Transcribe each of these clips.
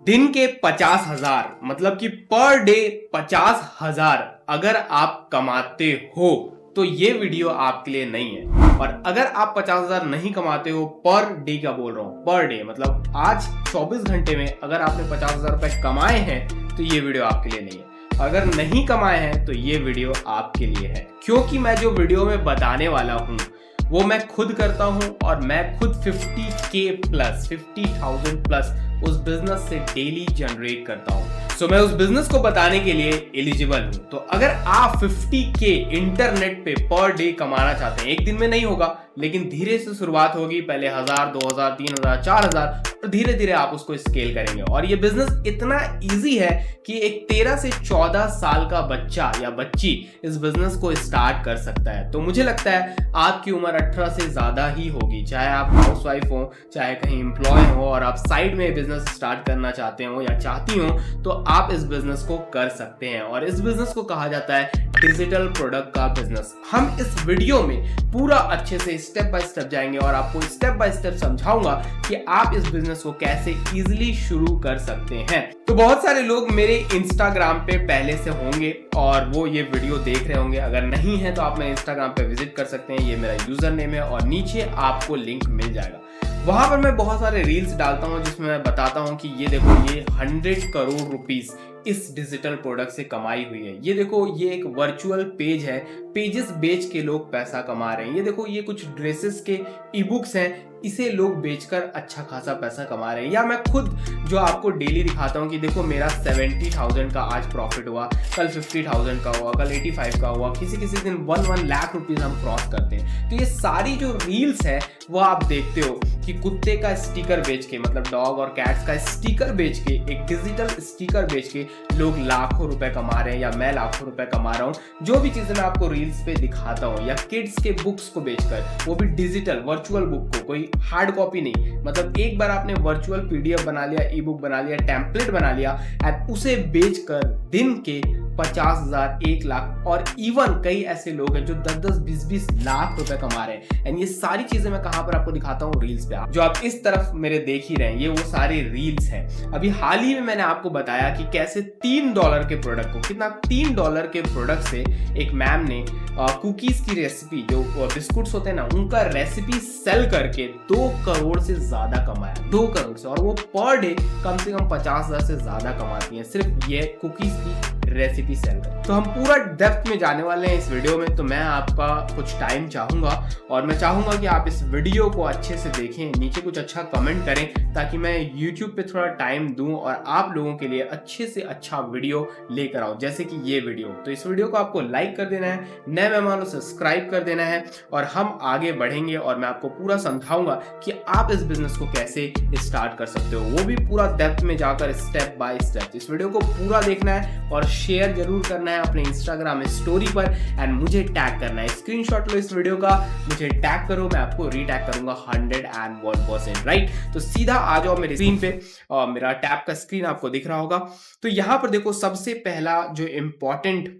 दिन के 50,000 मतलब कि पर डे 50,000 अगर आप कमाते हो तो ये वीडियो आपके लिए नहीं है। और अगर आप 50,000 नहीं कमाते हो, पर डे का बोल रहा हूं, पर डे मतलब आज 24 घंटे में अगर आपने 50,000 रुपए कमाए हैं तो ये वीडियो आपके लिए नहीं है। अगर नहीं कमाए हैं तो ये वीडियो आपके लिए है, क्योंकि मैं जो वीडियो में बताने वाला हूं वो मैं खुद करता हूं और मैं खुद 50K प्लस 50,000 प्लस उस बिजनेस से डेली जनरेट करता हूं। सो मैं उस बिजनेस को बताने के लिए एलिजिबल हूं। तो अगर आप 50K इंटरनेट पे पर डे कमाना चाहते हैं, एक दिन में नहीं होगा लेकिन धीरे से शुरुआत होगी, पहले 1,000, 2,000, 3,000, 4,000 और धीरे धीरे आप उसको स्केल करेंगे। और ये बिजनेस इतना इजी है कि एक 13 से 14 साल का बच्चा या बच्ची इस बिजनेस को स्टार्ट कर सकता है। तो मुझे लगता है आपकी उम्र 18 से ज्यादा ही होगी, चाहे आप हाउसवाइफ हो, चाहे कहीं एम्प्लॉय हो और आप साइड में बिजनेस स्टार्ट करना चाहते हो या चाहती हो, तो आप इस बिजनेस को कर सकते हैं। और इस बिजनेस को कहा जाता है डिजिटल प्रोडक्ट का बिजनेस। हम इस वीडियो में पूरा अच्छे से स्टेप बाय स्टेप जाएंगे और आपको स्टेप बाय स्टेप समझाऊंगा कि आप इस बिजनेस को कैसे इजीली शुरू कर सकते हैं। तो बहुत सारे लोग मेरे इंस्टाग्राम पे पहले से होंगे और वो ये वीडियो देख रहे होंगे। अगर नहीं है तो आप मेरे इंस्टाग्राम पे विजिट कर सकते हैं, ये मेरा यूजर नेम है और नीचे आपको लिंक मिल जाएगा। वहां पर मैं बहुत सारे रील्स डालता हूं जिसमें मैं बताता हूं कि ये देखो, ये 100 करोड़ रुपीस इस डिजिटल प्रोडक्ट से कमाई हुई है। ये देखो, ये एक वर्चुअल पेज है, पेजेस बेच के लोग पैसा कमा रहे हैं। ये देखो, ये कुछ ड्रेसेस के ई बुक्स हैं, इसे लोग बेचकर अच्छा खासा पैसा कमा रहे हैं। या मैं खुद जो आपको डेली दिखाता हूं कि देखो, मेरा 70,000 का आज प्रॉफिट हुआ, कल 50,000 का हुआ, कल 85 का हुआ, किसी किसी दिन 1 लाख रुपीज हम क्रॉस करते हैं। तो ये सारी जो रील्स है वो आप देखते हो कि कुत्ते का स्टिकर बेच के, मतलब डॉग और कैट्स का स्टिकर बेच के, एक डिजिटल स्टिकर बेच के लोग लाखों रुपए कमा रहे हैं, या मैं लाखों रुपए कमा रहा हूं। जो भी चीजें मैं आपको रील्स पे दिखाता हूं, या किड्स के बुक्स को बेचकर, वो भी डिजिटल वर्चुअल बुक को, कोई हार्ड कॉपी नहीं, मतलब एक बार आपने वर्चुअल पीडीएफ बना लिया, ई बुक बना लिया, टेम्पलेट बना लिया एंड उसे बेचकर दिन के 50,000, 1 लाख और इवन कई ऐसे लोग हैं जो 10-10, 20-20 लाख रुपए कमा रहे हैं। एंड ये सारी चीजें मैं कहां पर आपको दिखाता हूं, रील्स पे। जो आप इस तरफ मेरे देख ही रहे हैं, ये वो सारे रील्स हैं। अभी हाल ही में मैंने आपको बताया कि कैसे $3 के प्रोडक्ट को, कितना, $3 के प्रोडक्ट से एक मैम ने कुकीज की रेसिपी, जो बिस्कुट्स होते हैं ना, उनका रेसिपी सेल करके 2 करोड़ से ज्यादा कमाया, 2 करोड़ से। और वो पर डे कम से कम 50,000 से ज्यादा कमाती हैं सिर्फ ये कुकीज की रेसिपी सेल कर। तो हम पूरा डेप्थ में जाने वाले हैं इस वीडियो में। तो मैं आपका कुछ टाइम चाहूंगा और मैं चाहूंगा कि आप इस वीडियो को अच्छे से देखें, नीचे कुछ अच्छा कमेंट करें ताकि मैं YouTube पे थोड़ा टाइम दूं और आप लोगों के लिए अच्छे से अच्छा वीडियो लेकर आऊं, जैसे कि ये वीडियो। तो इस वीडियो को आपको लाइक कर देना है, नए मेहमानों को सब्सक्राइब कर देना है और हम आगे बढ़ेंगे और मैं आपको पूरा समझाऊंगा कि आप इस बिजनेस को कैसे स्टार्ट कर सकते हो, वो भी पूरा डेप्थ में जाकर, स्टेप बाय स्टेप। इस वीडियो को पूरा देखना है और शेयर जरूर करना है अपने इंस्टाग्राम स्टोरी पर एंड मुझे टैग करना है। स्क्रीनशॉट लो इस वीडियो का, मुझे टैग करो, मैं आपको रीटैग करूंगा 101%, राइट। तो सीधा आ जाओ मेरे स्क्रीन पे और मेरा टैब का स्क्रीन आपको दिख रहा होगा। तो यहां पर देखो, सबसे पहला जो इंपॉर्टेंट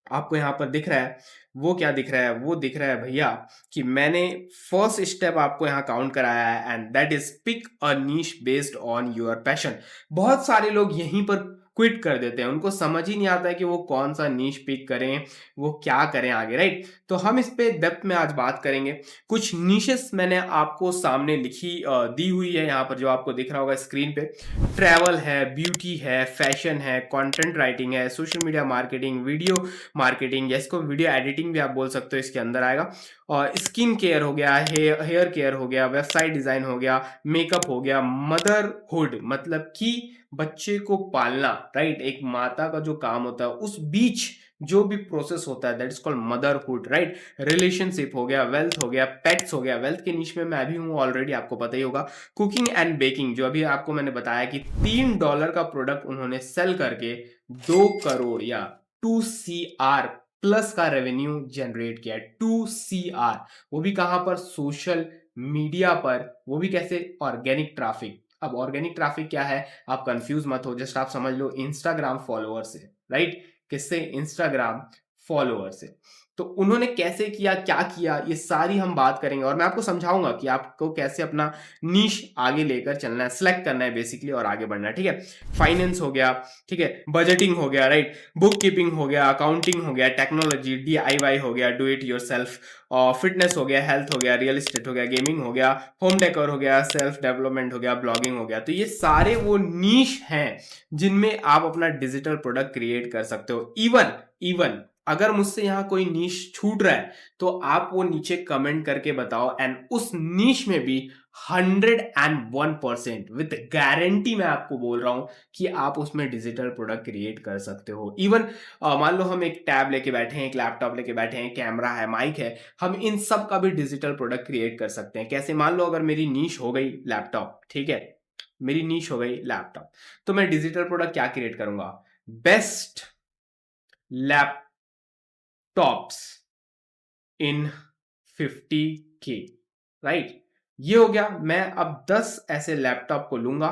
आपको यहां पर दिख रहा है, वो क्या दिख रहा है? वो दिख रहा है भैया कि मैंने फर्स्ट स्टेप आपको यहां काउंट कराया है and that is pick a niche based on your passion. बहुत सारे लोग यहीं पर क्विट कर देते हैं, उनको समझ ही नहीं आता है कि वो कौन सा नीश पिक करें, वो क्या करें आगे, राइट। तो हम इस पे डेप्थ में आज बात करेंगे। कुछ नीशेस मैंने आपको सामने दी हुई है यहाँ पर, जो आपको दिख रहा होगा स्क्रीन पे। ट्रैवल है, ब्यूटी है, फैशन है, कंटेंट राइटिंग है, social media marketing, video marketing, या इसको वीडियो एडिटिंग भी आप बोल सकते हो, इसके अंदर आएगा। और स्किन केयर हो गया, हेयर केयर हो गया, वेबसाइट डिजाइन हो गया, मेकअप हो गया, मदरहुड मतलब कि बच्चे को पालना, राइट। एक माता का जो काम होता है उस बीच जो भी प्रोसेस होता है, that is called motherhood, right. Relationship हो गया, वेल्थ हो गया, पेट्स हो गया। वेल्थ के नीच में मैं भी हूं ऑलरेडी, आपको पता ही होगा। कुकिंग एंड बेकिंग, जो अभी आपको मैंने बताया कि $3 का प्रोडक्ट उन्होंने सेल करके 2 करोड़ या 2 CR प्लस का रेवेन्यू जनरेट किया। 2 CR, वो भी कहां पर? सोशल मीडिया पर, वो भी कैसे? Organic traffic. अब ऑर्गेनिक ट्रैफिक क्या है, आप कंफ्यूज मत हो, जस्ट आप समझ लो इंस्टाग्राम फॉलोअर से, राइट। किससे? इंस्टाग्राम फॉलोअर से। तो उन्होंने कैसे किया, क्या किया, ये सारी हम बात करेंगे और मैं आपको समझाऊंगा कि आपको कैसे अपना नीश आगे लेकर चलना है, सिलेक्ट करना है बेसिकली और आगे बढ़ना है। ठीक है, फाइनेंस हो गया, ठीक है, बजटिंग हो गया, राइट, बुक कीपिंग हो गया, अकाउंटिंग हो गया, टेक्नोलॉजी, DIY हो गया, डू इट योरसेल्फ, और फिटनेस हो गया, हेल्थ हो गया, रियल एस्टेट हो गया, गेमिंग हो गया, होम डेकोर हो गया, सेल्फ डेवलपमेंट हो गया, ब्लॉगिंग हो गया। तो ये सारे वो नीश हैं जिनमें आप अपना डिजिटल प्रोडक्ट क्रिएट कर सकते हो। इवन इवन अगर मुझसे यहाँ कोई नीश छूट रहा है तो आप वो नीचे कमेंट करके बताओ, एंड उस नीश में भी 101% विद गारंटी मैं आपको बोल रहा हूं कि आप उसमें डिजिटल प्रोडक्ट क्रिएट कर सकते हो। इवन मान लो हम एक टैब लेके बैठे हैं, एक लैपटॉप लेके बैठे हैं, कैमरा है, माइक है, हम इन सब का भी डिजिटल प्रोडक्ट क्रिएट कर सकते हैं। कैसे? मान लो अगर मेरी नीश हो गई लैपटॉप, ठीक है, मेरी नीश हो गई लैपटॉप, तो मैं डिजिटल प्रोडक्ट क्या क्रिएट करूंगा? बेस्ट लैपटॉप्स इन 50K, राइट। ये हो गया। मैं अब 10 ऐसे लैपटॉप को लूंगा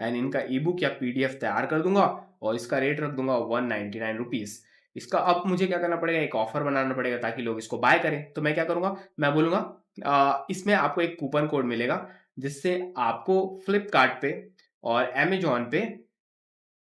एंड इनका ईबुक या PDF तैयार कर दूंगा और इसका रेट रख दूंगा 199 रुपीज। इसका अब मुझे क्या करना पड़ेगा? एक ऑफर बनाना पड़ेगा ताकि लोग इसको बाय करें। तो मैं क्या करूंगा? मैं बोलूंगा इसमें आपको एक कूपन कोड मिलेगा जिससे आपको फ्लिपकार्ट पे और अमेजोन पे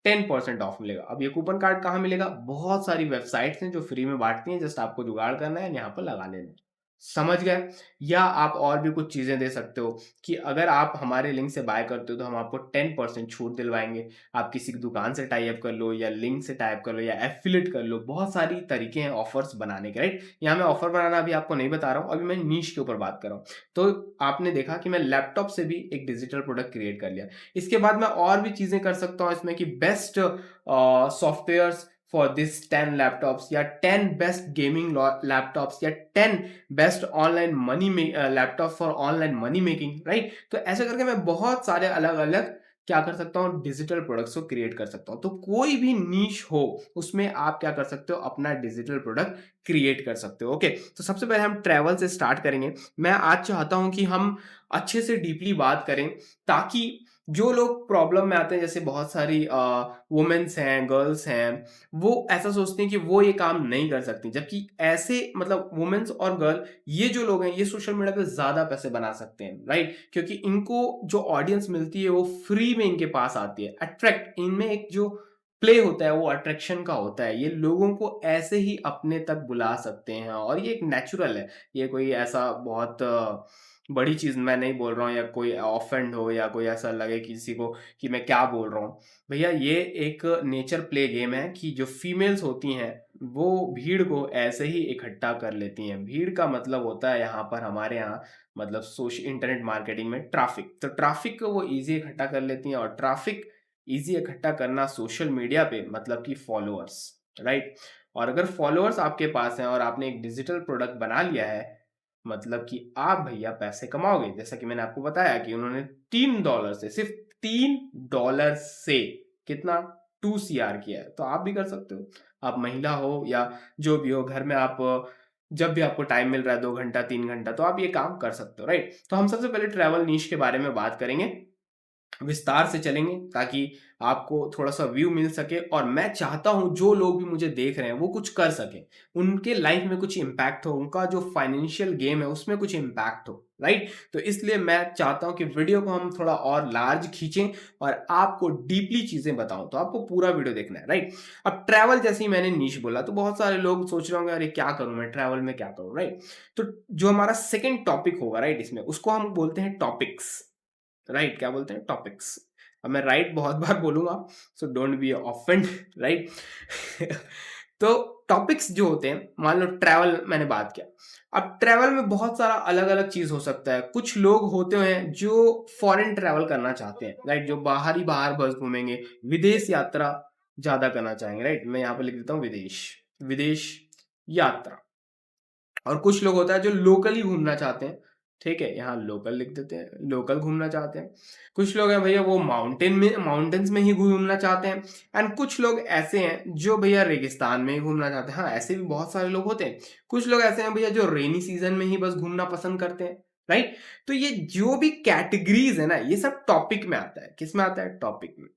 10% ऑफ मिलेगा। अब ये कूपन कार्ड कहाँ मिलेगा? बहुत सारी वेबसाइट्स हैं जो फ्री में बांटती हैं, जस्ट आपको जुगाड़ करना है, यहाँ पर लगा लेना है। समझ गए? या आप और भी कुछ चीजें दे सकते हो कि अगर आप हमारे लिंक से बाय करते हो तो हम आपको 10% छूट दिलवाएंगे। आप किसी की दुकान से टाई अप कर लो या लिंक से टाई अप कर लो या एफिलिएट कर लो। बहुत सारी तरीके हैं ऑफर्स बनाने के, राइट। यहाँ मैं ऑफर बनाना अभी आपको नहीं बता रहा हूँ, अभी मैं नीश के ऊपर बात कर रहा हूँ। तो आपने देखा कि मैं लैपटॉप से भी एक डिजिटल प्रोडक्ट क्रिएट कर लिया। इसके बाद मैं और भी चीजें कर सकता हूँ इसमें कि best softwares for this 10 laptops या 10 बेस्ट गेमिंग लैपटॉप्स या 10 best online money laptop for online money making, right. तो ऐसे करके मैं बहुत सारे अलग अलग क्या कर सकता हूँ? डिजिटल प्रोडक्ट्स को क्रिएट कर सकता हूँ। तो कोई भी नीश हो उसमें आप क्या कर सकते हो? अपना डिजिटल प्रोडक्ट क्रिएट कर सकते हो। ओके, तो सबसे पहले हम ट्रैवल से स्टार्ट करेंगे। मैं आज चाहता हूं कि हम अच्छे से डीपली बात करें ताकि जो लोग प्रॉब्लम में आते हैं, जैसे बहुत सारी वुमेन्स हैं, गर्ल्स हैं, वो ऐसा सोचती हैं कि वो ये काम नहीं कर सकती, जबकि ऐसे मतलब वुमेन्स और गर्ल ये जो लोग हैं ये सोशल मीडिया पे ज्यादा पैसे बना सकते हैं, राइट। क्योंकि इनको जो ऑडियंस मिलती है वो फ्री में इनके पास आती है। अट्रैक्ट इनमें एक जो प्ले होता है वो अट्रैक्शन का होता है। ये लोगों को ऐसे ही अपने तक बुला सकते हैं और ये एक नेचुरल है। ये कोई ऐसा बहुत बड़ी चीज मैं नहीं बोल रहा हूँ या कोई ऑफेंड हो या कोई ऐसा लगे किसी को कि मैं क्या बोल रहा हूँ। भैया ये एक नेचर प्ले गेम है कि जो फीमेल्स होती हैं वो भीड़ को ऐसे ही इकट्ठा कर लेती हैं। भीड़ का मतलब होता है यहाँ पर हमारे यहाँ मतलब सोशल इंटरनेट मार्केटिंग में ट्रैफिक। तो ट्रैफिक को वो इजी इकट्ठा कर लेती हैं और ट्रैफिक इजी इकट्ठा करना सोशल मीडिया पे मतलब कि फॉलोअर्स, राइट। और अगर फॉलोअर्स आपके पास हैं और आपने एक डिजिटल प्रोडक्ट बना लिया है मतलब कि आप भैया पैसे कमाओगे। जैसा कि मैंने आपको बताया कि उन्होंने $3 से, सिर्फ $3 से कितना 2 CR किया है। तो आप भी कर सकते हो। आप महिला हो या जो भी हो, घर में आप जब भी आपको टाइम मिल रहा है 2 घंटा 3 घंटा तो आप ये काम कर सकते हो, राइट। तो हम सबसे पहले ट्रैवल नीश के बारे में बात करेंगे, विस्तार से चलेंगे ताकि आपको थोड़ा सा व्यू मिल सके। और मैं चाहता हूं जो लोग भी मुझे देख रहे हैं वो कुछ कर सके, उनके लाइफ में कुछ इंपैक्ट हो, उनका जो फाइनेंशियल गेम है उसमें कुछ इंपैक्ट हो, राइट। तो इसलिए मैं चाहता हूं कि वीडियो को हम थोड़ा और लार्ज खींचें और आपको डीपली चीजें बताऊं। तो आपको पूरा वीडियो देखना है, राइट। अब ट्रैवल जैसे ही मैंने नीश बोला तो बहुत सारे लोग सोच रहे होंगे अरे क्या करूं मैं ट्रैवल में, क्या करूं, राइट। तो जो हमारा सेकेंड टॉपिक होगा, राइट, इसमें उसको हम बोलते हैं टॉपिक्स, राइट। क्या बोलते हैं? टॉपिक्स। अब मैं राइट बहुत बार बोलूंगा, so don't be offend, right. तो टॉपिक्स जो होते हैं, मान लो ट्रैवल मैंने बात किया। अब ट्रैवल में बहुत सारा अलग अलग चीज हो सकता है। कुछ लोग होते हैं जो फॉरेन ट्रैवल करना चाहते हैं, राइट, जो बाहर ही बाहर बस घूमेंगे, विदेश यात्रा ज्यादा करना चाहेंगे, राइट। मैं यहाँ पे लिख देता हूँ विदेश, विदेश यात्रा। और कुछ लोग होता है जो लोकली घूमना चाहते हैं, ठीक है, यहाँ लोकल लिख देते हैं, लोकल घूमना चाहते हैं। कुछ लोग हैं भैया वो माउंटेन्स में ही घूमना चाहते हैं। एंड कुछ लोग ऐसे हैं जो भैया रेगिस्तान में ही घूमना चाहते हैं। हाँ, ऐसे भी बहुत सारे लोग होते हैं। कुछ लोग ऐसे हैं भैया जो रेनी सीजन में ही बस घूमना पसंद करते हैं, राइट। तो ये जो भी कैटेगरीज है ना, ये सब टॉपिक में आता है। किस में आता है? टॉपिक में।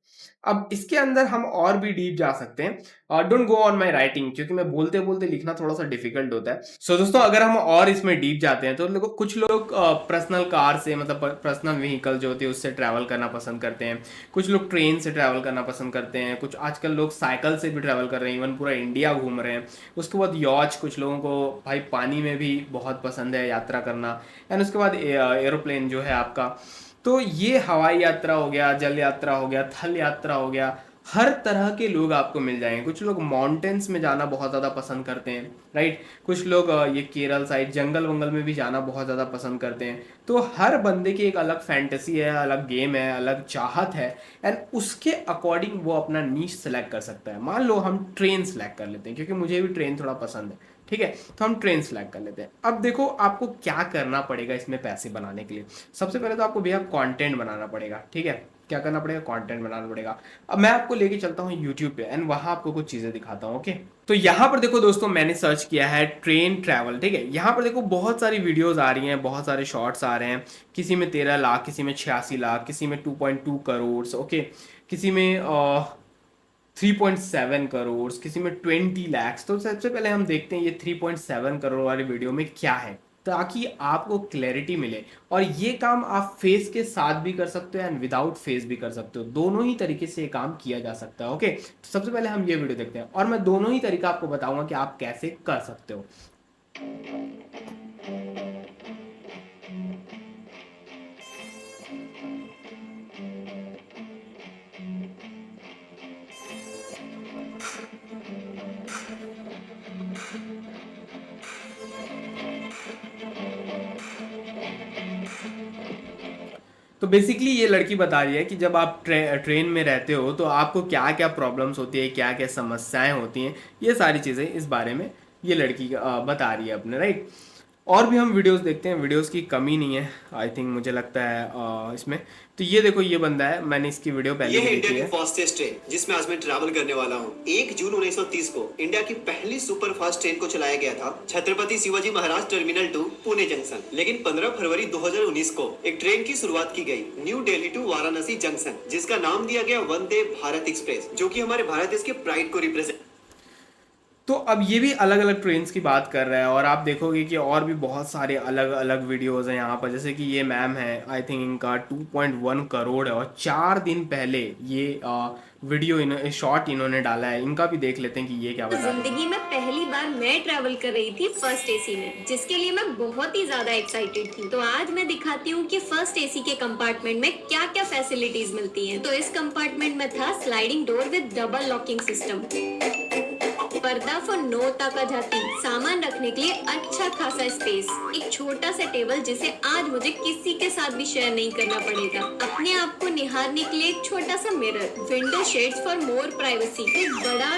अब इसके अंदर हम और भी डीप जा सकते हैं। Don't go on my writing, क्योंकि मैं बोलते बोलते लिखना थोड़ा सा डिफिकल्ट होता है। सो दोस्तों, अगर हम और इसमें डीप जाते हैं तो कुछ लोग पर्सनल कार से, मतलब पर्सनल व्हीकल जो होती है उससे ट्रैवल करना पसंद करते हैं। कुछ लोग ट्रेन से ट्रैवल करना पसंद करते हैं। कुछ आजकल लोग साइकिल से भी ट्रैवल कर रहे हैं, इवन पूरा इंडिया घूम रहे हैं। उसके बाद यॉच, कुछ लोगों को भाई पानी में भी बहुत पसंद है यात्रा करना। एंड उसके बाद एरोप्लेन जो है आपका। तो ये हवाई यात्रा हो गया, जल यात्रा हो गया, थल यात्रा हो गया। हर तरह के लोग आपको मिल जाएंगे। कुछ लोग माउंटेन्स में जाना बहुत ज़्यादा पसंद करते हैं, राइट। कुछ लोग ये केरल साइड जंगल वंगल में भी जाना बहुत ज़्यादा पसंद करते हैं। तो हर बंदे की एक अलग फैंटेसी है, अलग गेम है, अलग चाहत है। एंड उसके अकॉर्डिंग वो अपना नीश सेलेक्ट कर सकता है। मान लो हम ट्रेन सेलेक्ट कर लेते हैं, क्योंकि मुझे भी ट्रेन थोड़ा पसंद है, ठीक है। तो हम ट्रेन सेलेक्ट कर लेते हैं। अब देखो आपको क्या करना पड़ेगा इसमें पैसे बनाने के लिए। सबसे पहले तो आपको भैया कंटेंट बनाना पड़ेगा, ठीक है। क्या करना पड़ेगा? कंटेंट बनाना पड़ेगा। अब मैं आपको लेके चलता हूँ यूट्यूब पे एंड वहां आपको कुछ चीजें दिखाता हूँ, ओके। तो यहाँ पर देखो दोस्तों, मैंने सर्च किया है ट्रेन ट्रैवल, ठीक है। यहाँ पर देखो बहुत सारी वीडियोस आ रही हैं, बहुत सारे शॉर्ट्स आ रहे हैं। किसी में 13 लाख, किसी में 86 लाख, किसी में 2.2 करोड़, ओके। किसी में 3.7 करोड़, किसी में 20 लाख। तो सबसे पहले हम देखते हैं ये 3.7 करोड़ वाली वीडियो में क्या है, ताकि आपको क्लैरिटी मिले। और ये काम आप फेस के साथ भी कर सकते हो एंड विदाउट फेस भी कर सकते हो। दोनों ही तरीके से ये काम किया जा सकता है, ओके। तो सबसे पहले हम ये वीडियो देखते हैं और मैं दोनों ही तरीका आपको बताऊंगा कि आप कैसे कर सकते हो। तो बेसिकली ये लड़की बता रही है कि जब आप ट्रेन में रहते हो तो आपको क्या क्या प्रॉब्लम्स होती है, क्या क्या समस्याएं होती हैं, ये सारी चीज़ें इस बारे में ये लड़की बता रही है अपने, राइट। और भी हम वीडियोस देखते हैं, वीडियोस की कमी नहीं है आई थिंक, मुझे लगता है इसमें। तो ये देखो, ये बंदा है, मैंने इसकी वीडियो पहले भी देखी है। फास्टेस्ट ट्रेन जिसमें आज मैं ट्रैवल करने वाला हूँ। 1 जून 1930 को इंडिया की पहली सुपर फास्ट ट्रेन को चलाया गया था, Chhatrapati Shivaji Maharaj terminal to Pune junction. लेकिन 15 फरवरी 2019 को एक ट्रेन की शुरुआत की गई, new Delhi to Varanasi junction, जिसका नाम दिया गया वंदे भारत एक्सप्रेस, जो कि हमारे भारत देश के प्राइड को रिप्रेजेंट। तो अब ये भी अलग अलग ट्रेन्स की बात कर रहा है और आप देखोगे कि और भी बहुत सारे अलग अलग वीडियोस हैं यहाँ पर। जैसे कि ये मैम है, आई थिंक इनका 2.1 करोड़ है और 4 दिन पहले ये वीडियो शॉर्ट इन्होंने डाला है। इनका भी देख लेते हैं कि ये क्या बता रहे हैं। जिंदगी में पहली बार मैं ट्रैवल कर रही थी फर्स्ट एसी में, जिसके लिए मैं बहुत ही ज्यादा एक्साइटेड थी। तो आज मैं दिखाती हूँ कि फर्स्ट एसी के कंपार्टमेंट में क्या क्या फैसिलिटीज मिलती हैं। तो इस कंपार्टमेंट में था sliding door with double locking system, पर्दा फॉर नो ताकाजाती, सामान रखने के लिए अच्छा खासा स्पेस, एक छोटा सा टेबल जिसे आज मुझे किसी के साथ भी शेयर नहीं करना पड़ेगा, अपने आप को निहारने के लिए एक छोटा सा mirror, window shades for more privacy, एक बड़ा।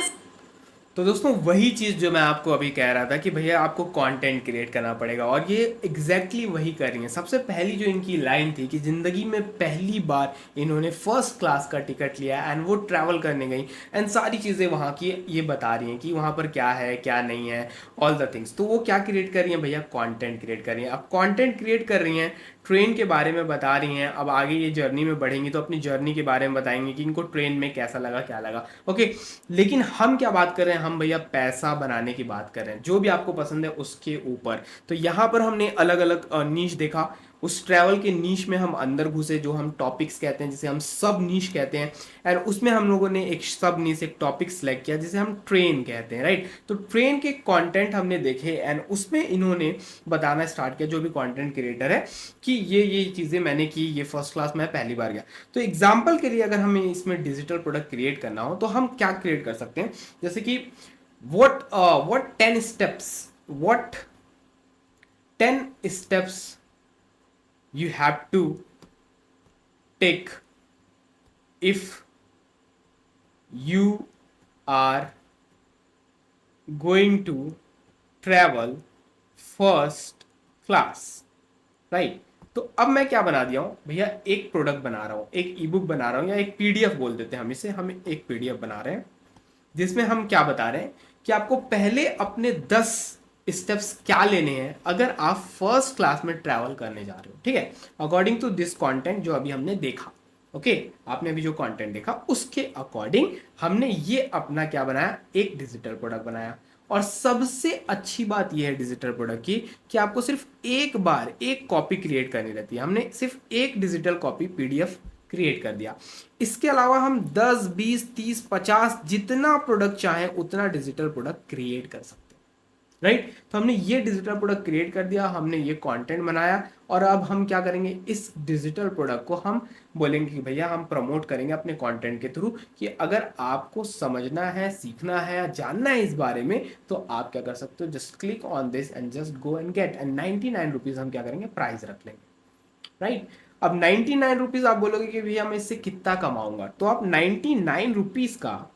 तो दोस्तों, वही चीज़ जो मैं आपको अभी कह रहा था कि भैया आपको कंटेंट क्रिएट करना पड़ेगा, और ये एग्जैक्टली वही कर रही है। सबसे पहली जो इनकी लाइन थी कि ज़िंदगी में पहली बार इन्होंने फर्स्ट क्लास का टिकट लिया एंड वो ट्रैवल करने गई एंड सारी चीज़ें वहाँ की ये बता रही हैं कि वहाँ पर क्या है क्या नहीं है, ऑल द थिंग्स। तो वो क्या क्रिएट कर रही हैं भैया? कॉन्टेंट क्रिएट कर रही हैं। अब कॉन्टेंट क्रिएट कर रही हैं, ट्रेन के बारे में बता रही हैं। अब आगे ये जर्नी में बढ़ेंगी तो अपनी जर्नी के बारे में बताएंगे कि इनको ट्रेन में कैसा लगा, क्या लगा, ओके। लेकिन हम क्या बात कर रहे हैं? हम भैया पैसा बनाने की बात कर रहे हैं, जो भी आपको पसंद है उसके ऊपर। तो यहाँ पर हमने अलग अलग नीश देखा। उस ट्रैवल के नीश में हम अंदर घुसे, जो हम टॉपिक्स कहते हैं, जिसे हम सब नीश कहते हैं। एंड उसमें हम लोगों ने एक सब नीश, एक टॉपिक सेलेक्ट किया जिसे हम ट्रेन कहते हैं, राइट। तो ट्रेन के कंटेंट हमने देखे एंड उसमें इन्होंने बताना स्टार्ट किया, जो भी कंटेंट क्रिएटर है, कि ये चीज़ें मैंने की, ये फर्स्ट क्लास में पहली बार गया। तो एग्जाम्पल के लिए अगर हमें इसमें डिजिटल प्रोडक्ट क्रिएट करना हो तो हम क्या क्रिएट कर सकते हैं? जैसे कि what 10 steps you have to take if you are going to travel first class, right. तो अब मैं क्या बना दिया हूं भैया? एक प्रोडक्ट बना रहा हूं, एक ई बुक बना रहा हूं, या एक पीडीएफ बोल देते हैं हम इसे। हम एक पीडीएफ बना रहे हैं जिसमें हम क्या बता रहे हैं कि आपको पहले अपने 10 स्टेप्स क्या लेने हैं अगर आप फर्स्ट क्लास में ट्रैवल करने जा रहे हो, ठीक है, अकॉर्डिंग टू दिस कंटेंट जो अभी हमने देखा। ओके आपने अभी जो कंटेंट देखा उसके अकॉर्डिंग हमने ये अपना क्या बनाया, एक डिजिटल प्रोडक्ट बनाया। और सबसे अच्छी बात यह है डिजिटल प्रोडक्ट की कि आपको सिर्फ एक बार एक कॉपी क्रिएट करनी रहती है। हमने सिर्फ एक डिजिटल कॉपी पीडीएफ क्रिएट कर दिया। इसके अलावा हम 10, 20, 30, 50 जितना प्रोडक्ट चाहें उतना डिजिटल प्रोडक्ट क्रिएट कर सकते हैं, राइट। तो हमने ये डिजिटल प्रोडक्ट क्रिएट कर दिया, हमने ये कंटेंट बनाया और अब हम क्या करेंगे, इस डिजिटल प्रोडक्ट को हम बोलेंगे कि भैया हम प्रमोट करेंगे अपने कंटेंट के थ्रू कि अगर आपको समझना है, सीखना है या जानना है इस बारे में तो आप क्या कर सकते हो, just click on this and just go and get. And 99 rupees हम क्या करेंगे, प्राइस रख लेंगे, राइट। अब 99 रुपीज आप बोलोगे कि भैया मैं इससे कितना कमाऊंगा, तो आप 99 रुपीज का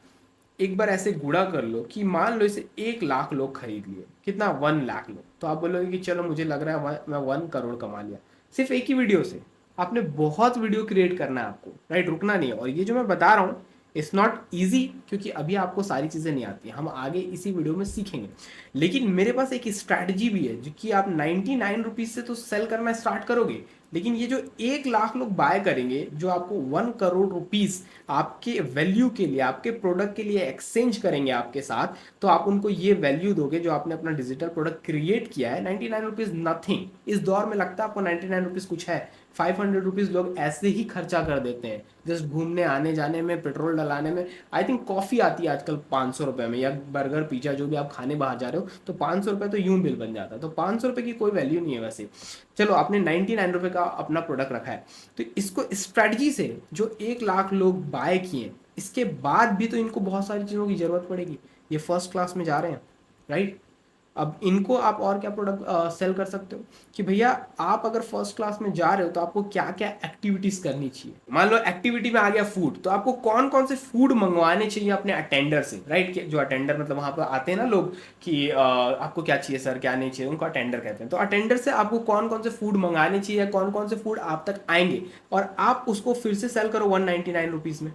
एक बार ऐसे गुणा कर लो कि मान लो इसे 1 लाख लोग खरीद लिए, कितना, 1 लाख लोग, तो आप बोलोगे कि चलो मुझे लग रहा है मैं 1 करोड़ कमा लिया सिर्फ एक ही वीडियो से। आपने बहुत वीडियो क्रिएट करना है आपको, राइट, रुकना नहीं है। और ये जो मैं बता रहा हूँ इट्स नॉट ईजी, क्योंकि अभी आपको सारी चीज़ें नहीं आती, हम आगे इसी वीडियो में सीखेंगे। लेकिन मेरे पास एक स्ट्रैटेजी भी है जो कि आप 99 रुपीज़ से तो सेल करना स्टार्ट करोगे, लेकिन ये जो 1 लाख लोग बाय करेंगे, जो आपको 1 करोड़ रुपीज़ आपके वैल्यू के लिए, आपके प्रोडक्ट के लिए एक्सचेंज करेंगे आपके साथ, तो आप उनको ये वैल्यू दोगे जो आपने अपना डिजिटल प्रोडक्ट क्रिएट किया है। 99 रुपीज़ नथिंग। इस दौर में लगता है आपको 99 रुपीज़ कुछ है, 500 रुपीज़ लोग ऐसे ही खर्चा कर देते हैं जस्ट घूमने आने जाने में, पेट्रोल डलाने में। आई थिंक कॉफ़ी आती है आजकल 500 रुपये में, या बर्गर पिज्ज़ा जो भी आप खाने बाहर जा रहे हो तो 500 रुपये तो यूं बिल बन जाता है। तो 500 रुपये की कोई वैल्यू नहीं है वैसे। चलो आपने 99 रुपये का अपना प्रोडक्ट रखा है, तो इसको स्ट्रैटेजी से जो 1 लाख लोग बाय किए, इसके बाद भी तो इनको बहुत सारी चीज़ों की ज़रूरत पड़ेगी। ये फर्स्ट क्लास में जा रहे हैं, राइट। अब इनको आप और क्या प्रोडक्ट सेल कर सकते हो कि भैया आप अगर फर्स्ट क्लास में जा रहे हो तो आपको क्या क्या एक्टिविटीज करनी चाहिए। मान लो एक्टिविटी में आ गया फूड, तो आपको कौन कौन से फूड मंगवाने चाहिए अपने अटेंडर से, राइट। जो अटेंडर मतलब वहां पर आते हैं ना लोग कि आपको क्या चाहिए सर, क्या नहीं चाहिए, उनको अटेंडर कहते हैं। तो अटेंडर से आपको कौन कौन से फूड मंगाने चाहिए, कौन कौन से फूड आप तक आएंगे, और आप उसको फिर से सेल करो 199 रुपीज में,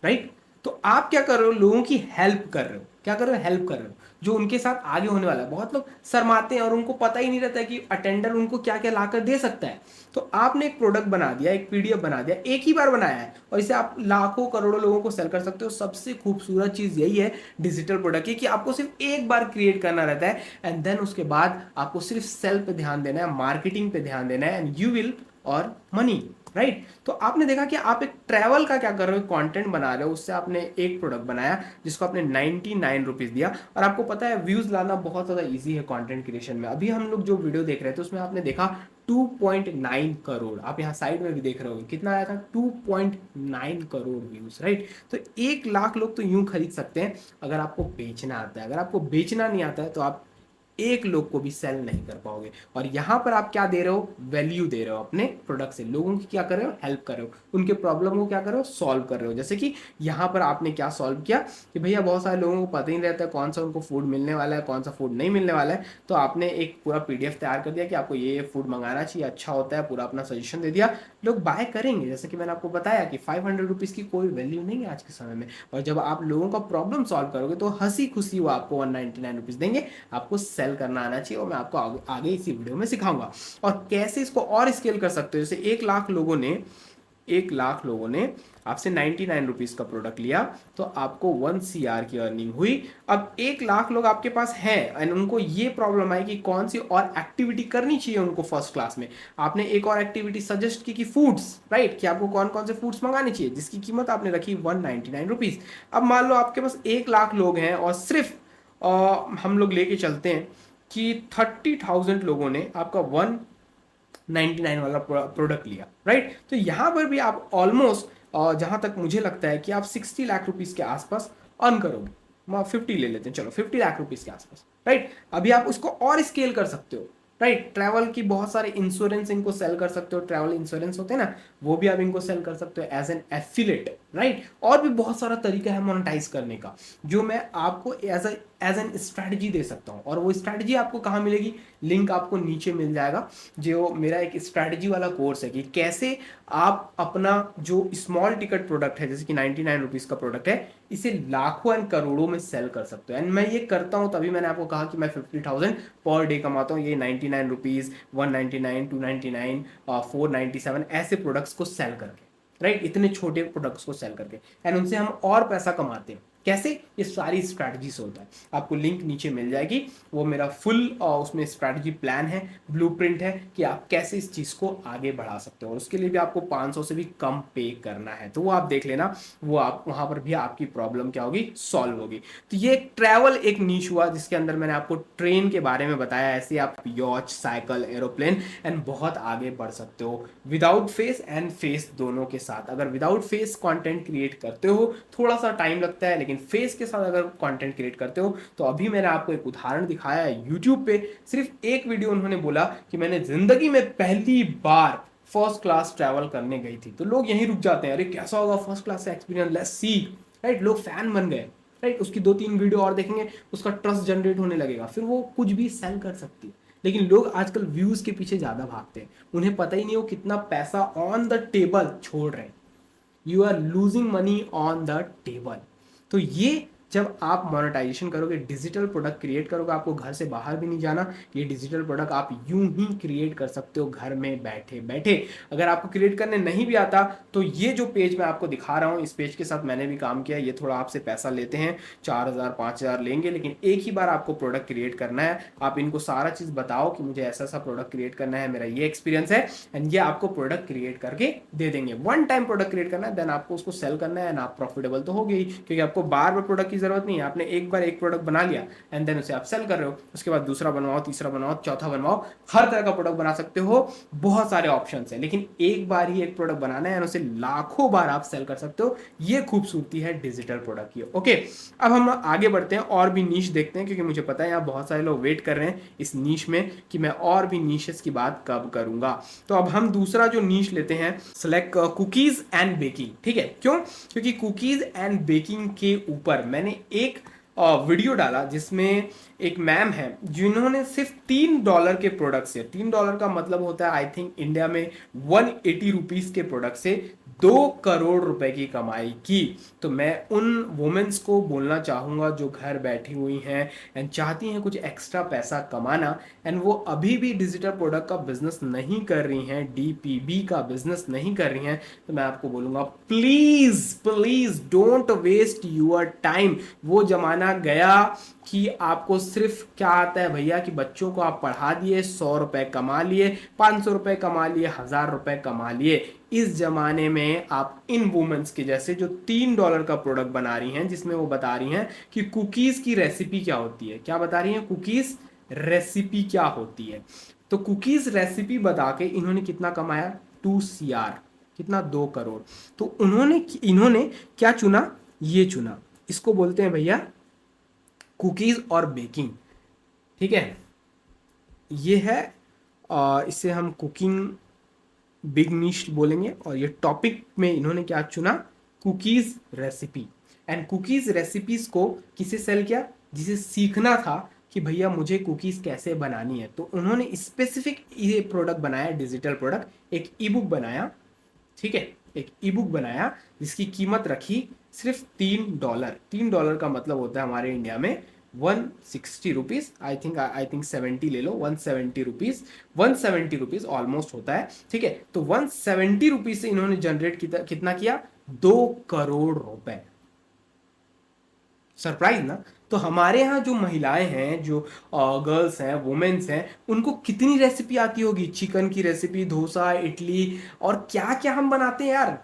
राइट। तो आप क्या कर रहे हो, लोगों की हेल्प कर रहे हो। क्या कर रहे हो, हेल्प कर रहे हो जो उनके साथ आगे होने वाला है। बहुत लोग शर्माते हैं और उनको पता ही नहीं रहता है कि अटेंडर उनको क्या क्या लाकर दे सकता है। तो आपने एक प्रोडक्ट बना दिया, एक पीडीएफ बना दिया, एक ही बार बनाया है, और इसे आप लाखों करोड़ों लोगों को सेल कर सकते हो। सबसे खूबसूरत चीज यही है डिजिटल प्रोडक्ट की कि आपको सिर्फ एक बार क्रिएट करना रहता है एंड देन उसके बाद आपको सिर्फ सेल पे ध्यान देना है, मार्केटिंग पे ध्यान देना है, एंड यू विल और मनी, राइट। तो आपने देखा कि आप एक ट्रैवल का क्या कर रहे हो, कंटेंट बना रहे हो, उससे आपने एक प्रोडक्ट बनाया जिसको आपने 99 रुपीज दिया। और आपको पता है व्यूज लाना बहुत ज़्यादा इजी है कंटेंट क्रिएशन में। अभी हम लोग जो वीडियो देख रहे थे उसमें आपने देखा 2.9 करोड़, आप यहाँ साइड में भी देख रहे हो कितना आया था, 2.9 करोड़ व्यूज, राइट। तो 1 लाख लोग तो यूं खरीद सकते हैं अगर आपको बेचना आता है। अगर आपको बेचना नहीं आता है तो आप एक लोग को भी सेल नहीं कर पाओगे। और यहां पर आप क्या दे रहे हो, वैल्यू दे रहे हो अपने प्रोडक्ट से, लोगों की क्या कर रहे हो, हेल्प कर रहे हो, उनके प्रॉब्लम को क्या कर रहे हो, सॉल्व कर रहे हो। जैसे कि यहां पर आपने क्या सॉल्व किया कि भैया बहुत सारे लोगों को पता ही नहीं रहता है कौन सा उनको फूड मिलने वाला है, कौन सा फूड नहीं मिलने वाला है। तो आपने एक पूरा पीडीएफ तैयार कर दिया कि आपको ये फूड मंगाना चाहिए, अच्छा होता है, पूरा अपना सजेशन दे दिया, लोग बाय करेंगे। जैसे कि मैंने आपको बताया कि 500 रुपीज़ की कोई वैल्यू नहीं है आज के समय में। और जब आप लोगों का प्रॉब्लम सॉल्व करोगे तो हंसी खुशी वो आपको 199 रुपीज़ देंगे। आपको सेल करना आना चाहिए, मैं आपको आगे इसी वीडियो में सिखाऊंगा। और कैसे इसको और स्केल कर सकते हो। जैसे 1 लाख लोगों ने आपसे 99 रुपीज का प्रोडक्ट लिया तो आपको 1 CR की अर्निंग हुई। अब 1 लाख लोग आपके पास हैं एंड उनको ये प्रॉब्लम आई कि कौन सी और एक्टिविटी करनी चाहिए उनको फर्स्ट क्लास में। आपने एक और एक्टिविटी सजेस्ट की कि फूड्स, राइट, कि आपको कौन कौन से फूड्स मंगाने चाहिए, जिसकी कीमत आपने रखी 199 रुपीज। अब मान लो आपके पास 1 लाख लोग हैं और सिर्फ हम लोग लेके चलते हैं कि 30,000 लोगों ने आपका 199 वाला प्रोडक्ट लिया, राइट। तो यहां पर भी आप ऑलमोस्ट जहां तक मुझे लगता है कि आप 60 लाख रुपीस के आसपास अर्न करोगे। 50 ले लेते हैं, चलो 50 लाख रुपीस के आसपास, राइट। अभी आप उसको और स्केल कर सकते हो, राइट। ट्रैवल की बहुत सारे इंश्योरेंस इनको सेल कर सकते हो, ट्रैवल इंश्योरेंस होते हैं ना, वो भी आप इनको सेल कर सकते हो एज एन एफिलेट, राइट। और भी बहुत सारा तरीका है मोनेटाइज करने का जो मैं आपको एज एन स्ट्रैटेजी दे सकता हूँ। और वो स्ट्रैटेजी आपको कहाँ मिलेगी, लिंक आपको नीचे मिल जाएगा, जो मेरा एक स्ट्रैटेजी वाला कोर्स है कि कैसे आप अपना जो स्मॉल टिकट प्रोडक्ट है, जैसे कि 99 रुपीज़ का प्रोडक्ट है, इसे लाखों एंड करोड़ों में सेल कर सकते हो। एंड मैं ये करता हूँ, तभी मैंने आपको कहा कि मैं 50,000 पर डे कमाता हूँ। ये 99 रुपीज़, 199, 299, 497 ऐसे प्रोडक्ट्स को सेल करके, राइट, इतने छोटे प्रोडक्ट्स को सेल करके, एंड उनसे हम और पैसा कमाते हैं। कैसे? ये सारी स्ट्रैटेजी से होता है। आपको लिंक नीचे मिल जाएगी, वो मेरा फुल उसमें स्ट्रैटेजी प्लान है, ब्लूप्रिंट है कि आप कैसे इस चीज़ को आगे बढ़ा सकते हो, और उसके लिए भी आपको 500 से भी कम पे करना है, तो वो आप देख लेना, वो आप वहाँ पर भी आपकी प्रॉब्लम क्या होगी, सॉल्व होगी। तो ये ट्रैवल एक नीश हुआ जिसके अंदर मैंने आपको ट्रेन के बारे में बताया, ऐसे आप यॉच, साइकिल, एरोप्लेन एंड बहुत आगे बढ़ सकते हो विदाउट फेस एंड फेस दोनों के साथ। अगर विदाउट फेस कंटेंट क्रिएट करते हो थोड़ा सा टाइम लगता है, लेकिन फेस के साथ अगर कंटेंट क्रिएट करते हो तो अभी मैंने आपको एक उदाहरण दिखाया है यूट्यूब पे, सिर्फ एक वीडियो उन्होंने बोला कि मैंने जिंदगी में पहली बार फर्स्ट क्लास ट्रैवल करने गई थी, तो लोग यहीं रुक जाते हैं, अरे कैसा होगा फर्स्ट क्लास से एक्सपीरियंस, लेट्स सी, राइट, लोग फैन बन गए, राइट, उसकी 2-3 वीडियो और देखेंगे, उसका ट्रस्ट जनरेट होने लगेगा, फिर वो कुछ भी सेल कर सकती है। लेकिन लोग आजकल व्यूज के पीछे ज्यादा भागते हैं, उन्हें पता ही नहीं हो कितना पैसा ऑन द टेबल छोड़ रहे हैं, you are losing money on the table. तो ये जब आप मोनेटाइजेशन करोगे, डिजिटल प्रोडक्ट क्रिएट करोगे, आपको घर से बाहर भी नहीं जाना, ये डिजिटल प्रोडक्ट आप यूं ही क्रिएट कर सकते हो घर में बैठे बैठे। अगर आपको क्रिएट करने नहीं भी आता तो ये जो पेज मैं आपको दिखा रहा हूँ, इस पेज के साथ मैंने भी काम किया, ये थोड़ा आपसे पैसा लेते हैं, 4,000 5,000 लेंगे, लेकिन एक ही बार आपको प्रोडक्ट क्रिएट करना है। आप इनको सारा चीज़ बताओ कि मुझे ऐसा ऐसा प्रोडक्ट क्रिएट करना है, मेरा ये एक्सपीरियंस है, एंड ये आपको प्रोडक्ट क्रिएट करके दे देंगे। वन टाइम प्रोडक्ट क्रिएट करना है, देन आपको उसको सेल करना है, एंड आप प्रॉफिटेबल तो हो गई, क्योंकि आपको बार बार प्रोडक्ट की जरूरत नहीं है। आपने एक बार एक प्रोडक्ट बना लिया एंड देन उसे आप सेल कर रहे हो, उसके बाद दूसरा बनवाओ, तीसरा बनवाओ, चौथा बनवाओ, हर तरह का प्रोडक्ट बना सकते हो, बहुत सारे ऑप्शंस हैं, लेकिन एक बार ही एक प्रोडक्ट बनाना है और उसे लाखों बार आप सेल कर सकते हो। ये खूबसूरती है डिजिटल प्रोडक्ट की। ओके, अब हम आगे बढ़ते हैं और भी नीश देखते हैं, क्योंकि मुझे पता है यहाँ बहुत सारे लोग वेट कर रहे हैं इस नीश में कि मैं और भी नीशेस की बात कब करूंगा। तो अब हम दूसरा जो नीश लेते हैं, सेलेक्ट कुकीज एंड बेकिंग। ठीक है, क्यों? क्योंकि कुकीज एंड बेकिंग के ऊपर मैंने एक वीडियो डाला जिसमें एक मैम है जिन्होंने सिर्फ $3 के प्रोडक्ट से, $3 का मतलब होता है आई थिंक इंडिया में 180 रुपीज के प्रोडक्ट से 2 करोड़ रुपए की कमाई की। तो मैं उन वुमेन्स को बोलना चाहूंगा जो घर बैठी हुई हैं एंड चाहती हैं कुछ एक्स्ट्रा पैसा कमाना, एंड वो अभी भी डिजिटल प्रोडक्ट का बिजनेस नहीं कर रही हैं, DPB का बिजनेस नहीं कर रही हैं, तो मैं आपको बोलूंगा please please don't waste your time. वो जमाना गया कि आपको सिर्फ क्या आता है भैया कि बच्चों को आप पढ़ा दिए, 100 रुपए कमा लिए, 500 रुपए कमा लिए, 1000 रुपए कमा लिए। इस जमाने में आप इन वुमेन्स के जैसे जो $3 का प्रोडक्ट बना रही हैं, जिसमें वो बता रही हैं कि कुकीज की रेसिपी क्या होती है, क्या बता रही हैं, कुकीज रेसिपी क्या होती है। तो कुकीज रेसिपी बता के इन्होंने कितना कमाया, 2 CR, कितना, 2 करोड़। तो इन्होंने क्या चुना, ये चुना, इसको बोलते हैं भैया कुकीज और बेकिंग। ठीक है, ये है इसे हम कुकिंग बिग नीश बोलेंगे, और ये टॉपिक में इन्होंने क्या चुना, cookies recipe. And cookies recipes को किसे सेल किया, जिसे सीखना था कि भैया मुझे कुकीज कैसे बनानी है, तो उन्होंने स्पेसिफिक ये प्रोडक्ट बनाया, डिजिटल प्रोडक्ट, एक ई बुक बनाया। ठीक है, एक ई बुक बनाया जिसकी कीमत रखी सिर्फ $3। $3 का मतलब होता है हमारे इंडिया में 160 रुपीज, आई थिंक 70 ले लो, 170 रुपीज, 170 रुपीज ऑलमोस्ट होता है। ठीक है, तो 170 रुपीज से इन्होंने जनरेट कितना किया, 2 करोड़ रुपए। सरप्राइज ना? तो हमारे यहाँ जो महिलाएं हैं, जो गर्ल्स हैं, वुमेन्स हैं, उनको कितनी रेसिपी आती होगी, चिकन की रेसिपी, डोसा, इडली, और क्या क्या हम बनाते हैं यार।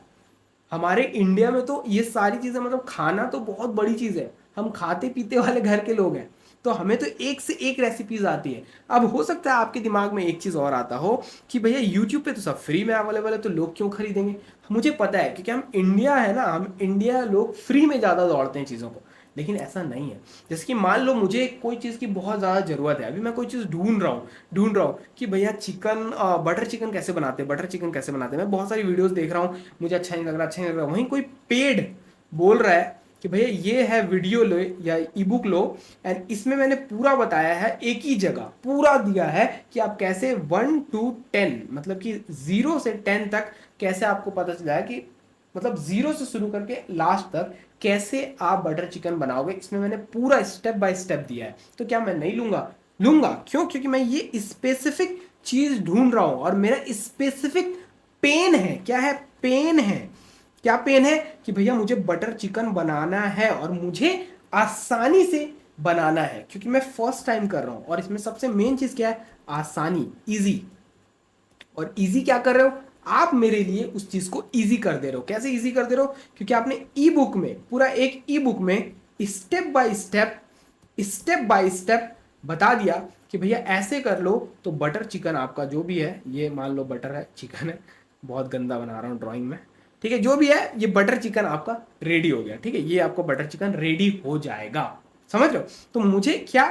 हमारे इंडिया में तो ये सारी चीजें, मतलब खाना तो बहुत बड़ी चीज है, हम खाते पीते वाले घर के लोग हैं, तो हमें तो एक से एक रेसिपीज आती है। अब हो सकता है आपके दिमाग में एक चीज और आता हो कि भैया यूट्यूब पे तो सब फ्री में अवेलेबल है, तो लोग क्यों खरीदेंगे। मुझे पता है क्योंकि हम इंडिया है ना, हम इंडिया लोग फ्री में ज्यादा दौड़ते हैं चीजों को, लेकिन ऐसा नहीं है। जैसे कि मान लो मुझे कोई चीज़ की बहुत ज़्यादा ज़रूरत है, अभी मैं कोई चीज़ ढूंढ रहा हूँ कि भैया चिकन, बटर चिकन कैसे बनाते हैं, बटर चिकन कैसे बनाते हैं, मैं बहुत सारी वीडियोस देख रहा हूँ, मुझे अच्छा नहीं लग रहा, वहीं कोई पेड बोल रहा है कि भैया ये है वीडियो लो या ई बुक लो, एंड इसमें मैंने पूरा बताया है, एक ही जगह पूरा दिया है कि आप कैसे 1 to 10, मतलब कि 0 से 10 तक कैसे आपको पता चला है कि मतलब 0 से शुरू करके लास्ट तक कैसे आप बटर चिकन बनाओगे, इसमें मैंने पूरा स्टेप बाय स्टेप दिया है। तो क्या मैं नहीं लूंगा? क्यों? क्योंकि मैं ये स्पेसिफिक चीज ढूंढ रहा हूं और मेरा स्पेसिफिक पेन है। क्या है? पेन है क्या पेन है कि भैया मुझे बटर चिकन बनाना है और मुझे आसानी से बनाना है, क्योंकि मैं फर्स्ट टाइम कर रहा हूं। और इसमें सबसे मेन चीज क्या है? आसानी, इजी। और इजी क्या कर रहे हो आप? मेरे लिए उस चीज को इजी कर दे रहे हो। कैसे इजी कर दे रहे हो? क्योंकि आपने ई बुक में, पूरा एक ई बुक में स्टेप बाय स्टेप बता दिया कि भैया ऐसे कर लो तो बटर चिकन आपका जो भी है, ये मान लो बटर है, चिकन है, बहुत गंदा बना रहा हूँ ड्राइंग में, ठीक है, जो भी है ये बटर चिकन आपका रेडी हो गया। ठीक है, ये आपको बटर चिकन रेडी हो जाएगा। समझ रहे हो? तो मुझे क्या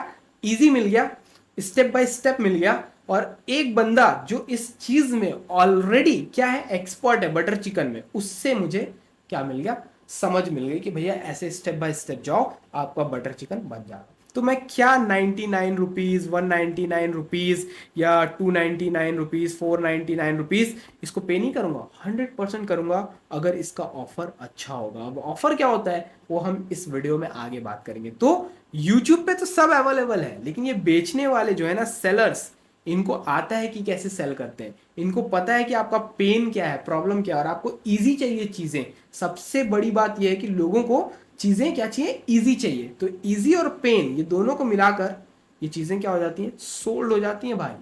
इजी मिल गया, स्टेप बाय स्टेप मिल गया। और एक बंदा जो इस चीज में ऑलरेडी क्या है, एक्सपर्ट है बटर चिकन में, उससे मुझे क्या मिल गया, समझ मिल गई कि भैया ऐसे स्टेप बाय स्टेप जाओ, आपका बटर चिकन बन जाएगा। तो मैं क्या 99 रुपीज, 199 रुपीज या 299 रुपीज, 499 रुपीज इसको पे नहीं करूंगा, 100% करूंगा अगर इसका ऑफर अच्छा होगा। अब ऑफर क्या होता है वो हम इस वीडियो में आगे बात करेंगे। तो YouTube पे तो सब अवेलेबल है, लेकिन ये बेचने वाले जो है ना, सेलर्स, इनको आता है कि कैसे सेल करते हैं, इनको पता है कि आपका पेन क्या है, प्रॉब्लम क्या है, और आपको इजी चाहिए चीजें। सबसे बड़ी बात यह है कि लोगों को चीजें क्या चाहिए, इजी चाहिए। तो इजी और पेन, ये दोनों को मिलाकर ये चीजें क्या हो जाती हैं, सोल्ड हो जाती हैं भाई।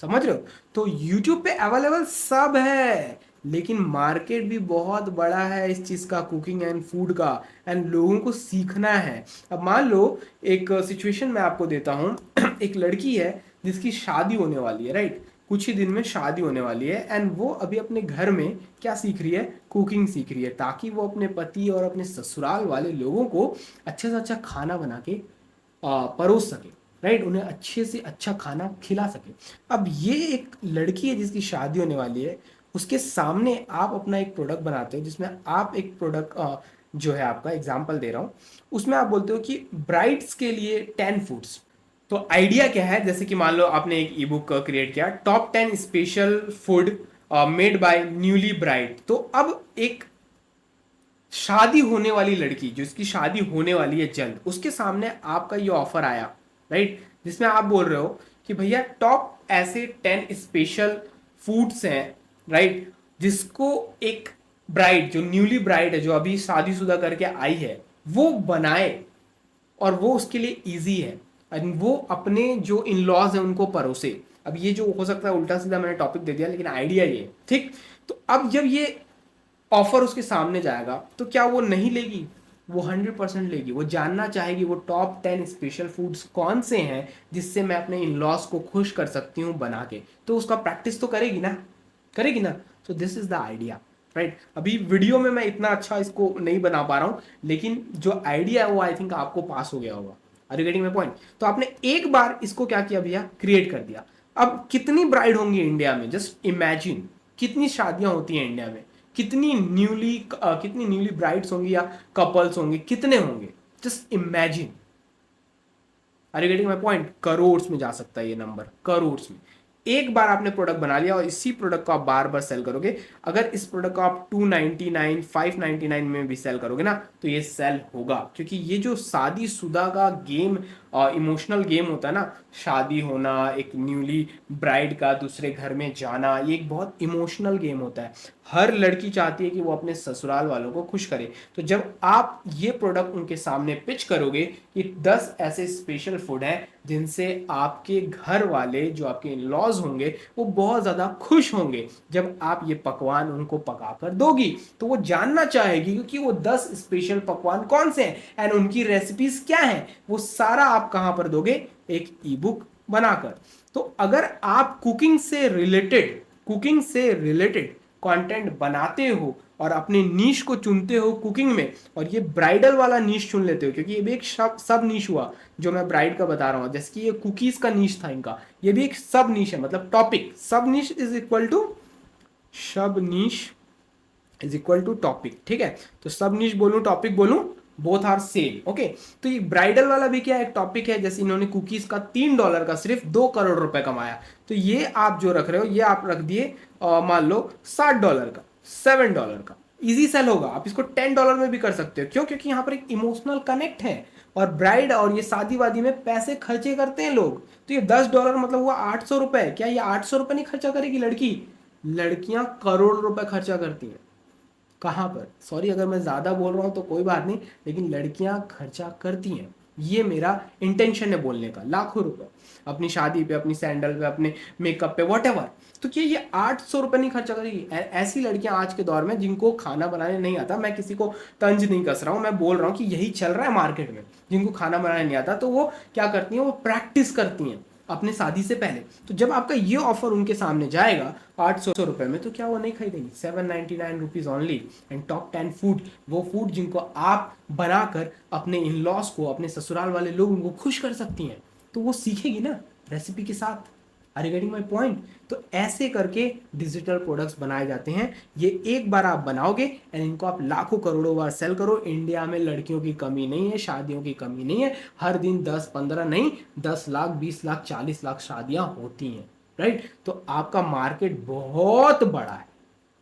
समझ रहे हो? तो YouTube पे अवेलेबल सब है, लेकिन मार्केट भी बहुत बड़ा है इस चीज का, कुकिंग एंड फूड का, एंड लोगों को सीखना है। अब मान लो एक सिचुएशन मैं आपको देता हूं एक लड़की है जिसकी शादी होने वाली है, राइट, कुछ ही दिन में शादी होने वाली है, एंड वो अभी अपने घर में क्या सीख रही है, कुकिंग सीख रही है, ताकि वो अपने पति और अपने ससुराल वाले लोगों को अच्छे से अच्छा खाना बना के परोस सके, राइट, उन्हें अच्छे से अच्छा खाना खिला सके। अब ये एक लड़की है जिसकी शादी होने वाली है, उसके सामने आप अपना एक प्रोडक्ट बनाते हो, जिसमें आप एक प्रोडक्ट जो है, आपका एग्जांपल दे रहा हूं, उसमें आप बोलते हो कि ब्राइड्स के लिए 10 फूड्स। तो आइडिया क्या है, जैसे कि मान लो आपने एक ई बुक क्रिएट किया, top 10 special food made by newly bride. तो अब एक शादी होने वाली लड़की, जिसकी शादी होने वाली है जल्द, उसके सामने आपका ये ऑफर आया, राइट, जिसमें आप बोल रहे हो कि भैया टॉप ऐसे 10 स्पेशल फूड्स हैं, राइट, जिसको एक ब्राइड, जो न्यूली ब्राइड है, जो अभी शादीशुदा करके आई है, वो बनाए, और वो उसके लिए इजी है, वो अपने जो इन लॉज है उनको परोसे। अब ये जो हो सकता है उल्टा सीधा मैंने टॉपिक दे दिया, लेकिन आइडिया ये, ठीक। तो अब जब ये ऑफर उसके सामने जाएगा तो क्या वो नहीं लेगी? वो 100% लेगी। वो जानना चाहेगी वो टॉप 10 स्पेशल फूड्स कौन से हैं जिससे मैं अपने इन लॉज को खुश कर सकती हूँ बना के। तो उसका प्रैक्टिस तो करेगी ना, करेगी ना। So this is the idea, right. अभी वीडियो में मैं इतना अच्छा इसको नहीं बना पा रहा हूँ, लेकिन जो आइडिया है वो आई थिंक आपको पास हो गया होगा। Are you getting my point? तो आपने एक बार इसको क्या किया भैया, क्रिएट कर दिया। अब कितनी ब्राइड होंगी इंडिया में, जस्ट इमेजिन, कितनी शादियां होती हैं इंडिया में, कितनी न्यूली ब्राइड्स होंगी या कपल्स होंगे, कितने होंगे, just imagine. Are you getting my point? Crore में जा सकता है ये नंबर, करोड़ में। एक बार आपने प्रोडक्ट बना लिया और इसी प्रोडक्ट को आप बार बार सेल करोगे। अगर इस प्रोडक्ट को आप 299 599 में भी सेल करोगे ना, तो ये सेल होगा, क्योंकि ये जो शादीशुदा का गेम, इमोशनल गेम होता है ना, शादी होना, एक न्यूली ब्राइड का दूसरे घर में जाना, ये एक बहुत इमोशनल गेम होता है। हर लड़की चाहती है कि वो अपने ससुराल वालों को खुश करे। तो जब आप ये प्रोडक्ट उनके सामने पिच करोगे कि 10 ऐसे स्पेशल फूड हैं जिनसे आपके घर वाले, जो आपके इन लॉज होंगे, वो बहुत ज़्यादा खुश होंगे जब आप ये पकवान उनको पका कर दोगी, तो वो जानना चाहेगी क्योंकि वो 10 स्पेशल पकवान कौन से हैं एंड उनकी रेसिपीज क्या हैं। वो सारा आप कहाँ पर दोगे? एक ई बुक बनाकर। तो अगर आप कुकिंग से रिलेटेड कंटेंट बनाते हो और अपने नीश को चुनते हो कुकिंग में, और ये ब्राइडल वाला नीश चुन लेते हो, क्योंकि ये भी एक सब नीश हुआ जो मैं ब्राइड का बता रहा हूँ। जैसे कि ये कुकीज का नीश था इनका, ये भी एक सब नीश है, मतलब टॉपिक। सब niche is equal to topic, ठीक है। तो सब नीश बोलूं, टॉपिक बोलूं, बोथ आर सेम, ओके। तो ये ब्राइडल वाला भी क्या है, एक टॉपिक है। जैसे इन्होंने कुकीज का $3 का सिर्फ 2 करोड़ रुपए कमाया, तो ये आप जो रख रहे हो, ये आप रख दिए मान लो $60 का, $7 का, इजी सेल होगा। आप इसको $10 में भी कर सकते हो। क्यों? क्योंकि यहाँ पर एक इमोशनल कनेक्ट है, और ब्राइड और ये शादी वादी में पैसे खर्चे करते हैं लोग। तो ये $10 मतलब हुआ $800। क्या ये $800 नहीं खर्चा करेगी लड़की? लड़कियां करोड़ रुपए खर्चा करती हैं। कहाँ पर, सॉरी अगर मैं ज़्यादा बोल रहा हूँ तो कोई बात नहीं, लेकिन लड़कियाँ खर्चा करती हैं, ये मेरा इंटेंशन है बोलने का। लाखों रुपए अपनी शादी पे, अपनी सैंडल पे, अपने मेकअप पे, वॉटेवर। तो क्या ये 800 रुपये नहीं खर्चा करेगी? ऐसी लड़कियां आज के दौर में जिनको खाना बनाने नहीं आता, मैं किसी को तंज नहीं कस रहा हूँ, मैं बोल रहा हूँ कि यही चल रहा है मार्केट में, जिनको खाना बनाने नहीं आता तो वो क्या करती हैं, वो प्रैक्टिस करती हैं अपने शादी से पहले। तो जब आपका ये ऑफर उनके सामने जाएगा 800 रुपये में, तो क्या वो नहीं खरीदेंगी? 799 rupees only and top 10 food, वो फूड जिनको आप बनाकर अपने इन लॉस को, अपने ससुराल वाले लोग उनको खुश कर सकती हैं। तो वो सीखेगी ना रेसिपी के साथ। Are you getting my point? तो ऐसे करके डिजिटल प्रोडक्ट्स बनाए जाते हैं। ये एक बार आप बनाओगे एंड इनको आप लाखों करोड़ों बार सेल करो। इंडिया में लड़कियों की कमी नहीं है, शादियों की कमी नहीं है। हर दिन 10-15 नहीं, 10 लाख, 20 लाख, 40 लाख शादियां होती हैं, राइट? तो आपका मार्केट बहुत बड़ा है,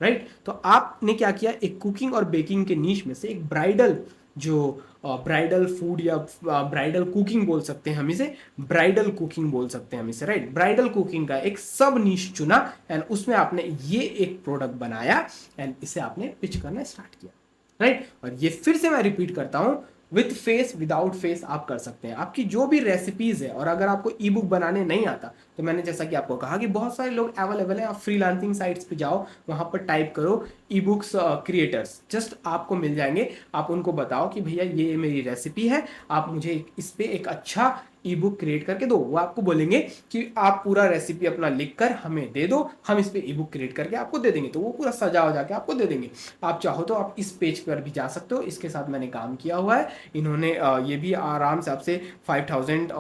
राइट? तो आपने क्या किया, एक कुकिंग और बेकिंग के नीश में से एक ब्राइडल, जो ब्राइडल फूड या ब्राइडल कुकिंग बोल सकते हैं हम इसे, ब्राइडल कुकिंग बोल सकते हैं हम इसे, राइट? ब्राइडल कुकिंग का एक सब नीश चुना एंड उसमें आपने ये एक प्रोडक्ट बनाया एंड इसे आपने पिच करना स्टार्ट किया, राइट? और ये फिर से मैं रिपीट करता हूं, विथ फेस विदाउट फेस आप कर सकते हैं। आपकी जो भी रेसिपीज है, और अगर आपको ई बुक बनाने नहीं आता तो मैंने जैसा कि आपको कहा कि बहुत सारे लोग अवेलेबल हैं, आप फ्रीलांसिंग साइट्स पे जाओ, वहां पर टाइप करो ई बुक्स क्रिएटर्स, जस्ट आपको मिल जाएंगे। आप उनको बताओ कि भैया ये मेरी रेसिपी है, आप मुझे इस पे एक अच्छा ई बुक क्रिएट करके दो। वो आपको बोलेंगे कि आप पूरा रेसिपी अपना लिखकर हमें दे दो, हम इस पे ई बुक क्रिएट करके आपको दे देंगे। तो वो पूरा सजा हो जाके आपको दे देंगे। आप चाहो तो आप इस पेज पर भी जा सकते हो, इसके साथ मैंने काम किया हुआ है। इन्होंने ये भी आराम से आपसे 5000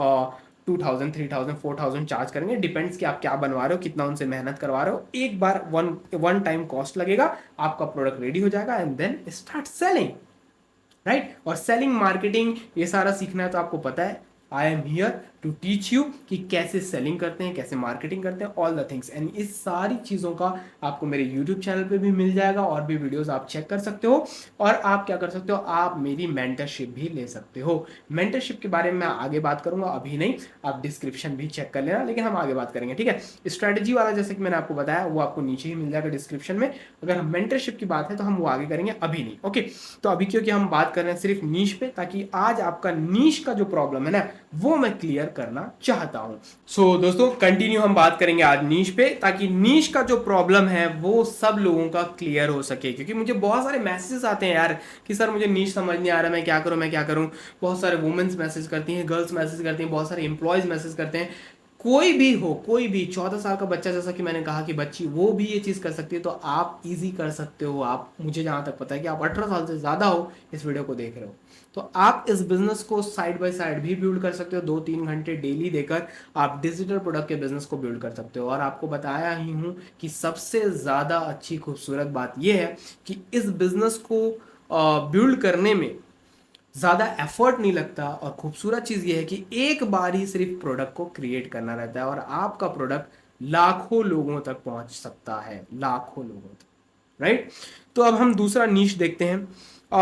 2000 3000 4000 चार्ज करेंगे, डिपेंड्स कि आप क्या बनवा रहे हो, कितना उनसे मेहनत करवा रहे हो। एक बार वन टाइम कॉस्ट लगेगा, आपका प्रोडक्ट रेडी हो जाएगा and then start selling, right? और सेलिंग, मार्केटिंग, ये सारा सीखना है तो आपको पता है, I am here to teach you कि कैसे सेलिंग करते हैं, कैसे मार्केटिंग करते हैं, ऑल द थिंग्स। एंड इस सारी चीज़ों का आपको मेरे यूट्यूब चैनल पे भी मिल जाएगा, और भी वीडियोस आप चेक कर सकते हो। और आप क्या कर सकते हो, आप मेरी मेंटरशिप भी ले सकते हो। मेंटरशिप के बारे में मैं आगे बात करूंगा, अभी नहीं, आप डिस्क्रिप्शन भी चेक कर लेना, लेकिन हम आगे बात करेंगे, ठीक है? स्ट्रेटेजी वाला जैसे कि मैंने आपको बताया, वो आपको नीचे ही मिल जाएगा डिस्क्रिप्शन में। अगर हम मेंटरशिप की बात है तो हम वो आगे करेंगे, अभी नहीं, ओके? तो अभी क्योंकि हम बात कर रहे हैं सिर्फ नीश पे, ताकि आज आपका नीश का जो प्रॉब्लम है ना, वो मैं क्लियर करना चाहता हूं। सो दोस्तों, कंटिन्यू हम बात करेंगे आज नीश पे, ताकि नीश का जो प्रॉब्लम है वो सब लोगों का क्लियर हो सके। क्योंकि मुझे बहुत सारे मैसेजेस आते हैं यार कि सर मुझे नीश समझ नहीं आ रहा, मैं क्या करूं, मैं क्या करूं। बहुत सारे वुमेन्स मैसेज करती हैं, गर्ल्स मैसेज करती हैं, बहुत सारे एम्प्लॉयज मैसेज करते हैं। कोई भी हो, कोई भी 14 साल का बच्चा, जैसा कि मैंने कहा कि बच्ची, वो भी ये चीज़ कर सकती है, तो आप इजी कर सकते हो। आप, मुझे जहाँ तक पता है कि आप 18 साल से ज़्यादा हो, इस वीडियो को देख रहे हो, तो आप इस बिजनेस को साइड बाय साइड भी बिल्ड कर सकते हो। 2-3 घंटे डेली देकर आप डिजिटल प्रोडक्ट के बिजनेस को बिल्ड कर सकते हो। और आपको बताया ही हूँ कि सबसे ज़्यादा अच्छी खूबसूरत बात यह है कि इस बिजनेस को बिल्ड करने में ज़्यादा एफर्ट नहीं लगता। और खूबसूरत चीज़ ये है कि एक बार ही सिर्फ प्रोडक्ट को क्रिएट करना रहता है, और आपका प्रोडक्ट लाखों लोगों तक पहुंच सकता है, लाखों लोगों तक, राइट? तो अब हम दूसरा नीश देखते हैं।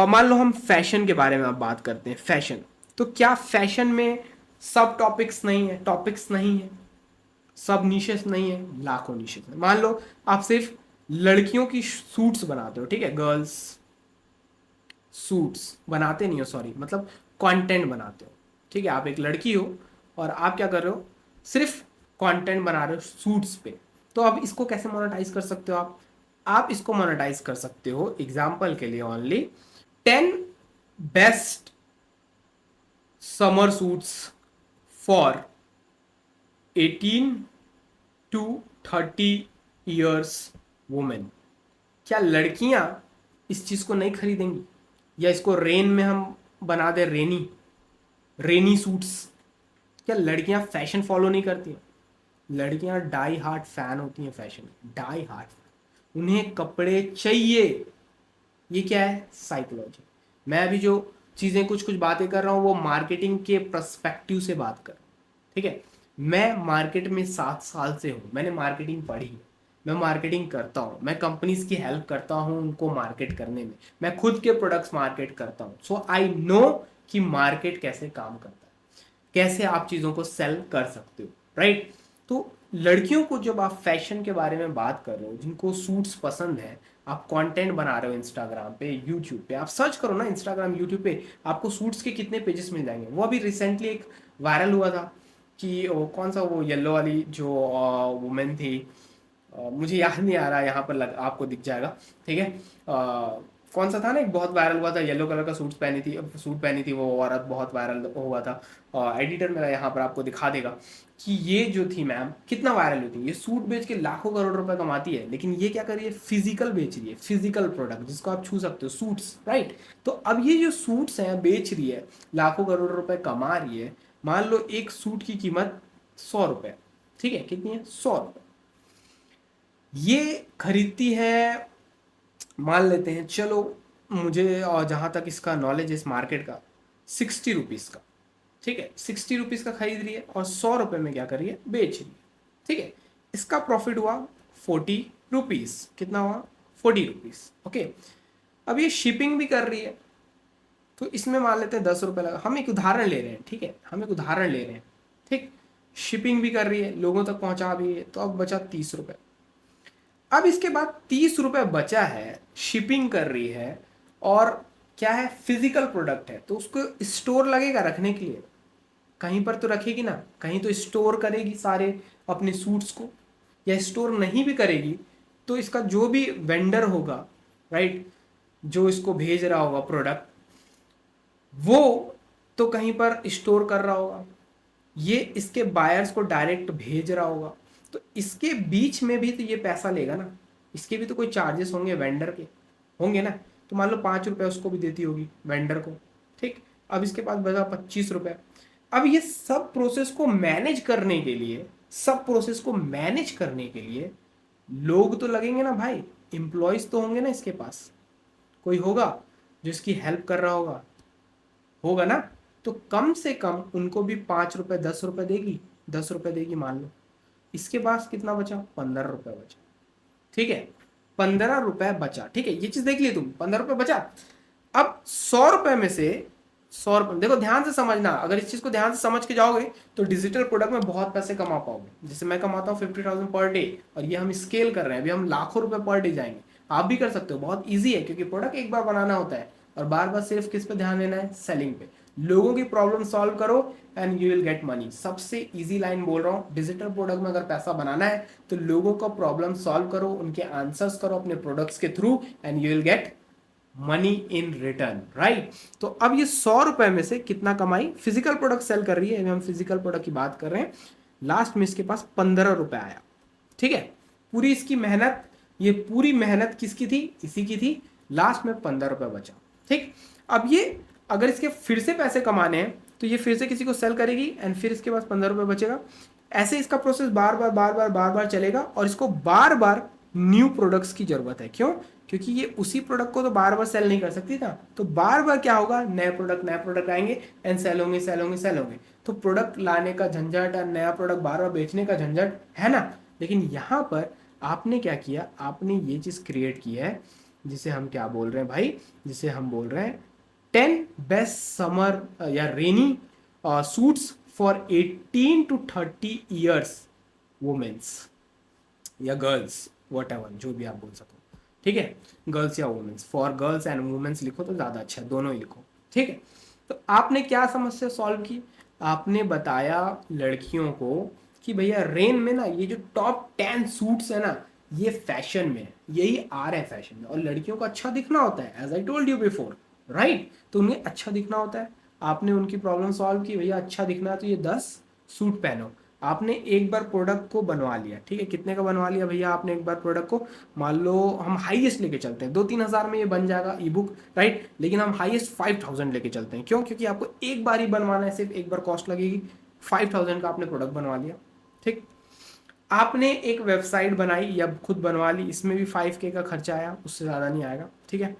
मान लो हम फैशन के बारे में अब बात करते हैं। फैशन, तो क्या फैशन में सब टॉपिक्स नहीं है, टॉपिक्स नहीं है, सब नीशेस नहीं है? लाखों नीशेस है। मान लो आप सिर्फ लड़कियों की सूट्स बनाते हो, ठीक है? गर्ल्स सूट्स बनाते नहीं हो, सॉरी, मतलब कंटेंट बनाते हो, ठीक है? आप एक लड़की हो और आप क्या कर रहे हो, सिर्फ कंटेंट बना रहे हो सूट्स पे। तो अब इसको कैसे मोनेटाइज कर सकते हो आप इसको मोनेटाइज कर सकते हो, एग्जांपल के लिए only 10 best summer suits for 18 to 30 years women. क्या लड़कियां इस चीज को नहीं खरीदेंगी? या इसको रेन में हम बना दे, रेनी सूट्स। क्या लड़कियां फैशन फॉलो नहीं करती हैं? लड़कियां डाई हार्ट फैन होती हैं फैशन, डाई हार्ट, उन्हें कपड़े चाहिए। ये क्या है? साइकोलॉजी। मैं अभी जो चीज़ें कुछ बातें कर रहा हूँ वो मार्केटिंग के पर्सपेक्टिव से बात कर रहा हूँ, ठीक है? मैं मार्केट में 7 साल से हूँ, मैंने मार्केटिंग पढ़ी है, मैं मार्केटिंग करता हूँ, मैं कंपनीज की हेल्प करता हूँ उनको मार्केट करने में, मैं खुद के प्रोडक्ट्स मार्केट करता हूँ। सो आई नो कि मार्केट कैसे काम करता है, कैसे आप चीज़ों को सेल कर सकते हो, राइट? तो लड़कियों को जब आप फैशन के बारे में बात कर रहे हो, जिनको सूट्स पसंद है, आप कंटेंट बना रहे हो इंस्टाग्राम पे, यूट्यूब पे, आप सर्च करो ना इंस्टाग्राम यूट्यूब पे, आपको सूट्स के कितने पेजेस मिल जाएंगे। वो अभी रिसेंटली एक वायरल हुआ था कि वो कौन सा, वो येलो वाली जो वुमेन थी, मुझे याद नहीं आ रहा, यहाँ पर आपको दिख जाएगा, ठीक है। कौन सा था ना, एक बहुत वायरल हुआ था, येलो कलर का सूट पहनी थी वो औरत, बहुत वायरल हुआ था। एडिटर मेरा यहाँ पर आपको दिखा देगा कि ये जो थी मैम कितना वायरल होती है। ये सूट बेच के लाखों करोड़ रुपए कमाती है, लेकिन ये क्या कर रही है, फिजिकल बेच रही है, फिजिकल प्रोडक्ट जिसको आप छू सकते हो, सूट्स, राइट। तो अब ये जो सूट्स हैं बेच रही है, लाखों करोड़ रुपए कमा रही है। मान लो एक सूट की कीमत 100 रुपए, ठीक है, कितनी है, 100 रुपए। ये खरीदती है, मान लेते हैं, चलो मुझे और जहाँ तक इसका नॉलेज है इस मार्केट का, 60 रुपीज़ का, ठीक है, 60 रुपीज़ का खरीद रही है और 100 रुपये में क्या कर रही है, बेच रही है, ठीक है। इसका प्रॉफिट हुआ 40 रुपीज़, कितना हुआ, 40 रुपीज़, ओके। अब ये शिपिंग भी कर रही है, तो इसमें मान लेते हैं 10 रुपये लगा, हम एक उदाहरण ले रहे हैं, ठीक है, हम एक उदाहरण ले रहे हैं, ठीक। शिपिंग भी कर रही है, लोगों तक पहुंचा भी है, तो अब बचा 30 रुपये। अब इसके बाद 30 रुपये बचा है, शिपिंग कर रही है, और क्या है, फिजिकल प्रोडक्ट है, तो उसको स्टोर लगेगा रखने के लिए, कहीं पर तो रखेगी ना, कहीं तो स्टोर करेगी सारे अपने सूट्स को, या स्टोर नहीं भी करेगी तो इसका जो भी वेंडर होगा, राइट, जो इसको भेज रहा होगा प्रोडक्ट, वो तो कहीं पर स्टोर कर रहा होगा, ये इसके बायर्स को डायरेक्ट भेज रहा होगा, तो इसके बीच में भी तो ये पैसा लेगा ना, इसके भी तो कोई चार्जेस होंगे, वेंडर के होंगे ना। तो मान लो 5 रुपये उसको भी देती होगी वेंडर को, ठीक। अब इसके पास बचा 25 रुपये। अब ये सब प्रोसेस को मैनेज करने के लिए, लोग तो लगेंगे ना भाई, एम्प्लॉयज तो होंगे ना इसके पास, कोई होगा जो इसकी हेल्प कर रहा होगा ना। तो कम से कम उनको भी 5 रुपये, 10 रुपये देगी, 10 रुपये देगी मान लो। इसके पास कितना बचा, 15 रुपये बचा, ठीक है, 15 रुपये बचा, ठीक है, ये चीज देख ली तुम, 15 रुपये बचा। अब 100 रुपये में से 100 रुपये, देखो ध्यान से समझना, अगर इस चीज को ध्यान से समझ के जाओगे तो डिजिटल प्रोडक्ट में बहुत पैसे कमा पाओगे। जैसे मैं कमाता हूँ 50,000 पर डे, और ये हम स्केल कर रहे हैं, अभी हम लाखों रुपए पर डे जाएंगे। आप भी कर सकते हो, बहुत ईजी है, क्योंकि प्रोडक्ट एक बार बनाना होता है और बार बार सिर्फ किस पे ध्यान देना है, सेलिंग पे। लोगों की प्रॉब्लम सॉल्व करो and you will get money. सबसे इजी लाइन बोल रहा हूँ, डिजिटल प्रोडक्ट में अगर पैसा बनाना है तो लोगों का प्रॉब्लम सॉल्व करो, उनके आंसर्स करो अपने प्रोडक्ट्स के through, and you will get money in return, right. तो अब ये 100 रुपए में से कितना कमाई, फिजिकल प्रोडक्ट सेल कर रही है, हम फिजिकल प्रोडक्ट की बात कर रहे हैं। लास्ट में इसके पास 15 रुपए आया, ठीक है। पूरी इसकी मेहनत, ये पूरी मेहनत किसकी थी, इसी की थी। लास्ट में 15 रुपए बचा, ठीक। अब ये अगर इसके फिर से पैसे कमाने हैं तो ये फिर से किसी को सेल करेगी एंड फिर इसके पास 15 रुपए बचेगा। ऐसे इसका प्रोसेस बार बार चलेगा, और इसको बार बार न्यू प्रोडक्ट्स की जरूरत है। क्यों, क्योंकि ये उसी प्रोडक्ट को तो बार बार सेल नहीं कर सकती ना, तो बार बार क्या होगा, नए प्रोडक्ट आएंगे एंड सेल होंगे। तो प्रोडक्ट लाने का झंझट और नया प्रोडक्ट बार बार बेचने का झंझट है ना। लेकिन यहाँ पर आपने क्या किया, आपने ये चीज क्रिएट की है जिसे हम क्या बोल रहे हैं भाई, जिसे हम बोल रहे हैं 10 बेस्ट समर या rainy suits for 18 to 30 years womens या गर्ल्स, व्हाटएवर, जो भी आप बोल सको, ठीक है। गर्ल्स या womens, for girls and womens लिखो तो ज़्यादा अच्छा है, दोनों ही लिखो, ठीक है। तो आपने क्या समस्या सॉल्व की, आपने बताया लड़कियों को कि भैया रेन में ना ये जो टॉप 10 सूट्स है ना, ये फैशन में है, यही आ रहा है फैशन में, और लड़कियों को अच्छा दिखना होता है, as I told you before, right. तो उन्हें अच्छा दिखना होता है, आपने उनकी प्रॉब्लम सॉल्व की, भैया अच्छा दिखना है तो ये 10 सूट पहनो। आपने एक बार प्रोडक्ट को बनवा लिया, ठीक है, कितने का बनवा लिया भैया आपने एक बार प्रोडक्ट को, मान लो हम हाईएस्ट लेके चलते हैं 2-3 हज़ार में ये बन जाएगा ई बुक, राइट। लेकिन हम हाईएस्ट 5000 लेके चलते हैं, क्यों, क्योंकि आपको एक बार ही बनवाना है, सिर्फ एक बार कॉस्ट लगेगी, 5000 का आपने प्रोडक्ट बनवा लिया, ठीक। आपने एक वेबसाइट बनाई या खुद बनवा ली, इसमें भी 5K का खर्चा आया, उससे ज़्यादा नहीं आएगा, ठीक है।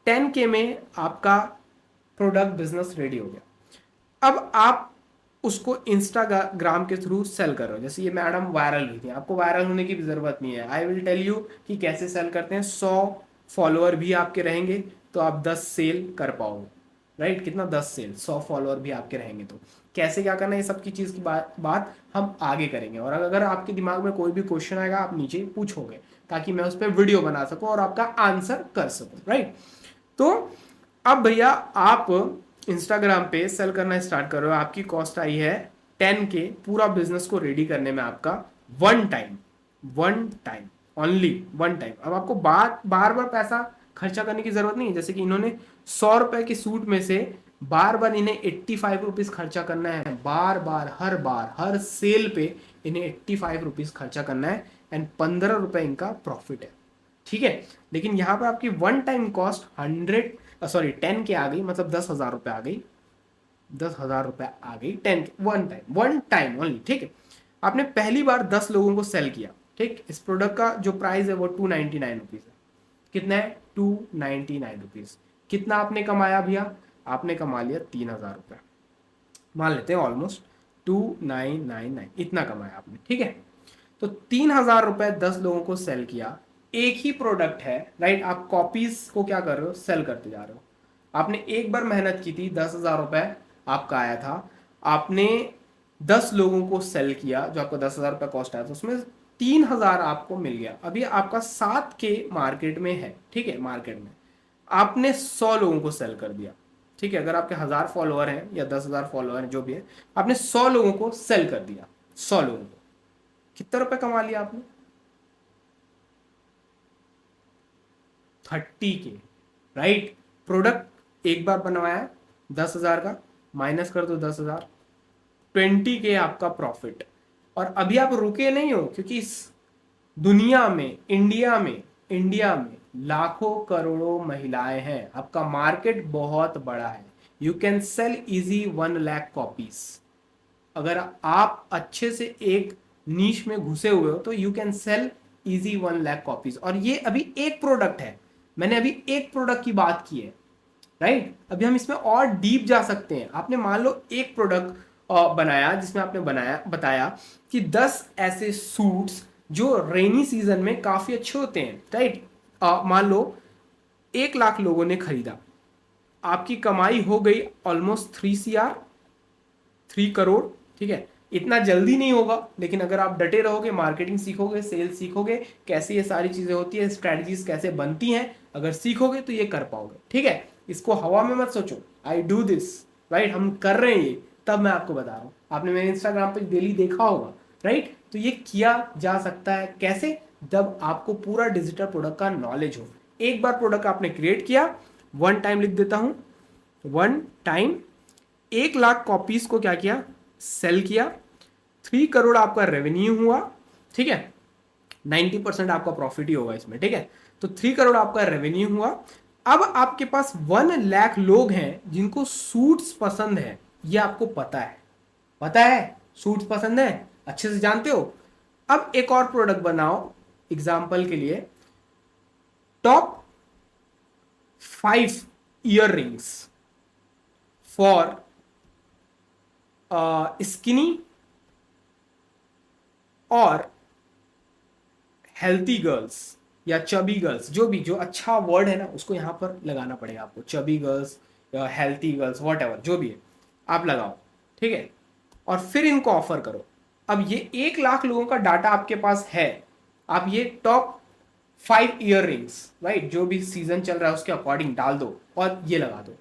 10K में आपका प्रोडक्ट बिजनेस रेडी हो गया। अब आप उसको इंस्टाग्राम के थ्रू सेल कर रहे हो, जैसे ये मैडम वायरल हुई थी, आपको वायरल होने की भी ज़रूरत नहीं है, आई विल टेल यू कि कैसे सेल करते हैं। 100 फॉलोअर भी आपके रहेंगे तो आप 10 सेल कर पाओगे, राइट, कितना 10 सेल, 100 फॉलोअर भी आपके रहेंगे तो कैसे क्या करना है, ये सब की चीज़ की बात हम आगे करेंगे। और अगर आपके दिमाग में कोई भी क्वेश्चन आएगा आप नीचे पूछोगे ताकि मैं उस पर वीडियो बना सकूं और आपका आंसर कर सकूं, राइट। तो अब भैया आप इंस्टाग्राम पे सेल करना स्टार्ट कर रहे हो, आपकी कॉस्ट आई है 10K पूरा बिजनेस को रेडी करने में आपका one time only one time. अब आपको बार बार पैसा खर्चा करने की जरूरत नहीं है। जैसे कि इन्होंने 100 रुपए के सूट में से बार बार इन्हें 85 रुपीज खर्चा करना है, बार हर सेल पे इन्हें 85 रुपीज खर्चा करना है एंड 15 रुपए इनका प्रॉफिट है, ठीक है। लेकिन यहाँ पर आपकी वन टाइम कॉस्ट 10K आ गई, मतलब 10,000 रुपए आ गई, 10,000 रुपए आ गई 10 वन टाइम ओनली, ठीक है। आपने पहली बार 10 लोगों को सेल किया, ठीक। इस प्रोडक्ट का जो प्राइस है वो 299 रुपीज है। कितना है? 299 रुपीज। कितना आपने कमाया भैया? आपने कमा लिया 3,000 रुपए, मान लेते हैं ऑलमोस्ट 2999 इतना कमाया आपने, ठीक है। तो 3,000 रुपए 10 लोगों को सेल किया, एक ही प्रोडक्ट है, राइट। आप कॉपीज को क्या कर रहे हो? सेल करते जा रहे हो। आपने एक बार मेहनत की थी, 10,000 रुपए आपका आया था, आपने 10 लोगों को सेल किया, जो आपको 10,000 रुपए कॉस्ट आया था, उसमें 3,000 आपको मिल गया। अभी आपका 7K मार्केट में है, ठीक है। मार्केट में आपने 100 लोगों को सेल कर दिया, ठीक है। अगर आपके 1000 फॉलोअर हैं या 10,000 फॉलोअर हैं, जो भी है, आपने 100 लोगों को सेल कर दिया, 100 लोगों को, कितना रुपए कमा लिया आपने? 30K, right. प्रोडक्ट एक बार बनवाया 10,000 का, माइनस कर दो 10,000, 20K आपका प्रॉफिट। और अभी आप रुके नहीं हो, क्योंकि इस दुनिया में, इंडिया में लाखों करोड़ों महिलाएं हैं, आपका मार्केट बहुत बड़ा है। You can sell easy 1 lakh copies. अगर आप अच्छे से एक नीश में घुसे हुए हो तो you can sell easy 1 lakh copies. और ये अभी एक प्रोडक्ट है, मैंने अभी एक प्रोडक्ट की बात की है, राइट। अभी हम इसमें और डीप जा सकते हैं। आपने मान लो एक प्रोडक्ट बनाया जिसमें आपने बताया कि 10 ऐसे सूट्स जो रेनी सीजन में काफी अच्छे होते हैं, राइट। मान लो 1 लाख लोगों ने खरीदा, आपकी कमाई हो गई ऑलमोस्ट 3 करोड़, ठीक है। इतना जल्दी नहीं होगा, लेकिन अगर आप डटे रहोगे, मार्केटिंग सीखोगे, सेल्स सीखोगे, कैसे ये सारी चीजें होती है, स्ट्रेटजीज कैसे बनती हैं, अगर सीखोगे तो ये कर पाओगे, ठीक है। इसको हवा में मत सोचो, आई डू दिस, राइट। हम कर रहे हैं ये, तब मैं आपको बता रहा हूँ। आपने मेरे इंस्टाग्राम पे डेली देखा होगा, राइट। तो ये किया जा सकता है कैसे? जब आपको पूरा डिजिटल प्रोडक्ट का नॉलेज हो। एक बार प्रोडक्ट आपने क्रिएट किया, वन टाइम लिख देता हूं, वन टाइम 1 लाख कॉपीज को क्या किया? सेल किया, 3 करोड़ आपका रेवेन्यू हुआ, ठीक है। 90% आपका प्रॉफिट ही होगा इसमें, ठीक है। तो 3 करोड़ आपका रेवेन्यू हुआ। अब आपके पास 1 लाख लोग हैं जिनको सूट्स पसंद है, ये आपको पता है सूट्स पसंद है, अच्छे से जानते हो। अब एक और प्रोडक्ट बनाओ, एग्जाम्पल के लिए top 5 year rings for skinny और हेल्थी गर्ल्स या चबी गर्ल्स, जो अच्छा वर्ड है ना उसको यहां पर लगाना पड़ेगा आपको। चबी गर्ल्स या हेल्थी गर्ल्स, वॉट जो भी है आप लगाओ, ठीक है। और फिर इनको ऑफर करो। अब ये 1 लाख लोगों का डाटा आपके पास है, आप ये टॉप 5 ईयर रिंग्स, राइट, जो भी सीजन चल रहा है उसके अकॉर्डिंग डाल दो और ये लगा दो।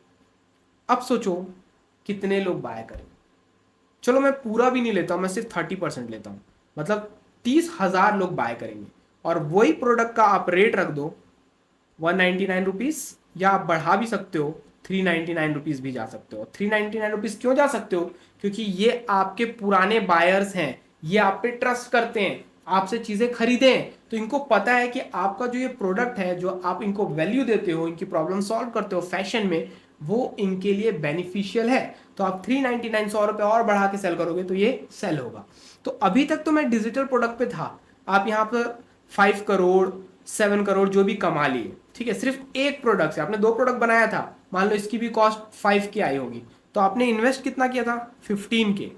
अब सोचो कितने लोग बाय करेंगे। चलो मैं पूरा भी नहीं लेता हूं, मैं सिर्फ 30% लेता हूं, मतलब 30,000 लोग बाय करेंगे। और वही प्रोडक्ट का आप रेट रख दो 199 रुपीज, या आप बढ़ा भी सकते हो 399 रुपीज भी जा सकते हो। 399 रुपीज क्यों जा सकते हो? क्योंकि ये आपके पुराने बायर्स हैं, ये आप पे ट्रस्ट करते हैं, आपसे चीजें खरीदे हैं, तो इनको पता है कि आपका जो ये प्रोडक्ट है, जो आप इनको वैल्यू देते हो, इनकी प्रॉब्लम सॉल्व करते हो फैशन में, वो इनके लिए बेनिफिशियल है। तो आप 399 100 रुपए और बढ़ा के सेल करोगे तो ये सेल होगा। तो अभी तक तो मैं डिजिटल प्रोडक्ट पे था, आप यहाँ पर 5 करोड़ 7 करोड़ जो भी कमा लिए, ठीक है, सिर्फ एक प्रोडक्ट से। आपने 2 प्रोडक्ट बनाया था, मान लो इसकी भी कॉस्ट 5K आई होगी, तो आपने इन्वेस्ट कितना किया था? 15K।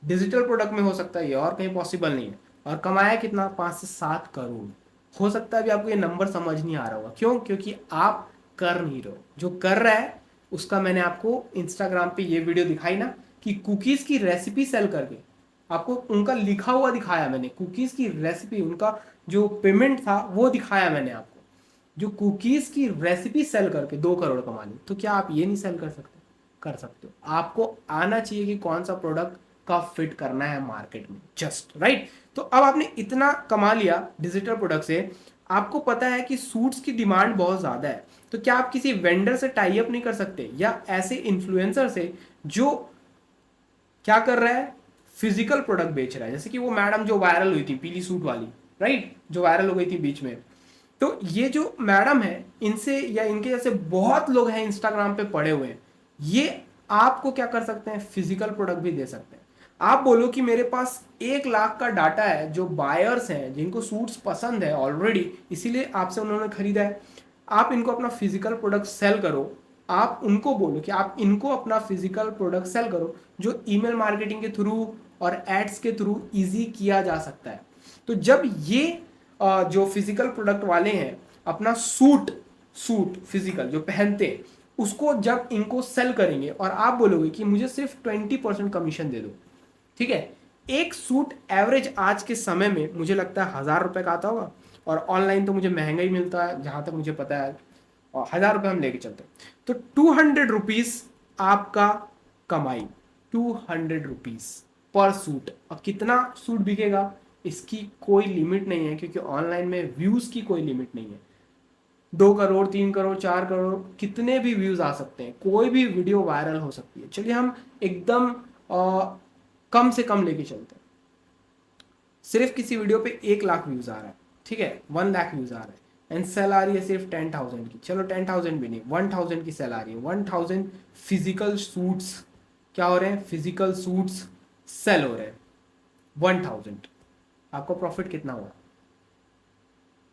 डिजिटल प्रोडक्ट में हो सकता है ये, और कहीं पॉसिबल नहीं है। और कमाया कितना? 5 से 7 करोड़। हो सकता है अभी आपको ये नंबर समझ नहीं आ रहा होगा, क्यों? क्योंकि आप कर नहीं रहे हो। जो कर रहा है उसका मैंने आपको इंस्टाग्राम पे ये वीडियो दिखाई ना कि कुकीज़ की रेसिपी सेल करके आपको उनका लिखा हुआ दिखाया मैंने, कुकीज़ की रेसिपी, उनका जो पेमेंट था वो दिखाया मैंने आपको, जो कुकीज़ की रेसिपी सेल करके 2 करोड़ कमा ली। तो क्या आप ये नहीं सेल कर सकते? कर सकते हो। आपको आना चाहिए कि कौन सा प्रोडक्ट का फिट करना है मार्केट में, जस्ट राइट। तो अब आपने इतना कमा लिया डिजिटल प्रोडक्ट से, आपको पता है कि सूट्स की डिमांड बहुत ज़्यादा है, तो क्या आप किसी वेंडर से टाई अप नहीं कर सकते, या ऐसे इन्फ्लुएंसर से जो क्या कर रहा है, फिजिकल प्रोडक्ट बेच रहा है, जैसे कि वो मैडम जो वायरल हुई थी पीली सूट वाली, राइट, जो वायरल हो गई थी बीच में। तो ये जो मैडम है, इनसे या इनके जैसे बहुत लोग हैं इंस्टाग्राम पे पड़े हुए हैं, ये आपको क्या कर सकते हैं, फिजिकल प्रोडक्ट भी दे सकते हैं। आप बोलो कि मेरे पास 1 लाख का डाटा है, जो बायर्स हैं जिनको सूट्स पसंद है ऑलरेडी, इसीलिए आपसे उन्होंने खरीदा है, आप इनको अपना फिजिकल प्रोडक्ट सेल करो। आप उनको बोलो कि आप इनको अपना फिजिकल प्रोडक्ट सेल करो, जो ईमेल मार्केटिंग के थ्रू और एड्स के थ्रू इजी किया जा सकता है। तो जब ये जो फिजिकल प्रोडक्ट वाले हैं अपना सूट फिजिकल जो पहनते हैं उसको जब इनको सेल करेंगे और आप बोलोगे कि मुझे सिर्फ 20% कमीशन दे दो, ठीक है, एक सूट एवरेज आज के समय में मुझे लगता है 1000 रुपए का आता होगा, और ऑनलाइन तो मुझे महंगा ही मिलता है जहां तक मुझे पता है, और 1000 रुपए हम लेके चलते हैं, तो 200 रुपीज आपका कमाई, 200 रुपीज पर सूट। और कितना सूट बिकेगा इसकी कोई लिमिट नहीं है, क्योंकि ऑनलाइन में व्यूज की कोई लिमिट नहीं है। 2 करोड़, 3 करोड़, 4 करोड़, कितने भी व्यूज आ सकते हैं, कोई भी वीडियो वायरल हो सकती है। चलिए हम एकदम कम से कम लेके चलते हैं, सिर्फ किसी वीडियो पे 1 लाख व्यूज आ रहा है, ठीक है, 1 लाख व्यूज आ रहा है, एंड सेल आ रही है सिर्फ 10,000 की, चलो 10,000 भी नहीं, 1,000 की सेल आ रही है, 1,000 फिजिकल सूट्स क्या हो रहे हैं, फिजिकल सूट्स सेल हो रहे हैं 1,000, आपको प्रॉफिट कितना हुआ?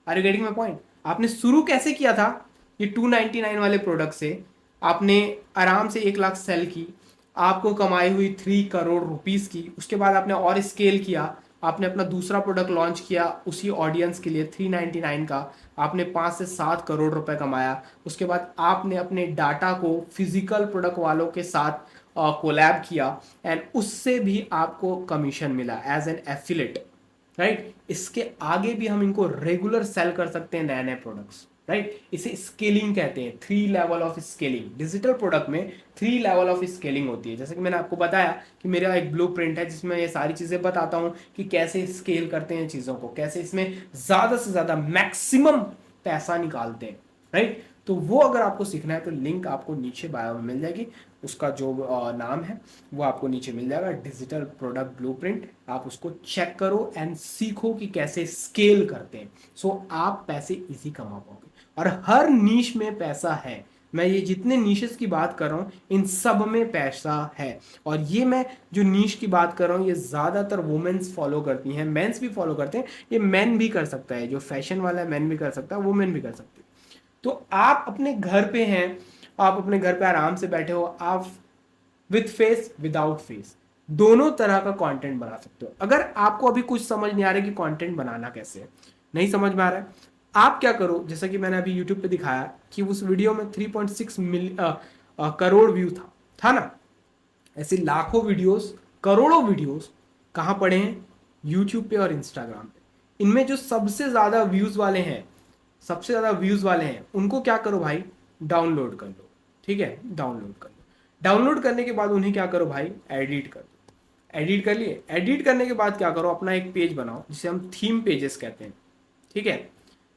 Are you getting my point? आपने शुरू कैसे किया था, ये 299 वाले प्रोडक्ट से आपने आराम से 1 लाख सेल की, आपको कमाई हुई 3 करोड़ रुपीस की। उसके बाद आपने और स्केल किया, आपने अपना दूसरा प्रोडक्ट लॉन्च किया उसी ऑडियंस के लिए 399 का, आपने 5 से 7 करोड़ रुपए कमाया। उसके बाद आपने अपने डाटा को फिजिकल प्रोडक्ट वालों के साथ कोलैब किया, एंड उससे भी आपको कमीशन मिला एज एन एफिलिएट, राइट। इसके आगे भी हम इनको रेगुलर सेल कर सकते हैं नए नए प्रोडक्ट्स, राइट। इसे स्केलिंग कहते हैं, 3 level of scaling. Digital product में 3 लेवल ऑफ स्केलिंग होती है। जैसे कि मैंने आपको बताया कि मेरा एक ब्लूप्रिंट है जिसमें ये सारी चीजें बताता हूं कि कैसे स्केल करते हैं चीजों को, कैसे इसमें ज्यादा से ज्यादा मैक्सिमम पैसा निकालते हैं, राइट। तो वो अगर आपको सीखना है तो लिंक आपको नीचे बायो में मिल जाएगी, उसका जो नाम है वो आपको नीचे मिल जाएगा, डिजिटल प्रोडक्ट ब्लूप्रिंट। आप उसको चेक करो एंड सीखो कि कैसे स्केल करते हैं, सो आप पैसे इजी कमा पाओगे। और हर नीश में पैसा है, मैं ये जितने नीशेस की बात कर रहा हूँ इन सब में पैसा है। और ये मैं जो नीश की बात कर रहा हूँ ये ज़्यादातर वुमेन्स फॉलो करती हैं, मेंस भी फॉलो करते हैं, ये मैन भी कर सकता है, जो फैशन वाला है मैन भी कर सकता है, वुमेन भी कर सकती है। तो आप अपने घर पे हैं, आप अपने घर पे आराम से बैठे हो, आप विथ फेस विदाउट फेस दोनों तरह का कंटेंट बना सकते हो। अगर आपको अभी कुछ समझ नहीं आ रहा है कि कंटेंट बनाना कैसे है, नहीं समझ में आ रहा है, आप क्या करो, जैसा कि मैंने अभी YouTube पे दिखाया कि उस वीडियो में 3.6 करोड़ व्यू था ना, ऐसे लाखों वीडियोस, करोड़ों वीडियोस कहाँ पड़े हैं, YouTube पे और Instagram पे। इनमें जो सबसे ज़्यादा व्यूज़ वाले हैं, उनको क्या करो भाई, डाउनलोड कर लो, ठीक है, डाउनलोड कर लो। डाउनलोड करने के बाद उन्हें क्या करो भाई, एडिट कर दो। एडिट कर लिए, एडिट करने के बाद क्या करो, अपना एक पेज बनाओ जिसे हम थीम पेजेस कहते हैं, ठीक है,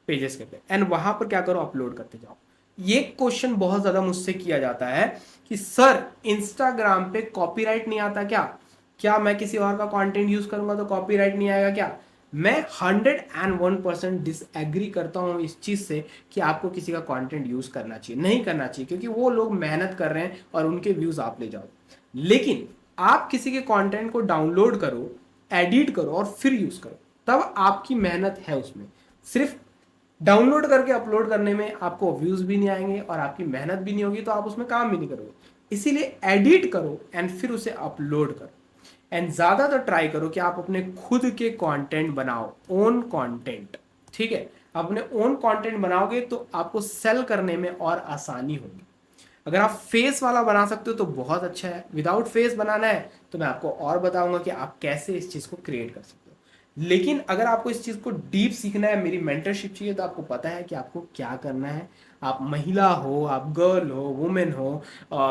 पेजेस कहते हैं, एंड वहां पर क्या करो, अपलोड करते जाओ। ये क्वेश्चन बहुत ज़्यादा मुझसे किया जाता है कि सर इंस्टाग्राम पे कॉपीराइट नहीं आता क्या मैं किसी और का कंटेंट यूज करूंगा तो कॉपीराइट नहीं आएगा क्या? मैं 101% डिसएग्री करता हूं इस चीज से कि आपको किसी का कंटेंट यूज करना चाहिए, नहीं करना चाहिए, क्योंकि वो लोग मेहनत कर रहे हैं और उनके व्यूज आप ले जाओ। लेकिन आप किसी के कंटेंट को डाउनलोड करो, एडिट करो और फिर यूज करो, तब आपकी मेहनत है उसमें। सिर्फ डाउनलोड करके अपलोड करने में आपको व्यूज भी नहीं आएंगे और आपकी मेहनत भी नहीं होगी, तो आप उसमें काम भी नहीं करोगे। इसीलिए एडिट करो एंड फिर उसे अपलोड करो, एंड ज्यादातर ट्राई करो कि आप अपने खुद के कंटेंट बनाओ, ओन कंटेंट, ठीक है। अपने ओन कंटेंट बनाओगे तो आपको सेल करने में और आसानी होगी। अगर आप फेस वाला बना सकते हो तो बहुत अच्छा है, विदाउट फेस बनाना है तो मैं आपको और बताऊंगा कि आप कैसे इस चीज़ को क्रिएट कर सकते हो। लेकिन अगर आपको इस चीज़ को डीप सीखना है, मेरी मेंटरशिप चाहिए, तो आपको पता है कि आपको क्या करना है। आप महिला हो, आप गर्ल हो, वुमेन हो,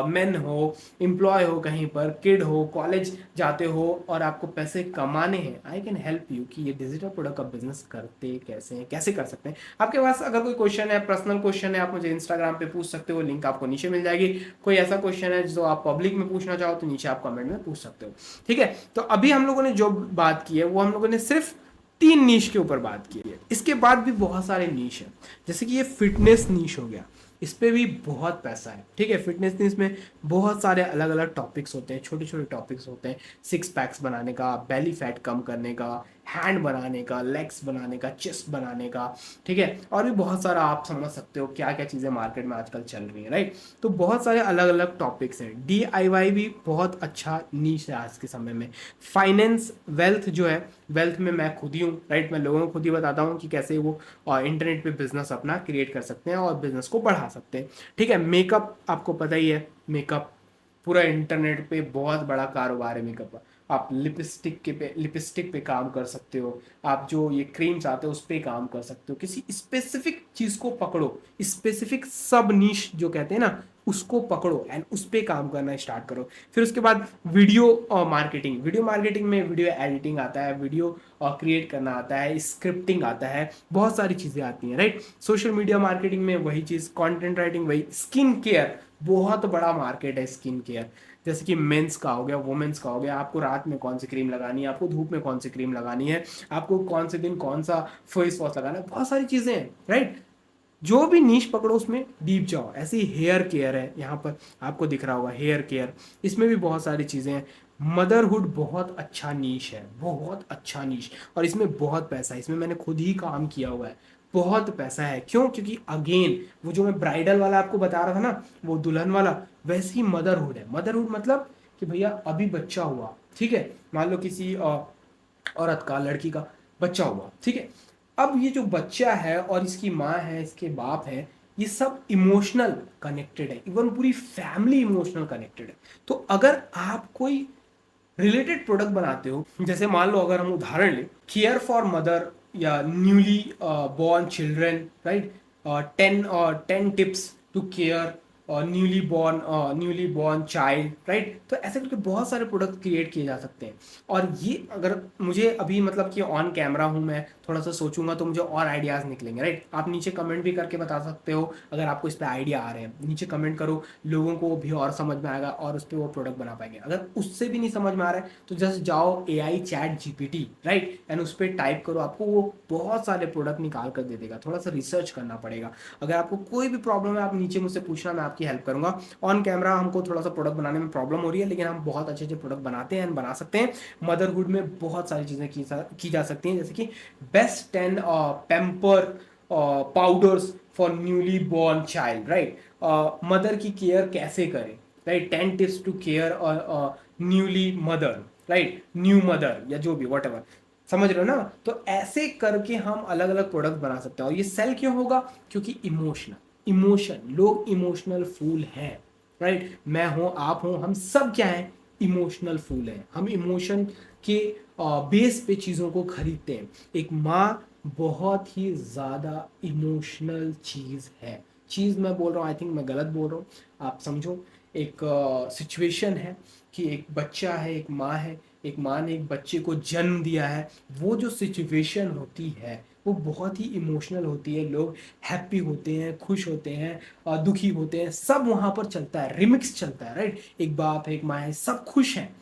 मेन हो, एम्प्लॉय हो, कहीं पर किड हो, कॉलेज जाते हो और आपको पैसे कमाने हैं, आई कैन हेल्प यू कि ये डिजिटल प्रोडक्ट का बिजनेस करते कैसे हैं, कैसे कर सकते हैं। आपके पास अगर कोई क्वेश्चन है, पर्सनल क्वेश्चन है, आप मुझे इंस्टाग्राम पे पूछ सकते हो, लिंक आपको नीचे मिल जाएगी। कोई ऐसा क्वेश्चन है जो आप पब्लिक में पूछना चाहो तो नीचे आप कमेंट में पूछ सकते हो, ठीक है। तो अभी हम लोगों ने जो बात की है वो हम लोगों ने सिर्फ 3 नीश के ऊपर बात की है। इसके बाद भी बहुत सारे नीश हैं, जैसे कि ये फिटनेस नीश हो गया, इस पे भी बहुत पैसा है, ठीक है। फिटनेस नीश में बहुत सारे अलग अलग टॉपिक्स होते हैं, छोटे छोटे टॉपिक्स होते हैं, 6 पैक्स बनाने का, बेली फैट कम करने का, हैंड बनाने का, लेग्स बनाने का, चेस्ट बनाने का, ठीक है। और भी बहुत सारा आप समझ सकते हो क्या क्या चीज़ें मार्केट में आजकल चल रही है, राइट। तो बहुत सारे अलग अलग टॉपिक्स हैं। DIY भी बहुत अच्छा नीश है आज के समय में। फाइनेंस, वेल्थ जो है, वेल्थ में मैं खुद ही हूँ, राइट। मैं लोगों को खुद ही बताता हूँ कि कैसे वो इंटरनेट पे बिजनेस अपना क्रिएट कर सकते हैं और बिजनेस को बढ़ा सकते हैं, ठीक है। मेकअप आपको पता ही है, मेकअप पूरा इंटरनेट पे बहुत बड़ा कारोबार है मेकअप का। आप लिपस्टिक पे काम कर सकते हो, आप जो ये क्रीम्स आते हैं उस पे काम कर सकते हो। किसी स्पेसिफिक चीज़ को पकड़ो, स्पेसिफिक सब नीश जो कहते हैं ना, उसको पकड़ो एंड उस पे काम करना स्टार्ट करो। फिर उसके बाद वीडियो मार्केटिंग, वीडियो मार्केटिंग में वीडियो एडिटिंग आता है, वीडियो क्रिएट करना आता है, स्क्रिप्टिंग आता है, बहुत सारी चीज़ें आती हैं, राइट। सोशल मीडिया मार्केटिंग में वही चीज़, कंटेंट राइटिंग वही, स्किन केयर बहुत बड़ा मार्केट है स्किन केयर, जैसे कि मेंस का हो गया, वुमेन्स का हो गया। आपको रात में कौन सी क्रीम लगानी है, आपको धूप में कौन सी क्रीम लगानी है, आपको कौन से दिन कौन सा फेस वॉश लगाना है, बहुत सारी चीज़ें हैं, राइट। जो भी नीश पकड़ो उसमें डीप जाओ। ऐसे ही हेयर केयर है, यहाँ पर आपको दिख रहा होगा हेयर केयर, इसमें भी बहुत सारी चीज़ें हैं। मदरहुड बहुत अच्छा नीश है, बहुत अच्छा नीश, और इसमें बहुत पैसा है। इसमें मैंने खुद ही काम किया हुआ है, बहुत पैसा है। क्यों? क्योंकि अगेन वो जो मैं ब्राइडल वाला आपको बता रहा था ना, वो दुल्हन वाला, वैसे ही मदरहुड है। मदरहुड मतलब कि भैया अभी बच्चा हुआ, ठीक है, मान लो किसी औरत का, लड़की का बच्चा हुआ, ठीक है। अब ये जो बच्चा है और इसकी माँ है, इसके बाप है, ये सब इमोशनल कनेक्टेड है, इवन पूरी फैमिली इमोशनल कनेक्टेड है। तो अगर आप कोई रिलेटेड प्रोडक्ट बनाते हो, जैसे मान लो अगर हम उदाहरण लें, केयर फॉर मदर या newly born children, right, 10 tips to care newly born child, right. तो ऐसे करके बहुत सारे प्रोडक्ट क्रिएट किए जा सकते हैं। और ये अगर मुझे अभी मतलब कि ऑन कैमरा हूँ, मैं थोड़ा सा सोचूंगा तो मुझे और आइडियाज़ निकलेंगे, राइट। आप नीचे कमेंट भी करके बता सकते हो अगर आपको इस पर आइडिया आ रहे हैं, नीचे कमेंट करो, लोगों को भी और समझ में आएगा और उस पर वो प्रोडक्ट बना पाएंगे। अगर उससे भी नहीं समझ में आ रहा है तो जस्ट जाओ AI chat GPT, right, and उस पर टाइप करो, आपको वो बहुत सारे प्रोडक्ट निकाल कर दे देगा। थोड़ा सा रिसर्च करना पड़ेगा। अगर आपको कोई भी प्रॉब्लम है आप नीचे मुझसे पूछना, मैं आपकी हेल्प करूंगा। ऑन कैमरा हमको थोड़ा सा प्रोडक्ट बनाने में प्रॉब्लम हो रही है, लेकिन हम बहुत अच्छे अच्छे प्रोडक्ट बनाते हैं एंड बना सकते हैं। मदरहुड में बहुत सारी चीज़ें की जा सकती हैं, जैसे कि best 10 pamper powders for newly born child, right. Mother की केयर कैसे करें, right, 10 tips to care newly mother, right, new mother या जो भी वट एवर, समझ रहे हो ना। तो ऐसे करके हम अलग अलग प्रोडक्ट बना सकते हैं। और ये सेल क्यों होगा? क्योंकि इमोशन, लोग इमोशनल फूल हैं, राइट। मैं हूं, आप हो, हम सब क्या है, इमोशनल फूल हैं। हम इमोशन के बेस पे चीज़ों को खरीदते हैं। एक माँ बहुत ही ज़्यादा इमोशनल चीज़ है। चीज़ मैं बोल रहा हूँ, आई थिंक मैं गलत बोल रहा हूँ, आप समझो। एक सिचुएशन है कि एक बच्चा है, एक माँ है, एक माँ ने एक बच्चे को जन्म दिया है। वो जो सिचुएशन होती है वो बहुत ही इमोशनल होती है। लोग हैप्पी होते हैं, खुश होते हैं, दुखी होते हैं, सब वहाँ पर चलता है, रिमिक्स चलता है, राइट। एक बाप है, एक माँ है, सब खुश हैं।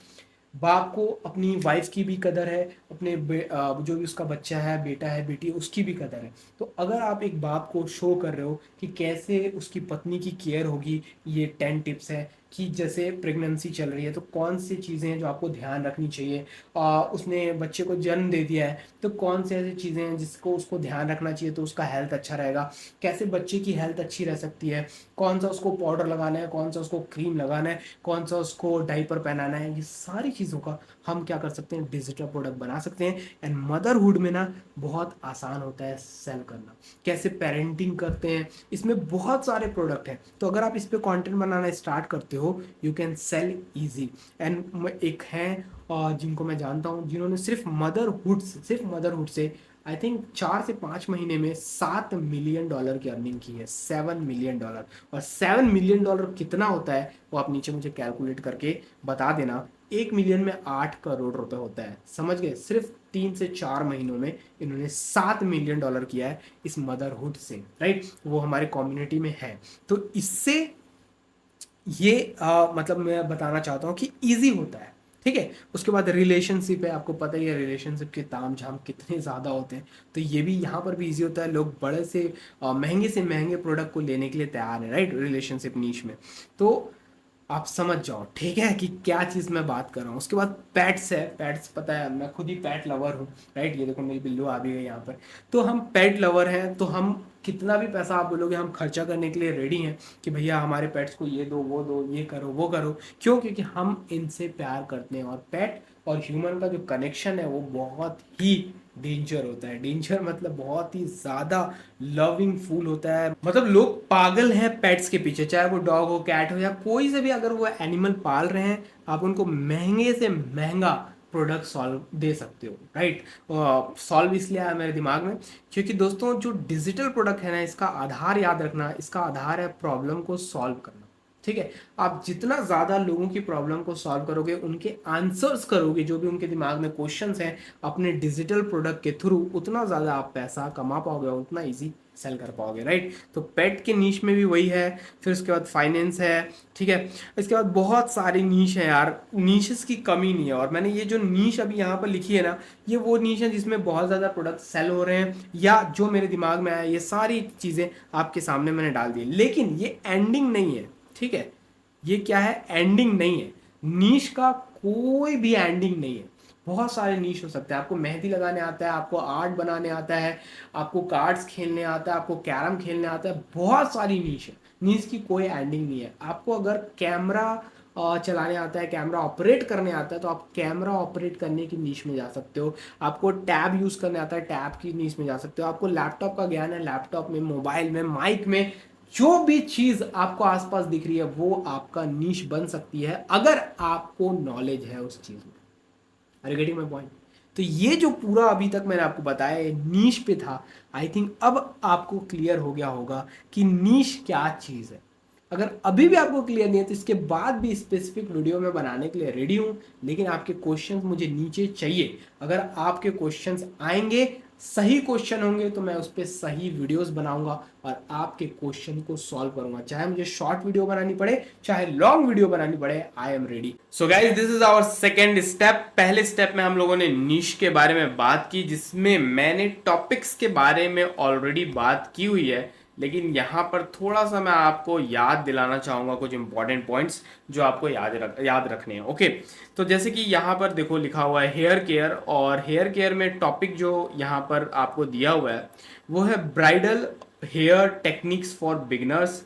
बाप को अपनी वाइफ की भी कदर है, अपने जो भी उसका बच्चा है, बेटा है, बेटी है, उसकी भी कदर है। तो अगर आप एक बाप को शो कर रहे हो कि कैसे उसकी पत्नी की केयर होगी, ये 10 टिप्स है, कि जैसे प्रेगनेंसी चल रही है तो कौन सी चीज़ें हैं जो आपको ध्यान रखनी चाहिए, उसने बच्चे को जन्म दे दिया है तो कौन से ऐसी चीज़ें हैं जिसको उसको ध्यान रखना चाहिए तो उसका हेल्थ अच्छा रहेगा, कैसे बच्चे की हेल्थ अच्छी रह सकती है, कौन सा उसको पाउडर लगाना है, कौन सा उसको क्रीम लगाना है, कौन सा उसको डाइपर पहनाना है, ये सारी चीज़ों का हम क्या कर सकते हैं, डिजिटल प्रोडक्ट बना सकते हैं। एंड मदरहुड में ना बहुत आसान होता है सेल करना, कैसे पेरेंटिंग करते हैं, इसमें बहुत सारे प्रोडक्ट हैं। तो अगर आप इस पे कंटेंट बनाना स्टार्ट करते हो you can sell easy. And एक हैं जिनको मैं जानता हूँ जिन्होंने सिर्फ मदरहुड से आई थिंक 4 से 5 महीने में $7 मिलियन की अर्निंग की है। $7 मिलियन। और $7 मिलियन कितना होता है वो आप नीचे मुझे कैलकुलेट करके बता देना। 1 मिलियन में 8 करोड़ रुपए होता है, समझ गए। सिर्फ 3 से 4 महीनों में इन्होंने $7 मिलियन किया है इस मदरहुड से, राइट। वो हमारे कम्युनिटी में है। तो इससे ये मतलब मैं बताना चाहता हूँ कि इजी होता है, ठीक है। उसके बाद रिलेशनशिप है, आपको पता ही है रिलेशनशिप के ताम झाम कितने ज़्यादा होते हैं, तो ये भी यहाँ पर भी इजी होता है। लोग बड़े से महंगे प्रोडक्ट को लेने के लिए तैयार है, राइट, रिलेशनशिप नीश में। तो आप समझ जाओ, ठीक है, कि क्या चीज़ मैं बात कर रहा हूँ। उसके बाद पेट्स है, पेट्स पता है मैं खुद ही पेट लवर हूँ, राइट। ये देखो मेरी बिल्लू आ भी गई यहाँ पर। तो हम पेट लवर हैं तो हम कितना भी पैसा आप बोलोगे हम खर्चा करने के लिए रेडी हैं कि भैया हमारे पेट्स को ये दो वो दो, ये करो वो करो। क्यों? क्योंकि हम इनसे प्यार करते हैं। और पेट और ह्यूमन का जो कनेक्शन है वो बहुत ही डेंजर होता है। डेंजर मतलब बहुत ही ज़्यादा लविंग फुल होता है। मतलब लोग पागल हैं पेट्स के पीछे, चाहे वो डॉग हो, कैट हो या कोई से भी अगर वो एनिमल पाल रहे हैं, आप उनको महंगे से महंगा प्रोडक्ट सॉल्व दे सकते हो, राइट। सॉल्व इसलिए आया मेरे दिमाग में क्योंकि दोस्तों जो डिजिटल प्रोडक्ट है ना, इसका आधार याद रखना, इसका आधार है प्रॉब्लम को सॉल्व करना, ठीक है। आप जितना ज़्यादा लोगों की प्रॉब्लम को सॉल्व करोगे, उनके आंसर्स करोगे, जो भी उनके दिमाग में क्वेश्चंस हैं अपने डिजिटल प्रोडक्ट के थ्रू, उतना ज़्यादा आप पैसा कमा पाओगे और उतना इजी सेल कर पाओगे, राइट। तो पेट के नीश में भी वही है। फिर उसके बाद फाइनेंस है, ठीक है। इसके बाद बहुत सारी नीश है यार, नीशेस की कमी नहीं है। और मैंने ये जो नीश अभी यहाँ पर लिखी है ना, ये वो नीश है जिसमें बहुत ज़्यादा प्रोडक्ट सेल हो रहे हैं, या जो मेरे दिमाग में आया ये सारी चीज़ें आपके सामने मैंने डाल दी। लेकिन ये एंडिंग नहीं है, ठीक है। ये क्या है? एंडिंग नहीं है। नीश का कोई भी एंडिंग नहीं है। बहुत सारे नीश हो सकते हैं। आपको मेहंदी लगाने आता है, आपको आर्ट बनाने आता है, आपको कार्ड्स खेलने आता है, आपको कैरम खेलने आता है, बहुत सारी नीश है। नीश की कोई एंडिंग नहीं है। आपको अगर कैमरा चलाने आता है, कैमरा ऑपरेट करने आता है, तो आप कैमरा ऑपरेट करने की नीश में जा सकते हो। आपको टैब यूज़ करने आता है, टैब की नीश में जा सकते हो। आपको लैपटॉप का ज्ञान है, लैपटॉप में, मोबाइल में, माइक में, जो भी चीज़ आपको आसपास दिख रही है वो आपका नीश बन सकती है अगर आपको नॉलेज है उस चीज़ में। Are you getting my point? तो ये जो पूरा अभी तक मैंने आपको बताया नीश पे था, आई थिंक अब आपको क्लियर हो गया होगा कि नीश क्या चीज़ है। अगर अभी भी आपको क्लियर नहीं है तो इसके बाद भी स्पेसिफिक वीडियो में बनाने के लिए रेडी हूँ, लेकिन आपके क्वेश्चंस मुझे नीचे चाहिए। अगर आपके क्वेश्चंस आएंगे, सही क्वेश्चन होंगे, तो मैं उस पर सही वीडियोस बनाऊंगा और आपके क्वेश्चन को सॉल्व करूंगा। चाहे मुझे शॉर्ट वीडियो बनानी पड़े, चाहे लॉन्ग वीडियो बनानी पड़े, I am ready. So guys, this is our second step. पहले स्टेप में हम लोगों ने नीश के बारे में बात की, जिसमें मैंने टॉपिक्स के बारे में ऑलरेडी बात की हुई है, लेकिन यहाँ पर थोड़ा सा मैं आपको याद दिलाना चाहूँगा कुछ इंपॉर्टेंट पॉइंट्स जो आपको याद रखने हैं। ओके, तो जैसे कि यहाँ पर देखो लिखा हुआ है हेयर केयर, और हेयर केयर में टॉपिक जो यहाँ पर आपको दिया हुआ है वो है bridal hair techniques for beginners,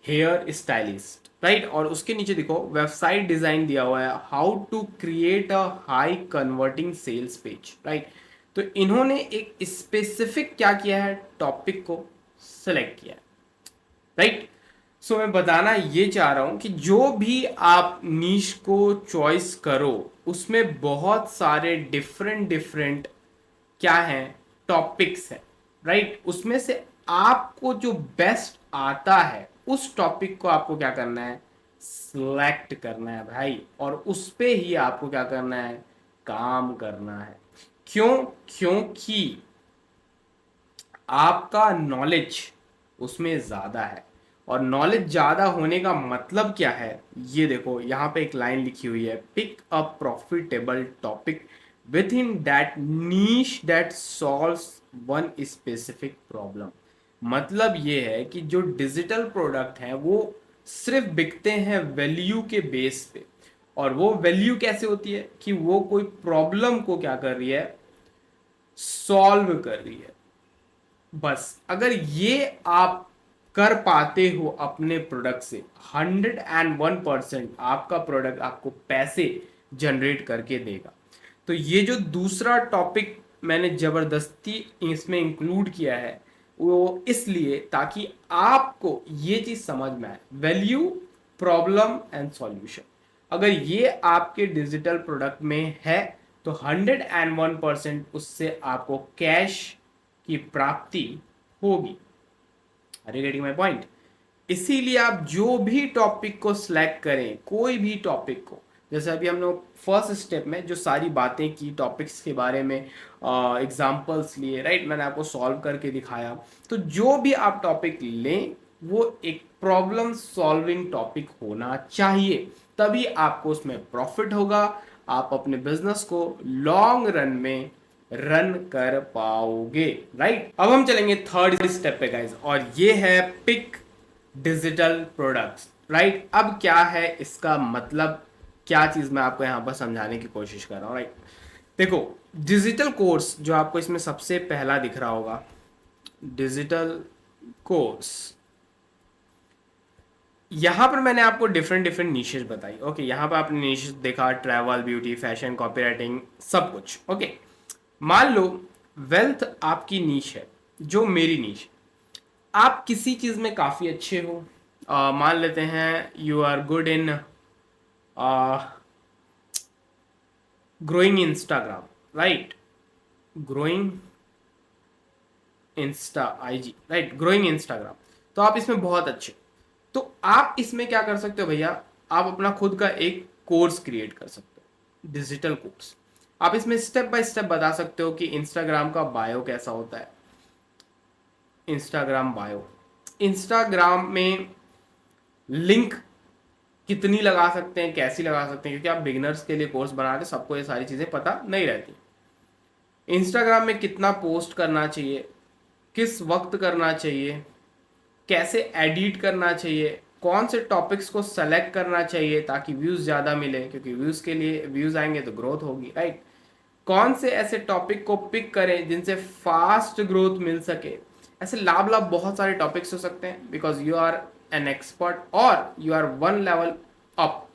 hair stylist, right. और उसके नीचे देखो वेबसाइट डिज़ाइन दिया हुआ है, how to create a high converting sales page, right. तो इन्होंने एक स्पेसिफिक क्या किया है, टॉपिक को सेलेक्ट किया है, राइट। सो मैं बताना ये चाह रहा हूं कि जो भी आप नीश को चॉइस करो उसमें बहुत सारे डिफरेंट क्या हैं, टॉपिक्स हैं, राइट। उसमें से आपको जो बेस्ट आता है उस टॉपिक को आपको क्या करना है, सिलेक्ट करना है भाई, और उस पे ही आपको क्या करना है, काम करना है। क्यों? क्योंकि आपका नॉलेज उसमें ज़्यादा है, और नॉलेज ज़्यादा होने का मतलब क्या है, ये देखो यहाँ पे एक लाइन लिखी हुई है, pick a profitable topic within that niche that solves one specific problem. मतलब ये है कि जो डिजिटल प्रोडक्ट हैं वो सिर्फ बिकते हैं वैल्यू के बेस पे। और वो वैल्यू कैसे होती है कि वो कोई प्रॉब्लम को क्या कर रही है, सॉल्व कर रही है। बस अगर ये आप कर पाते हो अपने प्रोडक्ट से, 101% आपका प्रोडक्ट आपको पैसे जनरेट करके देगा। तो ये जो दूसरा टॉपिक मैंने जबरदस्ती इसमें इंक्लूड किया है वो इसलिए ताकि आपको ये चीज समझ में आए, वैल्यू, प्रॉब्लम एंड सॉल्यूशन। अगर ये आपके डिजिटल प्रोडक्ट में है तो 101% उससे आपको कैश की प्राप्ति होगी। Are you getting my point? इसीलिए आप जो भी टॉपिक को सिलेक्ट करें, कोई भी टॉपिक को, जैसे अभी हम लोग फर्स्ट स्टेप में जो सारी बातें की टॉपिक्स के बारे में, एग्जांपल्स लिए, राइट, मैंने आपको सॉल्व करके दिखाया। तो जो भी आप टॉपिक लें वो एक प्रॉब्लम सॉल्विंग टॉपिक होना चाहिए, तभी आपको उसमें प्रॉफिट होगा, आप अपने बिजनेस को लॉन्ग रन में रन कर पाओगे, राइट। अब हम चलेंगे थर्ड स्टेप पे गाइस, और ये है पिक डिजिटल प्रोडक्ट्स, राइट। अब क्या है इसका मतलब, क्या चीज मैं आपको यहां पर समझाने की कोशिश कर रहा हूं, राइट। देखो, डिजिटल कोर्स जो आपको इसमें सबसे पहला दिख रहा होगा, डिजिटल कोर्स, यहां पर मैंने आपको डिफरेंट डिफरेंट नीशेस बताई। ओके, यहां पर आपने नीशेस देखा, ट्रैवल, ब्यूटी, फैशन, कॉपीराइटिंग, सब कुछ। ओके, मान लो वेल्थ आपकी नीश है, जो मेरी नीश है। आप किसी चीज में काफी अच्छे हो, मान लेते हैं you are good in growing Instagram, right, growing insta IG, right, growing Instagram. तो आप इसमें बहुत अच्छे, तो आप इसमें क्या कर सकते हो भैया, आप अपना खुद का एक कोर्स क्रिएट कर सकते हो, डिजिटल कोर्स। आप इसमें स्टेप बाय स्टेप बता सकते हो कि इंस्टाग्राम का बायो कैसा होता है, इंस्टाग्राम बायो, इंस्टाग्राम में लिंक कितनी लगा सकते हैं, कैसी लगा सकते हैं, क्योंकि आप बिगिनर्स के लिए कोर्स बना रहे, सबको ये सारी चीजें पता नहीं रहती। इंस्टाग्राम में कितना पोस्ट करना चाहिए, किस वक्त करना चाहिए, कैसे एडिट करना चाहिए, कौन से टॉपिक्स को सेलेक्ट करना चाहिए ताकि व्यूज ज़्यादा मिले, क्योंकि व्यूज के लिए व्यूज आएंगे तो ग्रोथ होगी, राइट। कौन से ऐसे टॉपिक को पिक करें जिनसे फास्ट ग्रोथ मिल सके। ऐसे लाभ लाभ बहुत सारे टॉपिक्स हो सकते हैं, because you are an expert और you are one level up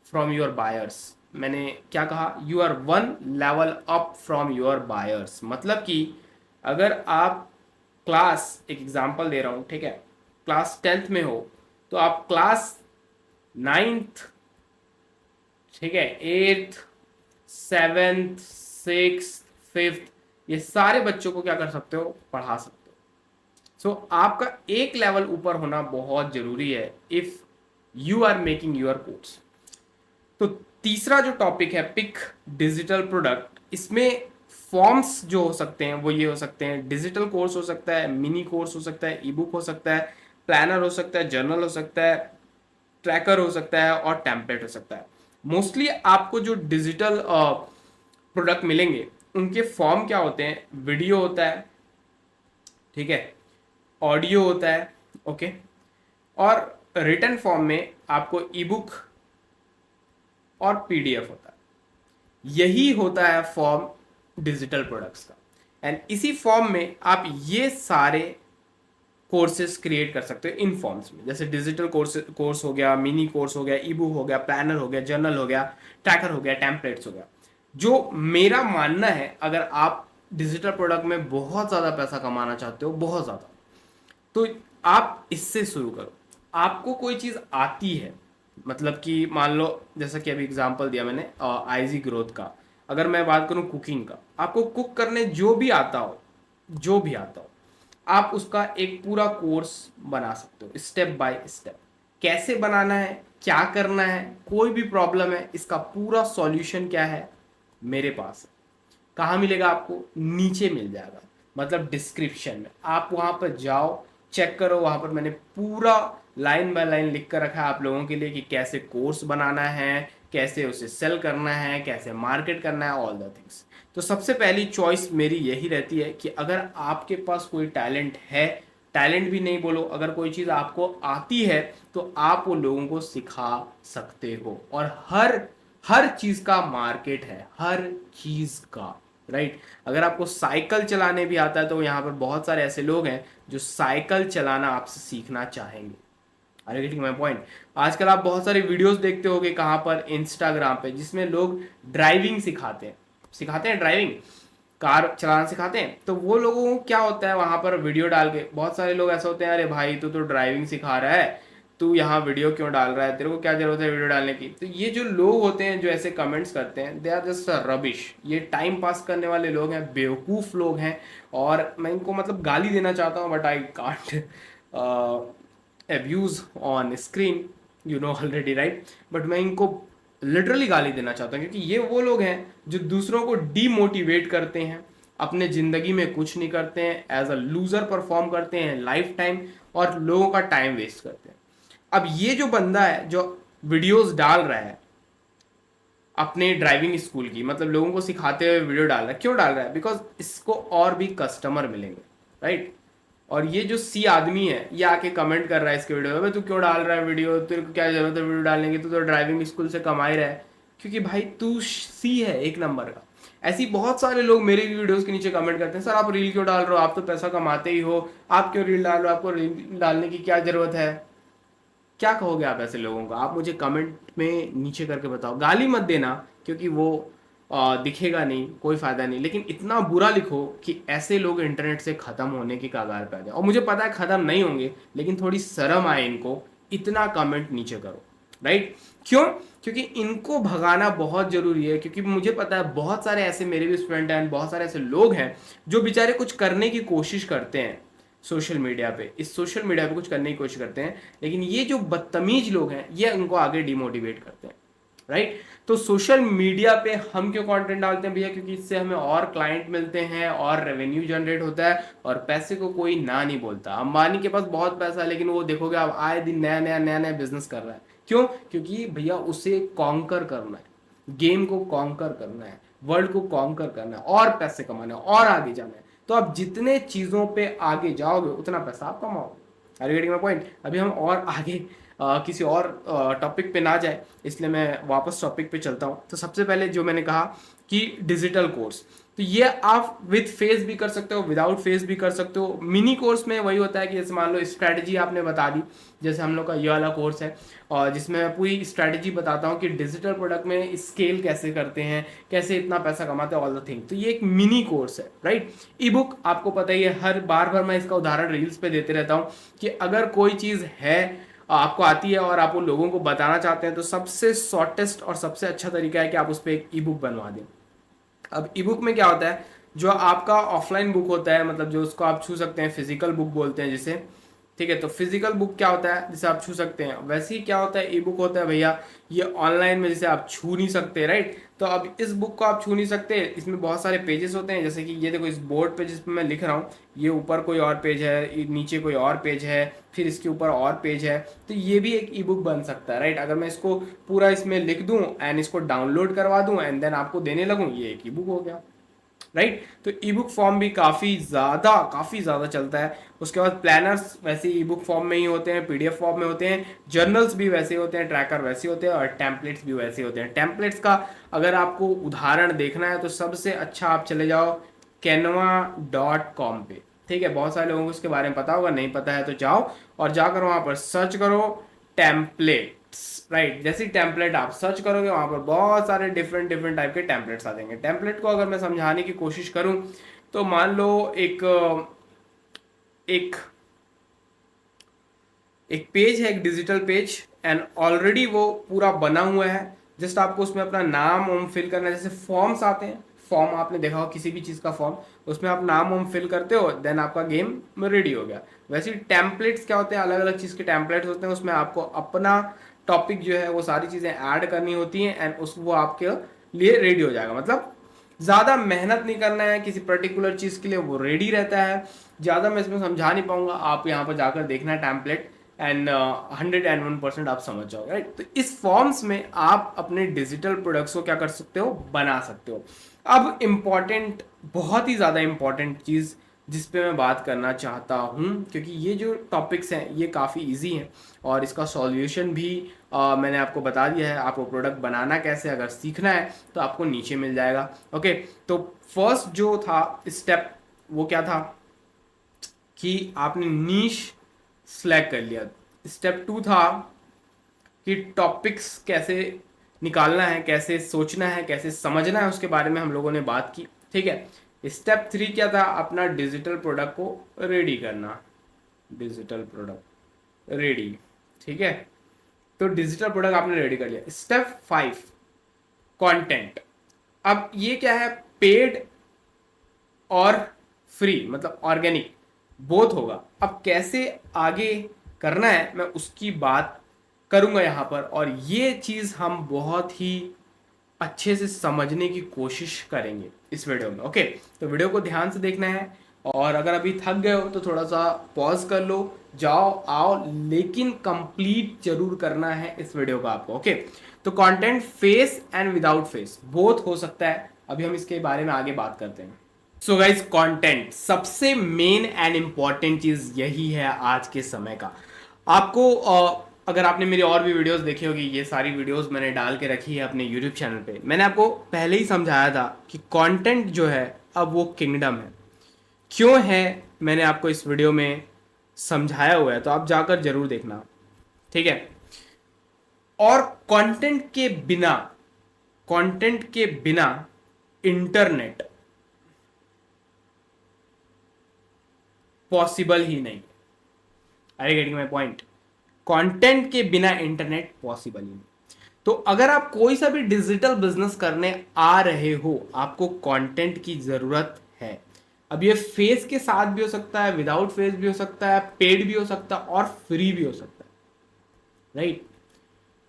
from your buyers. मैंने क्या कहा, you are one level up from your buyers, मतलब कि अगर आप क्लास, एक एग्जांपल दे रहा हूं, ठीक है, क्लास 10th में हो तो आप क्लास 9th, ठीक है, 8th, 7th, 6th, 5th, ये सारे बच्चों को क्या कर सकते हो, पढ़ा सकते हो। सो आपका एक लेवल ऊपर होना बहुत जरूरी है if you are making your course. तो तीसरा जो टॉपिक है पिक डिजिटल प्रोडक्ट, इसमें फॉर्म्स जो हो सकते हैं वो ये हो सकते हैं, डिजिटल कोर्स हो सकता है, मिनी कोर्स हो सकता है, ई बुक हो सकता है, प्लानर हो सकता है, जर्नल हो सकता है, ट्रैकर हो सकता है और टेम्पलेट हो सकता है। मोस्टली आपको जो डिजिटल प्रोडक्ट मिलेंगे उनके फॉर्म क्या होते हैं, वीडियो होता है, ठीक है, ऑडियो होता है, ओके, और रिटन फॉर्म में आपको ई बुक और पीडीएफ होता है। यही होता है फॉर्म डिजिटल प्रोडक्ट्स का। एंड इसी फॉर्म में आप ये सारे कोर्सेज क्रिएट कर सकते हो इन फॉर्म्स में, जैसे डिजिटल कोर्स हो गया, मिनी कोर्स हो गया, ई बुक हो गया, प्लानर हो गया, जर्नल हो गया, ट्रैकर हो गया, टेम्पलेट्स हो गया। जो मेरा मानना है, अगर आप डिजिटल प्रोडक्ट में बहुत ज़्यादा पैसा कमाना चाहते हो, बहुत ज़्यादा, तो आप इससे शुरू करो। आपको कोई चीज़ आती है, मतलब कि मान लो जैसा कि अभी एग्जांपल दिया मैंने आईजी ग्रोथ का, अगर मैं बात करूं कुकिंग का, आपको कुक करने जो भी आता हो, जो भी आता हो, आप उसका एक पूरा कोर्स बना सकते हो, स्टेप बाय स्टेप, कैसे बनाना है, क्या करना है, कोई भी प्रॉब्लम है, इसका पूरा सॉल्यूशन क्या है मेरे पास है। कहाँ मिलेगा आपको, नीचे मिल जाएगा, मतलब डिस्क्रिप्शन में। आप वहां पर जाओ, चेक करो, वहां पर मैंने पूरा लाइन बाय लाइन लिख कर रखा है आप लोगों के लिए कि कैसे कोर्स बनाना है, कैसे उसे सेल करना है, कैसे मार्केट करना है, ऑल द थिंग्स। तो सबसे पहली चॉइस मेरी यही रहती है कि अगर आपके पास कोई टैलेंट है टैलेंट भी नहीं बोलो, अगर कोई चीज़ आपको आती है तो आप वो लोगों को सिखा सकते हो। और हर हर चीज़ का मार्केट है, हर चीज़ का, राइट। अगर आपको साइकिल चलाने भी आता है तो यहाँ पर बहुत सारे ऐसे लोग हैं जो साइकिल चलाना आपसे सीखना चाहेंगे। Are you getting my point? आजकल आप बहुत सारे वीडियोस देखते होगे कहाँ पर, इंस्टाग्राम पे, जिसमें लोग ड्राइविंग सिखाते हैं ड्राइविंग, कार चलाना सिखाते हैं। तो वो लोगों को क्या होता है, वहां पर वीडियो डाल के बहुत सारे लोग ऐसे होते हैं, अरे भाई तू तो ड्राइविंग सिखा रहा है, तू यहाँ वीडियो क्यों डाल रहा है, तेरे को क्या जरूरत है वीडियो डालने की। तो ये जो लोग होते हैं जो ऐसे कमेंट्स करते हैं, दे आर जस्ट रबिश। ये टाइम पास करने वाले लोग हैं, बेवकूफ़ लोग हैं। और मैं इनको मतलब गाली देना चाहता हूँ, but I can't abuse on screen, you know already, right? But मैं इनको लिटरली गाली देना चाहता हूँ, क्योंकि ये वो लोग हैं जो दूसरों को डीमोटिवेट करते हैं, अपने ज़िंदगी में कुछ नहीं करते हैं, एज अ लूज़र परफॉर्म करते हैं लाइफ टाइम, और लोगों का टाइम वेस्ट करते हैं। अब ये जो बंदा है जो वीडियोस डाल रहा है अपने ड्राइविंग स्कूल की, मतलब लोगों को सिखाते हुए वीडियो डाल रहा है, क्यों डाल रहा है? बिकॉज इसको और भी कस्टमर मिलेंगे, राइट? और ये जो सी आदमी है ये आके कमेंट कर रहा है इसके वीडियो में, तू क्यों डाल रहा है वीडियो, तेरे को क्या जरूरत है वीडियो डालने की, तू तो ड्राइविंग स्कूल से कमा ही रहा है। क्योंकि भाई तू सी है एक नंबर का। ऐसी बहुत सारे लोग मेरे वीडियोस के नीचे कमेंट करते हैं, सर आप रील क्यों डाल रहे हो, आप तो पैसा कमाते ही हो, आप क्यों रील डाल रहे हो, आपको रील डालने की क्या जरूरत है। क्या कहोगे आप ऐसे लोगों को? आप मुझे कमेंट में नीचे करके बताओ। गाली मत देना, क्योंकि वो दिखेगा नहीं, कोई फायदा नहीं, लेकिन इतना बुरा लिखो कि ऐसे लोग इंटरनेट से खत्म होने की कगार पे आ जाए। और मुझे पता है खत्म नहीं होंगे, लेकिन थोड़ी शर्म आए इनको, इतना कमेंट नीचे करो, राइट? क्यों? क्योंकि इनको भगाना बहुत जरूरी है। क्योंकि मुझे पता है बहुत सारे ऐसे मेरे भी स्टूडेंट हैं, बहुत सारे ऐसे लोग हैं जो बेचारे कुछ करने की कोशिश करते हैं सोशल मीडिया पे, इस सोशल मीडिया पे कुछ करने की कोशिश करते हैं, लेकिन ये जो बदतमीज लोग हैं ये उनको आगे डिमोटिवेट करते हैं, राइट? तो सोशल मीडिया पे हम क्यों कंटेंट डालते हैं भैया? क्योंकि इससे हमें और क्लाइंट मिलते हैं और रेवेन्यू जनरेट होता है, और पैसे को कोई ना नहीं बोलता। अंबानी के पास बहुत पैसा है, लेकिन वो देखोगे आप आए दिन नया नया बिजनेस कर रहा है। क्यों? क्योंकि भैया उसे कॉन्कर करना है, गेम को कॉन्कर करना है, वर्ल्ड को कॉन्कर करना है, और पैसे कमाना है, और आगे जाना है। तो आप जितने चीजों पे आगे जाओगे उतना पैसा आप कमाओगे। Are you getting my point? अभी हम और आगे किसी और टॉपिक पे ना जाए, इसलिए मैं वापस टॉपिक पे चलता हूँ। तो सबसे पहले जो मैंने कहा कि डिजिटल कोर्स, तो ये आप विद फेस भी कर सकते हो, विदाउट फेस भी कर सकते हो। मिनी कोर्स में वही होता है कि जैसे मान लो स्ट्रैटेजी आपने बता दी, जैसे हम लोग का ये वाला कोर्स है, और जिसमें मैं पूरी स्ट्रैटेजी बताता हूँ कि डिजिटल प्रोडक्ट में स्केल कैसे करते हैं, कैसे इतना पैसा कमाते हैं, ऑल द थिंग। तो ये एक मिनी कोर्स है, राइट? ई बुक आपको पता ही है, हर बार मैं इसका उदाहरण रील्स पे देते रहता हूँ कि अगर कोई चीज़ है आपको आती है और आप उन लोगों को बताना चाहते हैं, तो सबसे शॉर्टेस्ट और सबसे अच्छा तरीका है कि आप उस पर एक ई बुक बनवा दें। अब ई बुक में क्या होता है, जो आपका ऑफलाइन बुक होता है, मतलब जो उसको आप छू सकते हैं, फिजिकल बुक बोलते हैं जिसे, ठीक है? तो फिजिकल बुक क्या होता है, जिसे आप छू सकते हैं। वैसे ही क्या होता है, ई बुक होता है भैया ये ऑनलाइन में, जिसे आप छू नहीं सकते, राइट? तो अब इस बुक को आप छू नहीं सकते, इसमें बहुत सारे पेजेस होते हैं। जैसे कि ये देखो, इस बोर्ड पे जिसमें मैं लिख रहा हूँ, ये ऊपर कोई और पेज है, नीचे कोई और पेज है, फिर इसके ऊपर और पेज है। तो ये भी एक ई बुक बन सकता है, राइट? अगर मैं इसको पूरा इसमें लिख दूँ एंड इसको डाउनलोड करवा दूँ एंड देन आपको देने लगूँ, ये एक ई बुक हो गया, राइट? तो ई बुक फॉर्म भी काफ़ी ज़्यादा चलता है। उसके बाद प्लानर्स वैसे ई बुक फॉर्म में ही होते हैं, पीडीएफ फॉर्म में होते हैं, जर्नल्स भी वैसे होते हैं, ट्रैकर वैसे होते हैं, और टेम्पलेट्स भी वैसे होते हैं। टेम्पलेट्स का अगर आपको उदाहरण देखना है तो सबसे अच्छा आप चले जाओ canva.com पे, ठीक है? बहुत सारे लोगों को इसके बारे में पता होगा, नहीं पता है तो जाओ और जाकर वहाँ पर सर्च करो टेम्पलेट्स, राइट? जैसे टेम्पलेट आप सर्च करोगे वहाँ पर बहुत सारे डिफरेंट टाइप के टेम्पलेट्स आ जाएंगे। टेम्पलेट को अगर मैं समझाने की कोशिश करूँ तो मान लो एक पेज है, एक डिजिटल पेज, एंड ऑलरेडी वो पूरा बना हुआ है। जस्ट आपको उसमें अपना नाम फिल करना है। जैसे फॉर्म्स आते हैं, फॉर्म आपने देखा हो किसी भी चीज़ का फॉर्म, उसमें आप नाम फिल करते हो, देन आपका गेम में रेडी हो गया। वैसे टेम्पलेट्स क्या होते हैं, अलग अलग चीज़ के टेम्पलेट्स होते हैं, उसमें आपको अपना टॉपिक जो है वो सारी चीज़ें ऐड करनी होती हैं एंड वो आपके लिए रेडी हो जाएगा। मतलब ज़्यादा मेहनत नहीं करना है किसी पर्टिकुलर चीज़ के लिए, वो रेडी रहता है। ज़्यादा मैं इसमें समझा नहीं पाऊंगा, आप यहाँ पर जाकर देखना है टेम्पलेट एंड 101% आप समझ जाओगे, राइट? तो इस फॉर्म्स में आप अपने डिजिटल प्रोडक्ट्स को क्या कर सकते हो, बना सकते हो। अब इम्पॉर्टेंट, बहुत ही ज़्यादा इम्पॉर्टेंट चीज़ जिस पे मैं बात करना चाहता हूँ, क्योंकि ये जो टॉपिक्स हैं ये काफ़ी इजी हैं और इसका सॉल्यूशन भी मैंने आपको बता दिया है। आपको प्रोडक्ट बनाना कैसे अगर सीखना है तो आपको नीचे मिल जाएगा। ओके, तो फर्स्ट जो था स्टेप वो क्या था कि आपने नीश सिलेक्ट कर लिया। स्टेप 2 था कि टॉपिक्स कैसे निकालना है, कैसे सोचना है, कैसे समझना है, उसके बारे में हम लोगों ने बात की। ठीक है। स्टेप 3 क्या था, अपना डिजिटल प्रोडक्ट को रेडी करना। डिजिटल प्रोडक्ट रेडी, ठीक है। तो डिजिटल प्रोडक्ट आपने रेडी कर लिया। Step 5 content. अब ये क्या है, पेड और फ्री, मतलब ऑर्गेनिक बोथ होगा। अब कैसे आगे करना है मैं उसकी बात करूंगा यहाँ पर, और ये चीज़ हम बहुत ही अच्छे से समझने की कोशिश करेंगे इस वीडियो में। ओके, तो वीडियो को ध्यान से देखना है, और अगर अभी थक गए हो तो थोड़ा सा पॉज कर लो, जाओ आओ, लेकिन कंप्लीट जरूर करना है इस वीडियो को आपको। ओके, तो content face and without face both हो सकता है, अभी हम इसके बारे में आगे बात करते हैं। सो गाइज, कंटेंट सबसे मेन एंड इंपॉर्टेंट चीज यही है आज के समय का। आपको अगर आपने मेरी और भी वीडियोस देखी होगी, ये सारी वीडियोस मैंने डाल के रखी है अपने यूट्यूब चैनल पे। मैंने आपको पहले ही समझाया था कि कंटेंट जो है अब वो किंगडम है। क्यों है मैंने आपको इस वीडियो में समझाया हुआ है, तो आप जाकर जरूर देखना, ठीक है। और कंटेंट के बिना इंटरनेट पॉसिबल ही नहीं। Are you getting my point? Content के बिना इंटरनेट पॉसिबल ही नहीं। तो अगर आप कोई सा भी डिजिटल बिजनेस करने आ रहे हो, आपको कंटेंट की जरूरत है। अब ये फेस के साथ भी हो सकता है, विदाउट फेस भी हो सकता है, पेड भी हो सकता है और फ्री भी हो सकता है, राइट।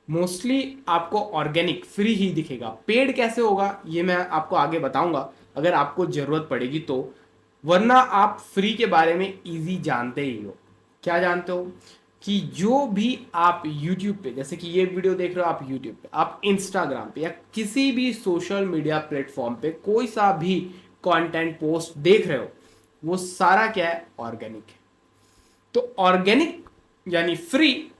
मोस्टली आपको ऑर्गेनिक फ्री ही दिखेगा। पेड कैसे होगा ये मैं आपको आगे बताऊंगा अगर आपको जरूरत पड़ेगी तो, वरना आप फ्री के बारे में इजी जानते ही हो। क्या जानते हो कि जो भी आप YouTube पे, जैसे कि ये वीडियो देख रहे हो आप YouTube पे, आप Instagram पे या किसी भी सोशल मीडिया प्लेटफॉर्म पे कोई सा भी कंटेंट पोस्ट देख रहे हो, वो सारा क्या है, ऑर्गेनिक है। तो ऑर्गेनिक यानी फ्री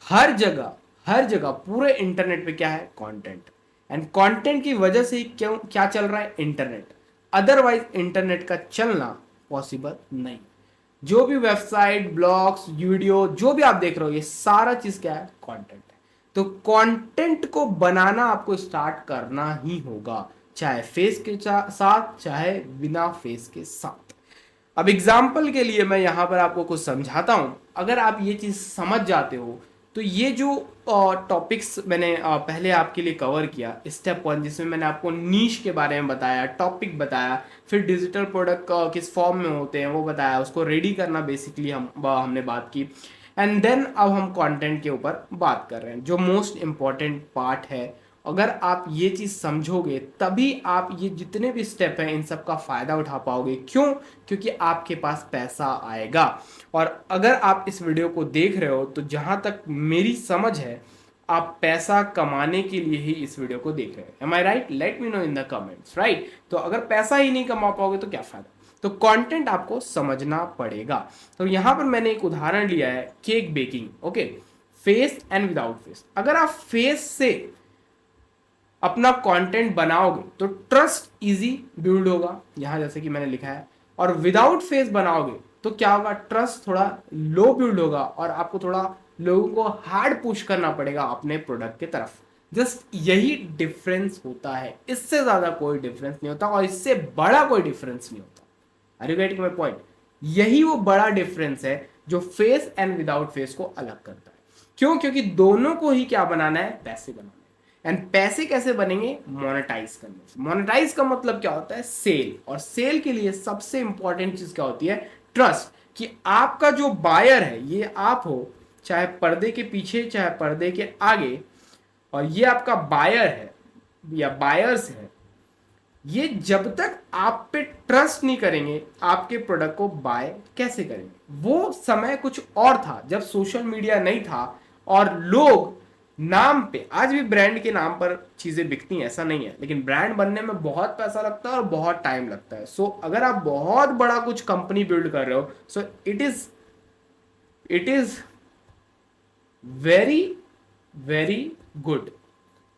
हर जगह पूरे इंटरनेट पे क्या है, कंटेंट। एंड कंटेंट की वजह से क्यों क्या चल रहा है, इंटरनेट। अदरवाइज इंटरनेट का चलना पॉसिबल नहीं। जो भी वेबसाइट, ब्लॉग्स, वीडियो जो भी आप देख रहे हो, ये सारा चीज क्या है, कंटेंट है। तो कंटेंट को बनाना आपको स्टार्ट करना ही होगा, चाहे फेस के साथ चाहे बिना फेस के साथ। अब एग्जाम्पल के लिए मैं यहां पर आपको कुछ समझाता हूं। अगर आप ये चीज समझ जाते हो तो ये जो टॉपिक्स मैंने पहले आपके लिए कवर किया, स्टेप 1 जिसमें मैंने आपको नीश के बारे में बताया, टॉपिक बताया, फिर डिजिटल प्रोडक्ट किस फॉर्म में होते हैं वो बताया, उसको रेडी करना बेसिकली हमने बात की। एंड देन अब हम कंटेंट के ऊपर बात कर रहे हैं, जो मोस्ट इम्पॉर्टेंट पार्ट है। अगर आप ये चीज़ समझोगे तभी आप ये जितने भी स्टेप हैं इन सब का फ़ायदा उठा पाओगे। क्यों? क्योंकि आपके पास पैसा आएगा। और अगर आप इस वीडियो को देख रहे हो तो जहाँ तक मेरी समझ है, आप पैसा कमाने के लिए ही इस वीडियो को देख रहे हैं। Am I right? Let me know in the comments, right. तो अगर पैसा ही नहीं कमा पाओगे तो क्या फ़ायदा। तो कंटेंट आपको समझना पड़ेगा। तो यहाँ पर मैंने एक उदाहरण लिया है, cake baking. Okay, face and without face. अगर आप फेस से अपना कंटेंट बनाओगे तो ट्रस्ट इजी बिल्ड होगा, यहां जैसे कि मैंने लिखा है। और विदाउट फेस बनाओगे तो क्या होगा, ट्रस्ट थोड़ा लो बिल्ड होगा और आपको थोड़ा लोगों को हार्ड पुश करना पड़ेगा अपने प्रोडक्ट की तरफ। जस्ट यही डिफरेंस होता है, इससे ज्यादा कोई डिफरेंस नहीं होता और इससे बड़ा कोई डिफरेंस नहीं होता। Are you getting my point? यही वो बड़ा डिफरेंस है जो फेस एंड विदाउट फेस को अलग करता है। क्यों? क्योंकि दोनों को ही क्या बनाना है, पैसे बनाना है। एंड पैसे कैसे बनेंगे, मोनेटाइज करने से। मोनेटाइज का मतलब क्या होता है, सेल। और सेल के लिए सबसे इंपॉर्टेंट चीज क्या होती है, ट्रस्ट। कि आपका जो बायर है ये आप हो, चाहे पर्दे के पीछे चाहे पर्दे के आगे, और ये आपका बायर है या बायर्स है, ये जब तक आप पे ट्रस्ट नहीं करेंगे आपके प्रोडक्ट को बाय कैसे करेंगे। वो समय कुछ और था जब सोशल मीडिया नहीं था और लोग नाम पे आज भी ब्रांड के नाम पर चीजें बिकती हैं, ऐसा नहीं है, लेकिन ब्रांड बनने में बहुत पैसा लगता है और बहुत टाइम लगता है। सो अगर आप बहुत बड़ा कुछ कंपनी बिल्ड कर रहे हो, so it is very very good,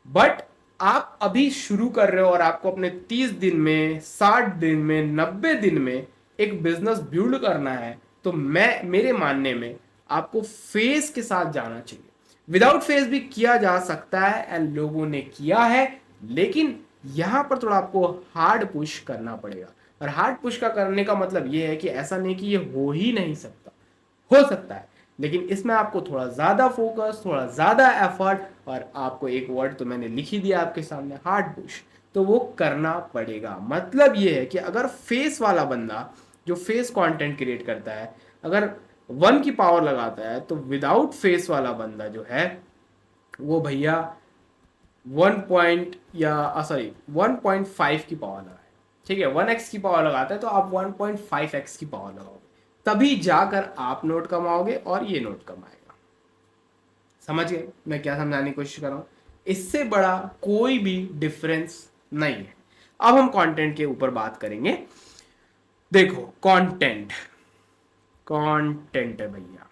but आप अभी शुरू कर रहे हो और आपको अपने 30 दिन में, 60 दिन में, 90 दिन में एक बिजनेस बिल्ड करना है, तो मेरे मानने में आपको फेस के साथ जाना चाहिए। विदाउट फेस भी किया जा सकता है एंड लोगों ने किया है, लेकिन यहां पर थोड़ा आपको हार्ड पुश करना पड़ेगा। और हार्ड पुश का करने का मतलब यह है कि ऐसा नहीं कि ये हो ही नहीं सकता, हो सकता है, लेकिन इसमें आपको थोड़ा ज्यादा फोकस, थोड़ा ज्यादा एफर्ट, और आपको एक वर्ड तो मैंने लिख ही दिया आपके सामने, हार्ड पुश, तो वो करना पड़ेगा। मतलब ये है कि अगर फेस वाला बंदा जो फेस कंटेंट क्रिएट करता है अगर 1 की पावर लगाता है, तो विदाउट फेस वाला बंदा जो है वो भैया 1.5 की पावर लगाए, ठीक है, 1x की पावर लगाता है तो आप 1.5x की पावर लगाओगे, तभी जाकर आप नोट कमाओगे और ये नोट कमाएगा। समझ गए मैं क्या समझाने की कोशिश कर रहा हूं? इससे बड़ा कोई भी डिफरेंस नहीं है। अब हम कंटेंट के ऊपर बात करेंगे। देखो कंटेंट है भैया।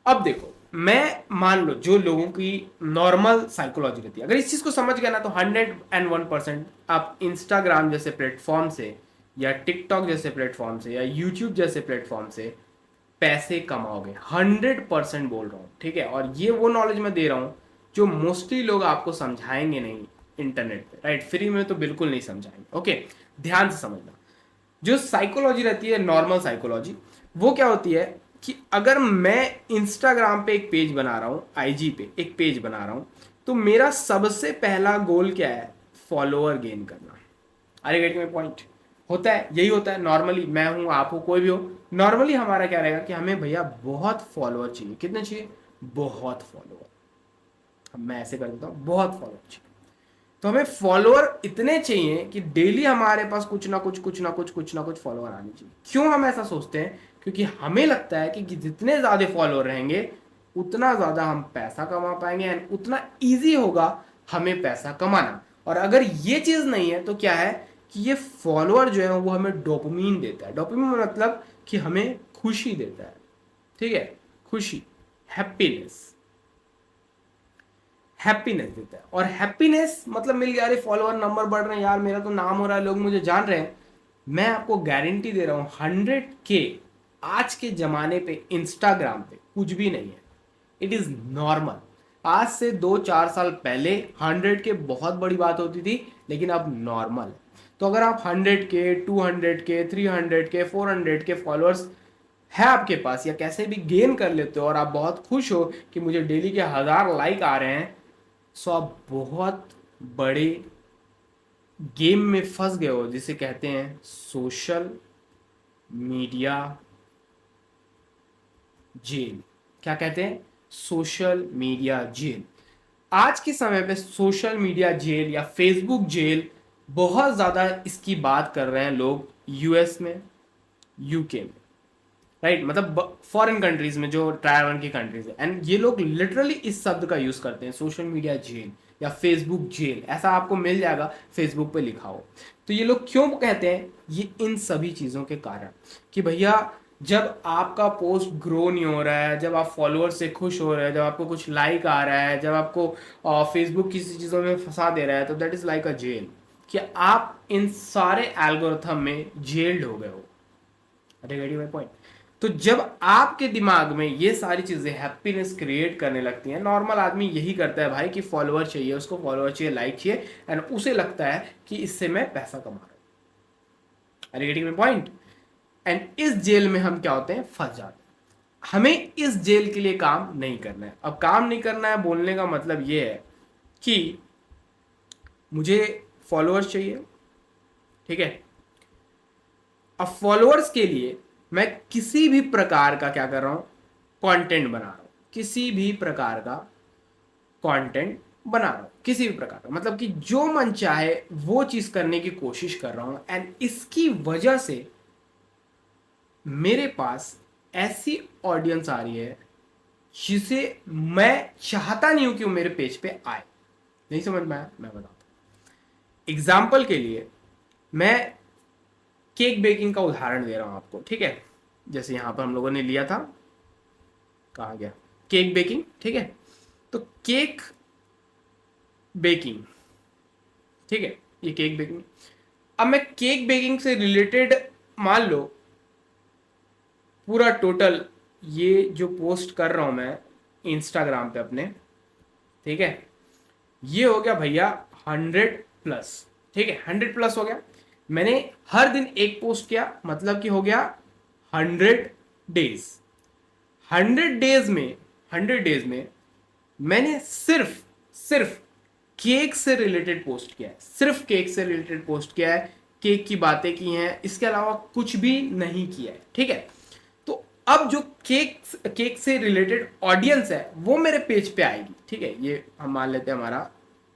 अब देखो, मैं मान लो जो लोगों की नॉर्मल साइकोलॉजी रहती है, अगर इस चीज को समझ गया ना तो 101% आप इंस्टाग्राम जैसे प्लेटफॉर्म से या टिकटॉक जैसे प्लेटफॉर्म से या यूट्यूब जैसे प्लेटफॉर्म से पैसे कमाओगे। 100% बोल रहा हूँ, ठीक है। और ये वो नॉलेज मैं दे रहा हूँ जो मोस्टली लोग आपको समझाएंगे नहीं इंटरनेट पे, राइट। फ्री में तो बिल्कुल नहीं समझाएंगे। ओके, ध्यान से समझना। जो साइकोलॉजी रहती है, नॉर्मल साइकोलॉजी, वो क्या होती है कि अगर मैं इंस्टाग्राम पे एक पेज बना रहा हूँ, आईजी पे एक पेज बना रहा हूँ, तो मेरा सबसे पहला गोल क्या है? फॉलोअर गेन करना। अरे गेट में पॉइंट होता है, यही होता है नॉर्मली। मैं हूँ, आप हो, कोई भी हो, नॉर्मली हमारा क्या रहेगा कि हमें भैया बहुत फॉलोअर चाहिए। कितने चाहिए? बहुत फॉलोअर। मैं ऐसे कर देता हूँ, बहुत फॉलोअर चाहिए। तो हमें फॉलोअर इतने चाहिए कि डेली हमारे पास कुछ ना कुछ फॉलोअर आने चाहिए। क्यों हम ऐसा सोचते हैं? क्योंकि हमें लगता है कि जितने ज्यादा फॉलोअर रहेंगे उतना ज्यादा हम पैसा कमा पाएंगे एंड उतना इजी होगा हमें पैसा कमाना। और अगर ये चीज नहीं है तो क्या है कि ये फॉलोअर जो है वो हमें डोपामिन देता है। डोपामिन मतलब कि हमें खुशी देता है, ठीक है, खुशी, हैप्पीनेस देता है। और हैप्पीनेस मतलब मिल गया, अरे फॉलोअर नंबर बढ़ रहे हैं यार, मेरा तो नाम हो रहा है, लोग मुझे जान रहे हैं। मैं आपको गारंटी दे रहा हूं 100K आज के जमाने पे इंस्टाग्राम पे कुछ भी नहीं है। It is normal. आज से 2-4 साल पहले 100K बहुत बड़ी बात होती थी, लेकिन अब नॉर्मल है। तो अगर आप 100K, 200K, 300K, 400K followers है आपके पास, या कैसे भी गेन कर लेते हो और आप बहुत खुश हो कि मुझे डेली के 1000 लाइक आ रहे हैं, सो आप बहुत बड़े गेम में फंस गए हो, जिसे कहते हैं सोशल मीडिया जेल। क्या कहते हैं? Social media jail. आज के समय पे सोशल मीडिया जेल या फेसबुक जेल बहुत ज्यादा इसकी बात कर रहे हैं लोग, यूएस में, यूके में, राइट, मतलब फॉरेन कंट्रीज में, जो टायर 1 की कंट्रीज है। एंड ये लोग लिटरली इस शब्द का यूज करते हैं, सोशल मीडिया जेल या फेसबुक जेल, ऐसा आपको मिल जाएगा, फेसबुक पे लिखा हो। तो ये लोग क्यों कहते हैं? ये इन सभी चीजों के कारण कि भैया जब आपका पोस्ट ग्रो नहीं हो रहा है, जब आप फॉलोअर से खुश हो रहे हैं, जब आपको कुछ लाइक आ रहा है, जब आपको फेसबुक किसी चीज़ों में फंसा दे रहा है, तो that is like a jail, कि आप इन सारे एल्गोरिथम में जेल्ड हो गए हो। अरे गेटिंग माय पॉइंट? तो जब आपके दिमाग में ये सारी चीजें हैप्पीनेस क्रिएट करने लगती हैं, नॉर्मल आदमी यही करता है भाई कि फॉलोअर चाहिए, उसको फॉलोअर चाहिए, लाइक चाहिए, एंड उसे लगता है कि इससे मैं पैसा कमा रहा हूं। अरे गेटिंग माय पॉइंट? एंड इस जेल में हम क्या होते हैं? फंस जाते हैं। हमें इस जेल के लिए काम नहीं करना है। अब काम नहीं करना है बोलने का मतलब ये है कि मुझे फॉलोअर्स चाहिए, ठीक है। अब फॉलोअर्स के लिए मैं किसी भी प्रकार का क्या कर रहा हूं? कंटेंट बना रहा हूं। किसी भी प्रकार का कंटेंट बना रहा हूं, किसी भी प्रकार का, मतलब कि जो मन चाहे वो चीज करने की कोशिश कर रहा हूं। एंड इसकी वजह से मेरे पास ऐसी ऑडियंस आ रही है जिसे मैं चाहता नहीं हूं कि वो मेरे पेज पे आए। नहीं समझ में आया? मैं बताता हूं। एग्जाम्पल के लिए मैं केक बेकिंग का उदाहरण दे रहा हूं आपको, ठीक है। जैसे यहां पर हम लोगों ने लिया था, कहा गया, केक बेकिंग, ठीक है। तो केक बेकिंग, ठीक है, ये केक बेकिंग। अब मैं केक बेकिंग से रिलेटेड मान लो पूरा टोटल ये जो पोस्ट कर रहा हूं मैं इंस्टाग्राम पे अपने, ठीक है, ये हो गया भैया 100+, ठीक है, 100+ हो गया। मैंने हर दिन एक पोस्ट किया, मतलब कि हो गया 100 डेज। 100 डेज में 100 डेज में मैंने सिर्फ सिर्फ केक से रिलेटेड पोस्ट किया है, सिर्फ केक से रिलेटेड पोस्ट किया है, केक की बातें की हैं, इसके अलावा कुछ भी नहीं किया है, ठीक है। तो अब जो केक से रिलेटेड ऑडियंस है वो मेरे पेज पे आएगी, ठीक है। ये हम मान लेते हैं हमारा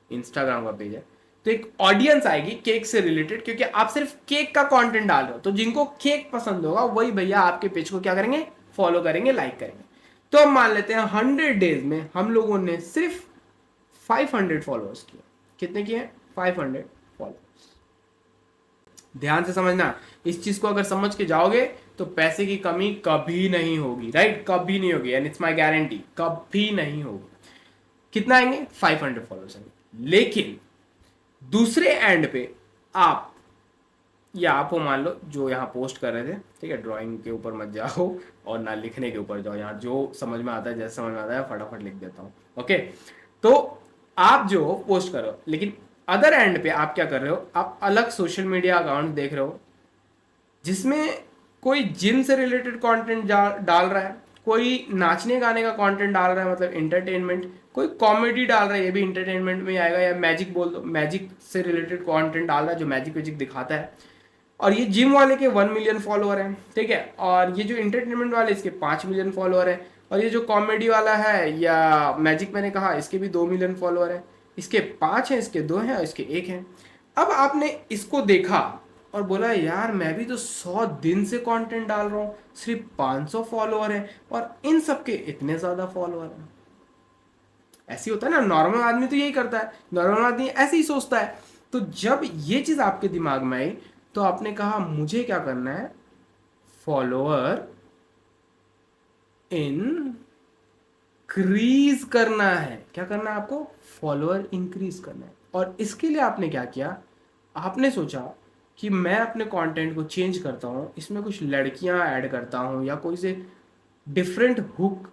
इंस्टाग्राम का पेज है, तो एक ऑडियंस आएगी केक से रिलेटेड, क्योंकि आप सिर्फ केक का कंटेंट डाल रहे हो। तो जिनको केक पसंद होगा वही भैया आपके पेज को क्या करेंगे, फॉलो करेंगे, लाइक करेंगे। तो हम मान लेते हैं 100 डेज में हम लोगों ने सिर्फ 500 फॉलोअर्स किए। कितने किए? 500 फॉलोअर्स। ध्यान से समझना, इस चीज को अगर समझ के जाओगे तो पैसे की कमी कभी नहीं होगी, राइट, कभी नहीं होगी, एंड इट्स माय गारंटी, कभी नहीं होगी। कितना आएंगे? 500 फॉलोअर्स आएंगे। लेकिन दूसरे एंड पे आप या आप हो, मान लो जो यहाँ पोस्ट कर रहे थे, ठीक है, ड्राइंग के ऊपर मत जाओ और ना लिखने के ऊपर जाओ, यहाँ जो समझ में आता है, जैसे समझ में आता है फटाफट लिख देता हूँ, ओके। तो आप जो पोस्ट करो, लेकिन अदर एंड पे आप क्या कर रहे हो, आप अलग सोशल मीडिया अकाउंट देख रहे हो जिसमें कोई जिम से रिलेटेड कंटेंट डाल रहा है, कोई नाचने गाने का कंटेंट डाल रहा है, मतलब इंटरटेनमेंट, कोई कॉमेडी डाल रहा है, ये भी इंटरटेनमेंट में आएगा, या मैजिक बोल दो, मैजिक से रिलेटेड कंटेंट डाल रहा है जो मैजिक वैजिक दिखाता है। और ये जिम वाले के 1 मिलियन फॉलोअर हैं, ठीक है, और ये जो इंटरटेनमेंट वाले इसके 5 मिलियन फॉलोअर हैं, और ये जो कॉमेडी वाला है या मैजिक मैंने कहा इसके भी 2 मिलियन फॉलोअर हैं। इसके 5 हैं, इसके 2 हैं और इसके 1 हैं। अब आपने इसको देखा और बोला यार मैं भी तो 100 दिन से कंटेंट डाल रहा हूँ, सिर्फ 500 फॉलोअर हैं और इन सबके इतने ज्यादा फॉलोअर हैं। ऐसे होता है ना, नॉर्मल आदमी तो यही करता है, नॉर्मल आदमी ऐसे ही सोचता है। तो जब ये चीज आपके दिमाग में आई तो आपने कहा मुझे क्या करना है, फॉलोअर इंक्रीज करना है। क्या करना है आपको? फॉलोअर इंक्रीज करना है। और इसके लिए आपने क्या किया, आपने सोचा कि मैं अपने कंटेंट को चेंज करता हूं, इसमें कुछ लड़कियां ऐड करता हूं या कोई से डिफरेंट हुक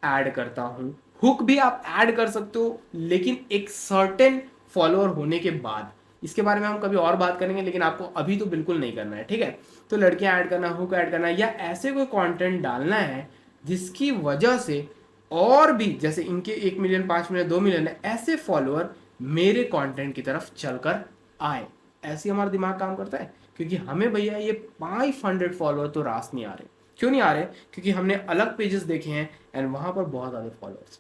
ऐड करता हूं। हुक भी आप ऐड कर सकते हो, लेकिन एक सर्टेन फॉलोअर होने के बाद। इसके बारे में हम कभी और बात करेंगे, लेकिन आपको अभी तो बिल्कुल नहीं करना है, ठीक है। तो लड़कियां ऐड करना, हुक ऐड करना, या ऐसे कोई कंटेंट डालना है जिसकी वजह से और भी, जैसे इनके 1 मिलियन, 5 मिलियन, 2 मिलियन है, ऐसे फॉलोअर मेरे कंटेंट की तरफ चलकर आए। ऐसे हमारा दिमाग काम करता है, क्योंकि हमें भैया ये 500 फॉलोअर तो रास नहीं आ रहे। क्यों नहीं आ रहे? क्योंकि हमने अलग पेजेस देखे हैं एंड वहां पर बहुत ज्यादा फॉलोअर्स।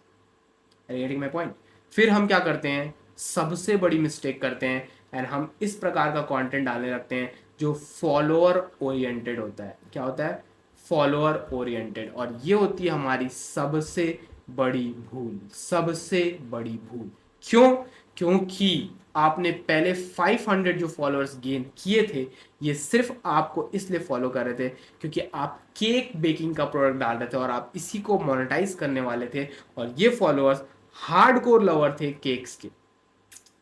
Getting my point? फिर हम क्या करते हैं, सबसे बड़ी मिस्टेक करते हैं एंड हम इस प्रकार का कंटेंट डालने लगते हैं जो फॉलोअर ओरिएंटेड होता है। क्या होता है? Follower oriented. और ये होती है हमारी सबसे बड़ी भूल, सबसे बड़ी भूल। क्यों? क्योंकि आपने पहले 500 जो फॉलोअर्स गेन किए थे, ये सिर्फ आपको इसलिए फॉलो कर रहे थे क्योंकि आप केक बेकिंग का प्रोडक्ट डाल रहे थे और आप इसी को मोनेटाइज करने वाले थे, और ये फॉलोअर्स हार्डकोर लवर थे केक्स के।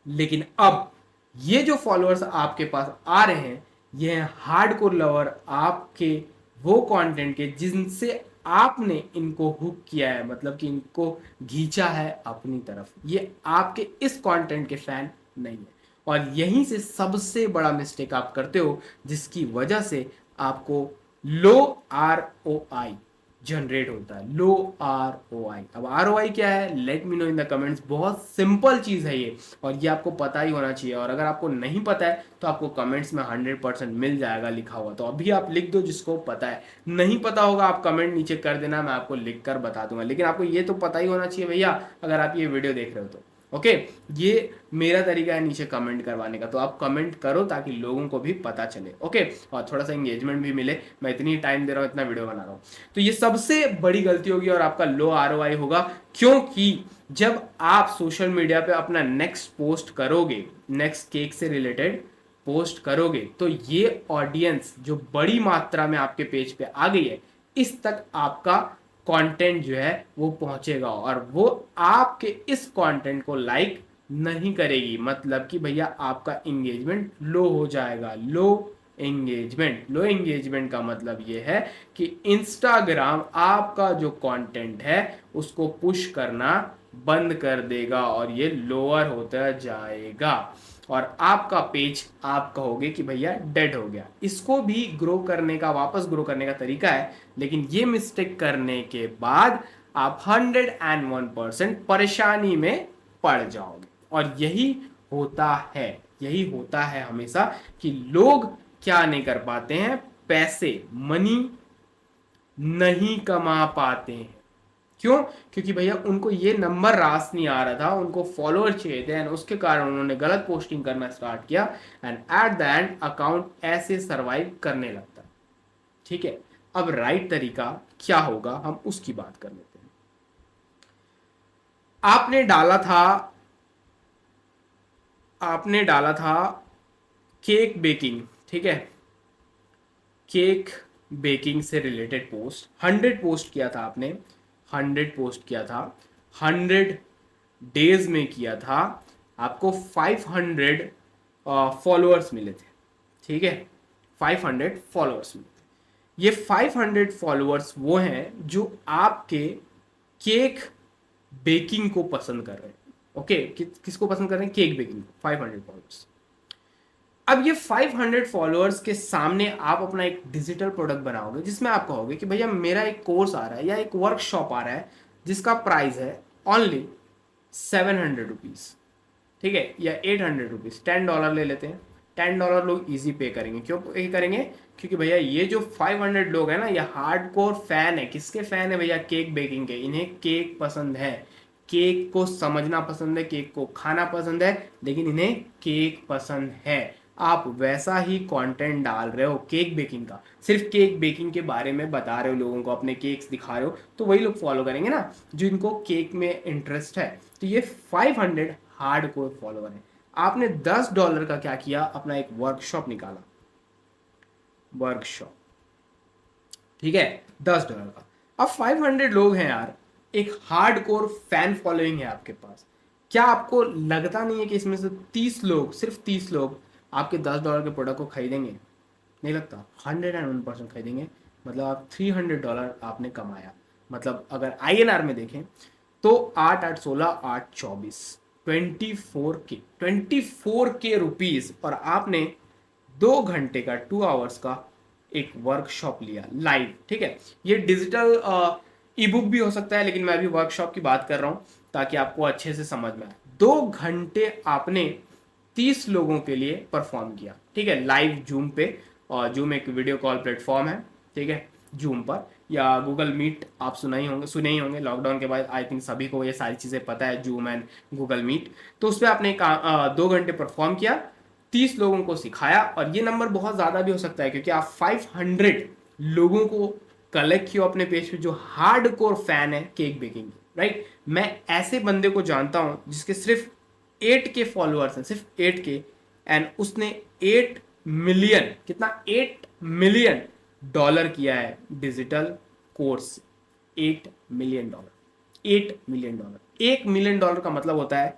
लेकिन अब ये जो फॉलोअर्स आपके पास आ रहे हैं, ये हैं हार्डकोर लवर आपके वो कंटेंट के जिनसे आपने इनको हुक किया है, मतलब कि इनको खींचा है अपनी तरफ। ये आपके इस कंटेंट के फैन नहीं है। और यहीं से सबसे बड़ा मिस्टेक आप करते हो, जिसकी वजह से आपको लो ROI जनरेट होता है। लो ROI। अब ROI क्या है? Late me know in the comments. बहुत सिंपल चीज है ये, और ये आपको पता ही होना चाहिए। और अगर आपको नहीं पता है तो आपको कमेंट्स में 100% मिल जाएगा लिखा हुआ। तो अभी आप लिख दो जिसको पता है। नहीं पता होगा आप कमेंट नीचे कर देना, मैं आपको लिख कर बता दूंगा। लेकिन आपको ये तो पता ही होना चाहिए भैया, अगर आप ये वीडियो देख रहे हो तो। ओके, ये मेरा तरीका है नीचे कमेंट करवाने का, तो आप कमेंट करो ताकि लोगों को भी पता चले। ओके, और थोड़ा सा एंगेजमेंट भी मिले। मैं इतनी टाइम दे रहा हूँ, इतना वीडियो बना रहा हूँ, तो ये सबसे बड़ी गलती होगी और आपका लो ROI होगा। क्योंकि जब आप सोशल मीडिया पे अपना नेक्स्ट पोस्ट करोगे, नेक्स्ट केक से रिलेटेड पोस्ट करोगे, तो ये ऑडियंस जो बड़ी मात्रा में आपके पेज पे आ गई है, इस तक आपका कंटेंट जो है वो पहुंचेगा और वो आपके इस कंटेंट को लाइक नहीं करेगी। मतलब कि भैया आपका एंगेजमेंट लो हो जाएगा। लो एंगेजमेंट का मतलब ये है कि इंस्टाग्राम आपका जो कंटेंट है उसको पुश करना बंद कर देगा और ये लोअर होता जाएगा और आपका पेज आप कहोगे कि भैया डेड हो गया। इसको भी ग्रो करने का, वापस ग्रो करने का तरीका है, लेकिन ये मिस्टेक करने के बाद आप 101% परेशानी में पड़ जाओगे। और यही होता है हमेशा कि लोग क्या नहीं कर पाते हैं, पैसे, मनी नहीं कमा पाते हैं। क्यों? क्योंकि भैया उनको ये नंबर रास नहीं आ रहा था, उनको फॉलोअर चाहिए थे एंड उसके कारण उन्होंने गलत पोस्टिंग करना स्टार्ट किया and at the end account ऐसे सरवाइव करने लगता। ठीक है, अब राइट तरीका क्या होगा हम उसकी बात कर लेते हैं। आपने डाला था केक बेकिंग, ठीक है, केक बेकिंग से रिलेटेड पोस्ट 100 पोस्ट किया था आपने, 100 पोस्ट किया था, 100 डेज में किया था, आपको 500 फॉलोअर्स मिले थे। ठीक है, 500 फॉलोअर्स मिले थे। ये 500 फॉलोअर्स वो हैं जो आपके केक बेकिंग को पसंद कर रहे हैं। ओके, किसको पसंद कर रहे हैं? केक बेकिंग को। 500 फॉलोअर्स। अब ये 500 फॉलोअर्स के सामने आप अपना एक डिजिटल प्रोडक्ट बनाओगे जिसमें आप कहोगे कि भैया मेरा एक कोर्स आ रहा है या एक वर्कशॉप आ रहा है जिसका प्राइस है ओनली 700 रुपीज़, ठीक है, या 800 रुपीज़, $10 ले लेते हैं। $10 लोग इजी पे करेंगे। क्यों पे करेंगे? क्योंकि भैया ये जो 500 लोग हैं ना, ये हार्डकोर फैन है। किसके फैन है भैया? केक बेकिंग के। इन्हें केक पसंद है, केक को समझना पसंद है, केक को खाना पसंद है, लेकिन इन्हें केक पसंद है। आप वैसा ही कंटेंट डाल रहे हो केक बेकिंग का, सिर्फ केक बेकिंग के बारे में बता रहे हो लोगों को, अपने केक्स दिखा रहे हो, तो वही लोग फॉलो करेंगे ना जिनको केक में इंटरेस्ट है। तो ये 500 हार्डकोर फॉलोअर है। आपने $10 का क्या किया? अपना एक वर्कशॉप निकाला, वर्कशॉप, ठीक है, $10 का। अब 500 लोग हैं यार, एक हार्डकोर फैन फॉलोइंग है आपके पास। क्या आपको लगता नहीं है कि इसमें से 30 लोग, सिर्फ 30 लोग आपके $10 के प्रोडक्ट को खरीदेंगे? नहीं लगता? 101% खरीदेंगे। मतलब आप $300 आपने कमाया। मतलब अगर INR में देखें तो 8 8 16 8 24 24K रुपीज़, और आपने 2 घंटे का 2 आवर्स का एक वर्कशॉप लिया लाइव। ठीक है, ये डिजिटल ई बुक भी हो सकता है, लेकिन मैं अभी वर्कशॉप की बात कर रहा हूँ ताकि आपको अच्छे से समझ में आए। 2 घंटे आपने 30 लोगों के लिए परफॉर्म किया, ठीक है, लाइव जूम पे। और जूम एक वीडियो कॉल प्लेटफॉर्म है, ठीक है, जूम पर, या गूगल मीट आप सुने ही होंगे। लॉकडाउन के बाद आई थिंक सभी को ये सारी चीज़ें पता है, जूम एंड गूगल मीट। तो उस पर आपने 2 घंटे परफॉर्म किया, 30 लोगों को सिखाया, और ये नंबर बहुत ज़्यादा भी हो सकता है क्योंकि आप 500 लोगों को कलेक्ट किया अपने पेज पे जो हार्डकोर फैन है केक बेकिंग की, राइट। मैं ऐसे बंदे को जानता हूँ जिसके सिर्फ 8K फॉलोअर्स हैं, सिर्फ 8K, एंड उसने 8 मिलियन, कितना? $8 मिलियन किया है digital course. $8 million, $8 million. $1 million का मतलब होता है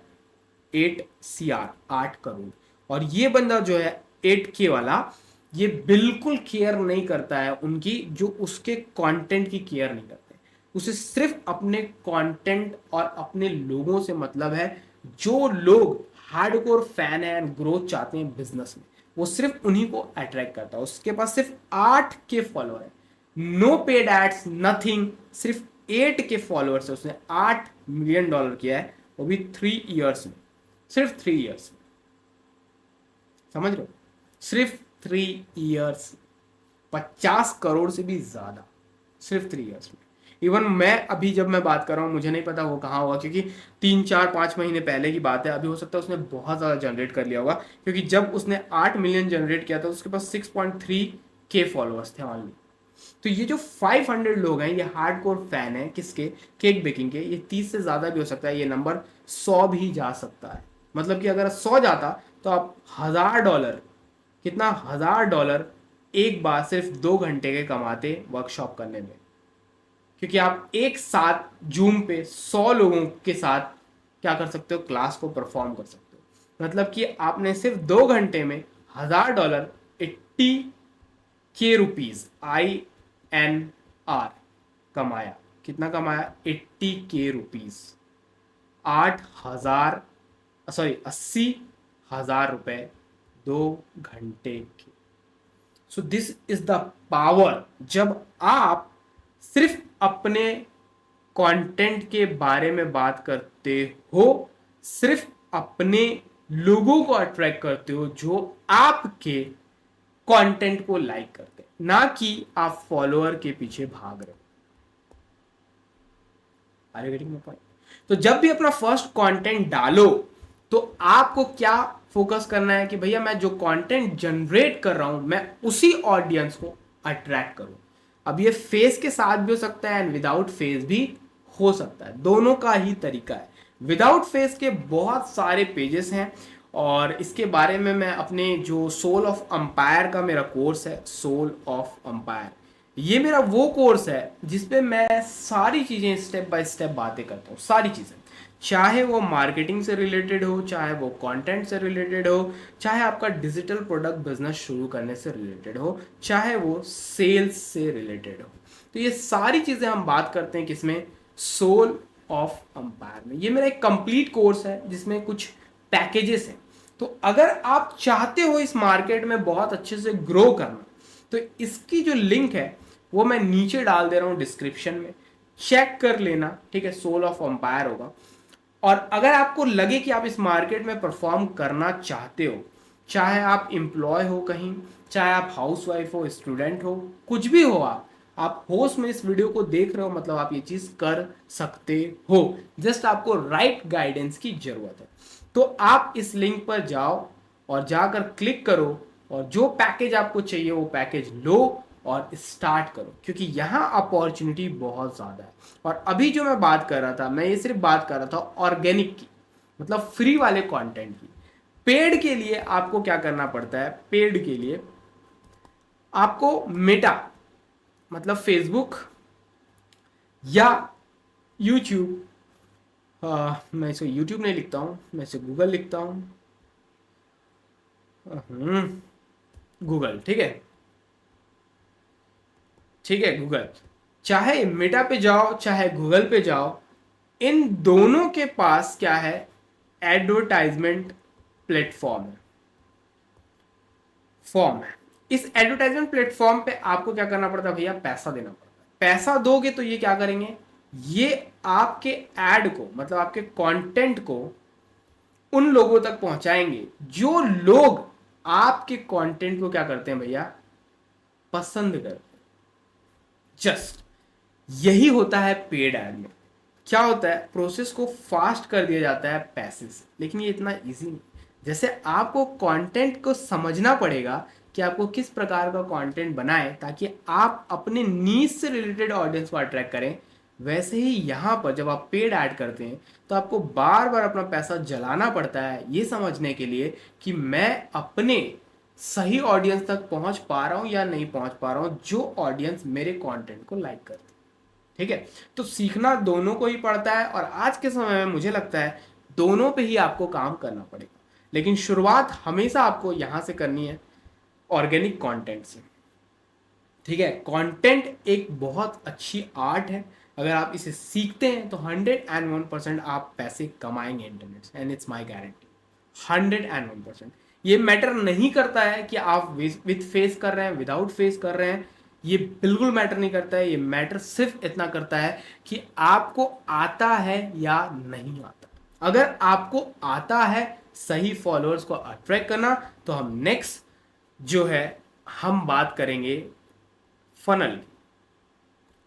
8 CR, 8 करोड़। और ये बंदा जो है 8K वाला, ये बिल्कुल केयर नहीं करता है उनकी, जो उसके कंटेंट की केयर नहीं करते। उसे सिर्फ अपने कंटेंट और अपने लोगों से मतलब है। जो लोग हार्डकोर फैन है एंड ग्रोथ चाहते हैं बिजनेस में, वो सिर्फ उन्हीं को अट्रैक्ट करता है। उसके पास सिर्फ 8K फॉलोअर है, नो पेड एड्स, नथिंग, सिर्फ 8K फॉलोअर्स है। उसने $8 मिलियन किया है, वो भी 3 इयर्स में, सिर्फ 3 इयर्स में। समझ रहे हो? सिर्फ 3 इयर्स, 50 करोड़ से भी ज्यादा, सिर्फ 3 इयर्स में। इवन मैं अभी जब मैं बात कर रहा हूँ मुझे नहीं पता वो कहाँ होगा, क्योंकि 3 4 5 महीने पहले की बात है। अभी हो सकता है उसने बहुत ज़्यादा जनरेट कर लिया होगा, क्योंकि जब उसने 8 मिलियन जनरेट किया था उसके पास 6.3K फॉलोअर्स थे ऑनली। तो ये जो 500 लोग हैं ये हार्डकोर फैन है किसके, केक बेकिंग के। ये 30 से ज़्यादा भी हो सकता है, ये नंबर 100 भी जा सकता है। मतलब कि अगर 100 जाता तो आप $1000, कितना, $1000 एक बार सिर्फ 2 घंटे के कमाते वर्कशॉप करने में, क्योंकि आप एक साथ जूम पे 100 लोगों के साथ क्या कर सकते हो, क्लास को परफॉर्म कर सकते हो। मतलब कि आपने सिर्फ 2 घंटे में $1000, 80K रुपीज INR कमाया। कितना कमाया, 80K रुपीज, 80,000 रुपए 2 घंटे के। So this is the power. जब आप सिर्फ अपने कंटेंट के बारे में बात करते हो, सिर्फ अपने लोगों को अट्रैक्ट करते हो जो आपके कंटेंट को लाइक करते हैं, ना कि आप फॉलोअर के पीछे भाग रहे हो। Are you getting my point? तो जब भी अपना फर्स्ट कंटेंट डालो तो आपको क्या फोकस करना है कि भैया मैं जो कंटेंट जनरेट कर रहा हूं मैं उसी ऑडियंस को अट्रैक्ट करूं। अब ये फेस के साथ भी हो सकता है एंड विदाउट फेस भी हो सकता है, दोनों का ही तरीका है। विदाउट फेस के बहुत सारे पेजेस हैं और इसके बारे में मैं अपने जो सोल ऑफ अंपायर का मेरा कोर्स है, सोल ऑफ अंपायर, ये मेरा वो कोर्स है जिसपे मैं सारी चीज़ें स्टेप बाय स्टेप बातें करता हूँ। सारी चीज़ें, चाहे वो मार्केटिंग से रिलेटेड हो, चाहे वो कंटेंट से रिलेटेड हो, चाहे आपका डिजिटल प्रोडक्ट बिजनेस शुरू करने से रिलेटेड हो, चाहे वो सेल्स से रिलेटेड हो। तो ये सारी चीज़ें हम बात करते हैं किसमें, सोल ऑफ अंपायर में। ये मेरा एक कंप्लीट कोर्स है जिसमें कुछ पैकेजेस हैं। तो अगर आप चाहते हो इस मार्केट में बहुत अच्छे से ग्रो करना, तो इसकी जो लिंक है वो मैं नीचे डाल दे रहा हूँ डिस्क्रिप्शन में, चेक कर लेना, ठीक है। सोल ऑफ अंपायर होगा। और अगर आपको लगे कि आप इस मार्केट में परफॉर्म करना चाहते हो, चाहे आप एम्प्लॉय हो कहीं, चाहे आप हाउसवाइफ हो, स्टूडेंट हो, कुछ भी हो, आप होस्ट में इस वीडियो को देख रहे हो, मतलब आप ये चीज कर सकते हो। जस्ट आपको राइट गाइडेंस की जरूरत है। तो आप इस लिंक पर जाओ और जाकर क्लिक करो और जो पैकेज आपको चाहिए वो पैकेज लो और स्टार्ट करो, क्योंकि यहाँ अपॉर्चुनिटी बहुत ज़्यादा है। और अभी जो मैं बात कर रहा था, मैं ये सिर्फ बात कर रहा था ऑर्गेनिक की, मतलब फ्री वाले कंटेंट की। पेड के लिए आपको क्या करना पड़ता है, पेड के लिए आपको मेटा, मतलब फेसबुक या यूट्यूब, मैं इसे यूट्यूब नहीं लिखता हूँ, मैं इसे गूगल लिखता हूँ, गूगल, ठीक है, ठीक है, गूगल। चाहे मेटा पे जाओ चाहे गूगल पे जाओ, इन दोनों के पास क्या है, एडवर्टाइजमेंट प्लेटफॉर्म है, फॉर्म है। इस एडवर्टाइजमेंट प्लेटफॉर्म पे आपको क्या करना पड़ता है भैया, पैसा देना पड़ता है। पैसा दोगे तो ये क्या करेंगे, ये आपके एड को, मतलब आपके कंटेंट को उन लोगों तक पहुंचाएंगे जो लोग आपके कंटेंट को क्या करते हैं भैया, पसंद करते हैं। जस्ट यही होता है पेड ऐड में। क्या होता है, प्रोसेस को फास्ट कर दिया जाता है पैसे से, लेकिन ये इतना इजी नहीं। जैसे आपको कंटेंट को समझना पड़ेगा कि आपको किस प्रकार का कंटेंट बनाएं ताकि आप अपने नीड से रिलेटेड ऑडियंस को अट्रैक्ट करें, वैसे ही यहाँ पर जब आप पेड ऐड करते हैं तो आपको बार बार अपना पैसा जलाना पड़ता है ये समझने के लिए कि मैं अपने सही ऑडियंस तक पहुंच पा रहा हूं या नहीं पहुंच पा रहा हूं, जो ऑडियंस मेरे कंटेंट को लाइक करती है, ठीक है। तो सीखना दोनों को ही पड़ता है और आज के समय में मुझे लगता है दोनों पे ही आपको काम करना पड़ेगा, लेकिन शुरुआत हमेशा आपको यहां से करनी है, ऑर्गेनिक कंटेंट से, ठीक है। कंटेंट एक बहुत अच्छी आर्ट है, अगर आप इसे सीखते हैं तो 101% आप पैसे कमाएंगे इंटरनेट से, एंड इट्स माय गारंटी, 101%। ये मैटर नहीं करता है कि आप विद फेस कर रहे हैं, विदाउट फेस कर रहे हैं, ये बिल्कुल मैटर नहीं करता है। ये मैटर सिर्फ इतना करता है कि आपको आता है या नहीं आता। अगर आपको आता है सही फॉलोअर्स को अट्रैक्ट करना, तो हम नेक्स्ट जो है हम बात करेंगे फनल।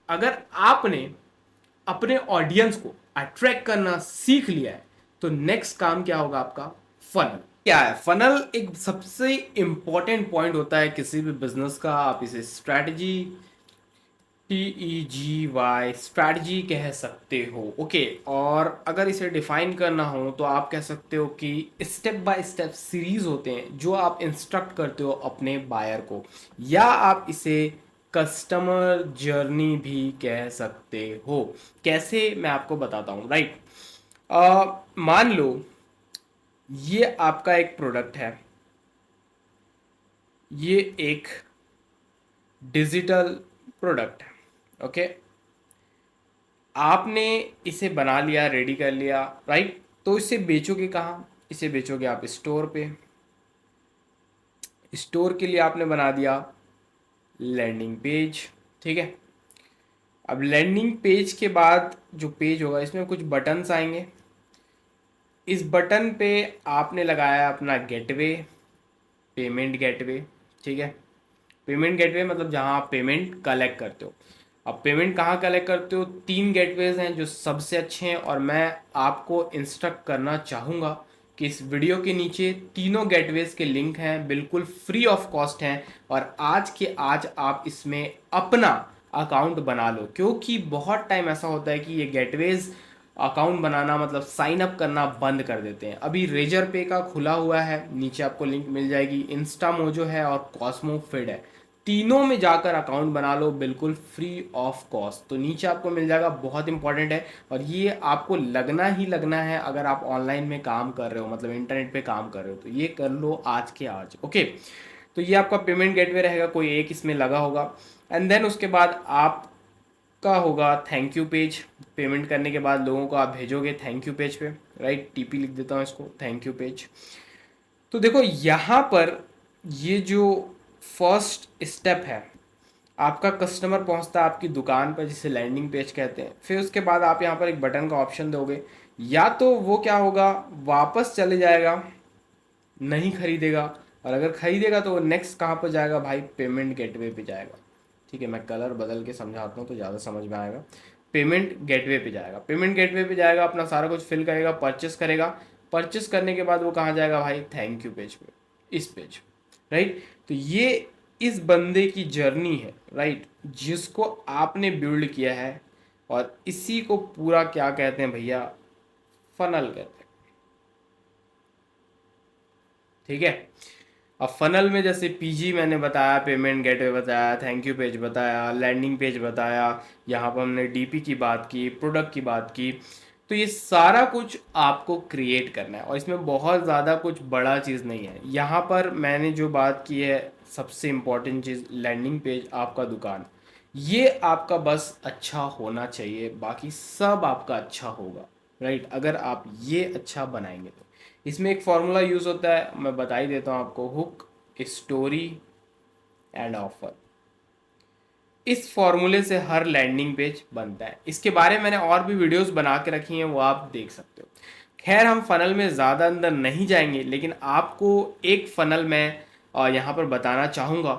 अगर आपने अपने ऑडियंस को अट्रैक्ट करना सीख लिया है, तो नेक्स्ट काम क्या होगा आपका? फनल। क्या है फनल? एक सबसे इंपॉर्टेंट पॉइंट होता है किसी भी बिजनेस का। आप इसे स्ट्रैटेजी, TEGY, स्ट्रैटेजी कह सकते हो। ओके, और अगर इसे डिफाइन करना हो तो आप कह सकते हो कि स्टेप बाय स्टेप सीरीज होते हैं जो आप इंस्ट्रक्ट करते हो अपने बायर को, या आप इसे कस्टमर जर्नी भी कह सकते हो। कैसे, मैं आपको बताता हूँ। राइट, मान लो ये आपका एक प्रोडक्ट है, ये एक डिजिटल प्रोडक्ट है। ओके, आपने इसे बना लिया, रेडी कर लिया, राइट। तो इसे बेचोगे कहाँ? इसे बेचोगे आप स्टोर पे। स्टोर के लिए आपने बना दिया लैंडिंग पेज, ठीक है। अब लैंडिंग पेज के बाद जो पेज होगा इसमें कुछ बटन्स आएंगे। इस बटन पे आपने लगाया अपना गेटवे, पेमेंट गेटवे, ठीक है। पेमेंट गेटवे मतलब जहां आप पेमेंट कलेक्ट करते हो। अब पेमेंट कहाँ कलेक्ट करते हो? 3 गेटवेज हैं जो सबसे अच्छे हैं, और मैं आपको इंस्ट्रक्ट करना चाहूँगा कि इस वीडियो के नीचे तीनों गेटवेज के लिंक हैं, बिल्कुल फ्री ऑफ कॉस्ट हैं, और आज के आज आप इसमें अपना अकाउंट बना लो। क्योंकि बहुत टाइम ऐसा होता है कि ये गेटवेज अकाउंट बनाना मतलब साइन अप करना बंद कर देते हैं। अभी रेजर पे का खुला हुआ है, नीचे आपको लिंक मिल जाएगी। इंस्टा मोजो है और कॉस्मो फिड है, तीनों में जाकर अकाउंट बना लो बिल्कुल फ्री ऑफ कॉस्ट। तो नीचे आपको मिल जाएगा, बहुत इंपॉर्टेंट है, और ये आपको लगना ही लगना है अगर आप ऑनलाइन में काम कर रहे हो, मतलब इंटरनेट पे काम कर रहे हो, तो ये कर लो आज के आज। ओके, तो ये आपका पेमेंट गेटवे रहेगा, कोई एक इसमें लगा होगा। एंड देन उसके बाद आपका होगा थैंक यू पेज। पेमेंट करने के बाद लोगों को आप भेजोगे थैंक यू पेज पे, राइट। TP लिख देता हूँ इसको, थैंक यू पेज। तो देखो यहाँ पर ये जो फर्स्ट स्टेप है, आपका कस्टमर पहुंचता है आपकी दुकान पर, जिसे लैंडिंग पेज कहते हैं। फिर उसके बाद आप यहाँ पर एक बटन का ऑप्शन दोगे, या तो वो क्या होगा, वापस चले जाएगा, नहीं खरीदेगा, और अगर खरीदेगा तो वो नेक्स्ट कहाँ पर जाएगा भाई? पेमेंट गेटवे पे जाएगा, ठीक है। मैं कलर बदल के समझाता हूँ तो ज़्यादा समझ में आएगा। पेमेंट गेटवे पे जाएगा, पेमेंट गेटवे पे जाएगा, अपना सारा कुछ फिल करेगा, परचेस करेगा। परचेस करने के बाद वो कहाँ जाएगा भाई? थैंक यू पेज पे, इस पेज, राइट। तो ये इस बंदे की जर्नी है, राइट, जिसको आपने बिल्ड किया है, और इसी को पूरा क्या कहते हैं भैया? फनल कहते हैं, ठीक है। अब फनल में जैसे PG मैंने बताया, पेमेंट गेटवे बताया, थैंक यू पेज बताया, लैंडिंग पेज बताया, यहाँ पर हमने DP की बात की, प्रोडक्ट की बात की। तो ये सारा कुछ आपको क्रिएट करना है, और इसमें बहुत ज़्यादा कुछ बड़ा चीज़ नहीं है। यहाँ पर मैंने जो बात की है, सबसे इम्पॉर्टेंट चीज़ लैंडिंग पेज, आपका दुकान, ये आपका बस अच्छा होना चाहिए, बाकी सब आपका अच्छा होगा, राइट। अगर आप ये अच्छा बनाएंगे तो इसमें एक फॉर्मूला यूज़ होता है, मैं बता ही देता हूँ आपको, हुक, स्टोरी एंड ऑफर। इस फॉर्मूले से हर लैंडिंग पेज बनता है। इसके बारे में मैंने और भी वीडियोस बना के रखी हैं, वो आप देख सकते हो। खैर, हम फनल में ज़्यादा अंदर नहीं जाएंगे, लेकिन आपको एक फनल मैं यहाँ पर बताना चाहूँगा,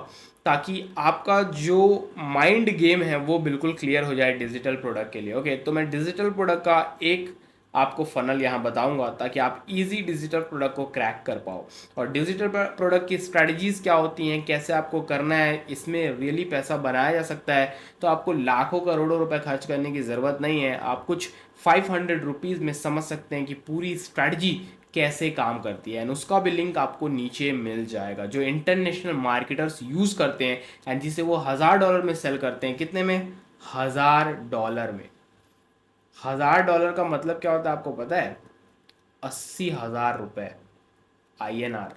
ताकि आपका जो माइंड गेम है वो बिल्कुल क्लियर हो जाए डिजिटल प्रोडक्ट के लिए। ओके, तो मैं डिजिटल प्रोडक्ट का एक आपको फनल यहाँ बताऊंगा, ताकि आप इजी डिजिटल प्रोडक्ट को क्रैक कर पाओ। और डिजिटल प्रोडक्ट की स्ट्रैटेजीज क्या होती हैं, कैसे आपको करना है, इसमें रियली पैसा बनाया जा सकता है, तो आपको लाखों करोड़ों रुपए खर्च करने की ज़रूरत नहीं है। आप कुछ 500 रुपीज़ में समझ सकते हैं कि पूरी स्ट्रैटेजी कैसे काम करती है। एंड उसका भी लिंक आपको नीचे मिल जाएगा, जो इंटरनेशनल मार्केटर्स यूज़ करते हैं, एंड जिसे वो $1000 में सेल करते हैं। कितने में? $1000 में। $1000 का मतलब क्या होता है आपको पता है? 80,000 रुपए INR,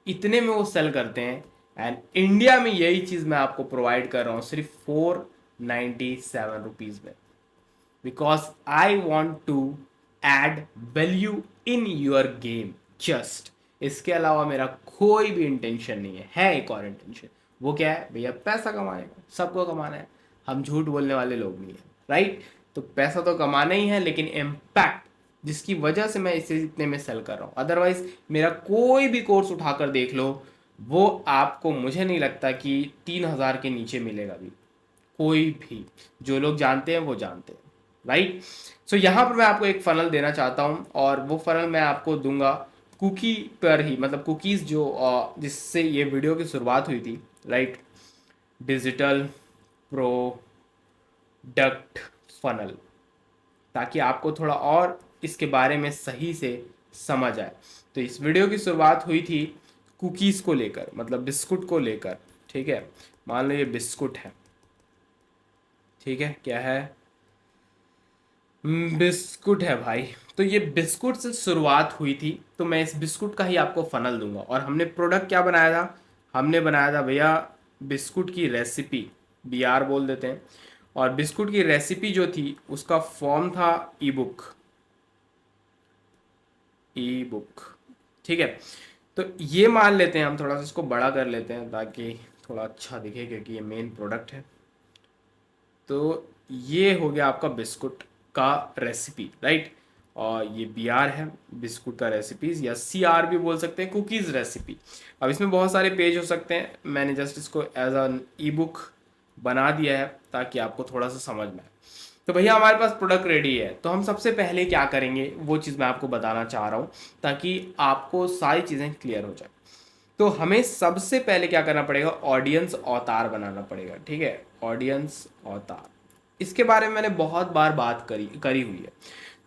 इतने में वो सेल करते हैं। एंड इंडिया में यही चीज मैं आपको प्रोवाइड कर रहा हूं सिर्फ 497 रुपीज में, because I want to add value in your game just. इसके अलावा मेरा कोई भी इंटेंशन नहीं है। एक और इंटेंशन, वो क्या है भैया? पैसा कमाने का, सबको कमाना है, हम झूठ बोलने वाले लोग नहीं है, राइट। तो पैसा तो कमाना ही है, लेकिन इम्पैक्ट, जिसकी वजह से मैं इसे इतने में सेल कर रहा हूँ। अदरवाइज मेरा कोई भी कोर्स उठाकर देख लो, वो आपको, मुझे नहीं लगता कि 3000 के नीचे मिलेगा भी, कोई भी, जो लोग जानते हैं वो जानते हैं, राइट। सो यहाँ पर मैं आपको एक फनल देना चाहता हूँ, और वो फनल मैं आपको दूंगा कुकी पर ही, मतलब कुकीज़ जो जिससे ये वीडियो की शुरुआत हुई थी, राइट। डिजिटल प्रोडक्ट फनल, ताकि आपको थोड़ा और इसके बारे में सही से समझ आए। तो इस वीडियो की शुरुआत हुई थी कुकीज़ को लेकर, मतलब बिस्कुट को लेकर, ठीक है। मान लो ये बिस्कुट है, ठीक है, क्या है, बिस्कुट है भाई। तो ये बिस्कुट से शुरुआत हुई थी, तो मैं इस बिस्कुट का ही आपको फनल दूंगा। और हमने प्रोडक्ट क्या बनाया था, हमने बनाया था भैया बिस्कुट की रेसिपी, बीआर बोल देते हैं। और बिस्कुट की रेसिपी जो थी उसका फॉर्म था ई बुक, ई बुक, ठीक है। तो ये मान लेते हैं हम, थोड़ा सा इसको बड़ा कर लेते हैं ताकि थोड़ा अच्छा दिखे, क्योंकि ये मेन प्रोडक्ट है। तो ये हो गया आपका बिस्कुट का रेसिपी, राइट। और ये बी आर है, बिस्कुट का रेसिपीज, या सी आर भी बोल सकते हैं, कुकीज़ रेसिपी। अब इसमें बहुत सारे पेज हो सकते हैं, मैंने जस्ट इसको एज अन ई बुक बना दिया है ताकि आपको थोड़ा सा समझ में आए। तो भैया हमारे पास प्रोडक्ट रेडी है, तो हम सबसे पहले क्या करेंगे वो चीज़ मैं आपको बताना चाह रहा हूँ, ताकि आपको सारी चीज़ें क्लियर हो जाए। तो हमें सबसे पहले क्या करना पड़ेगा, ऑडियंस अवतार बनाना पड़ेगा, ठीक है। ऑडियंस अवतार, इसके बारे में मैंने बहुत बार बात करी हुई है।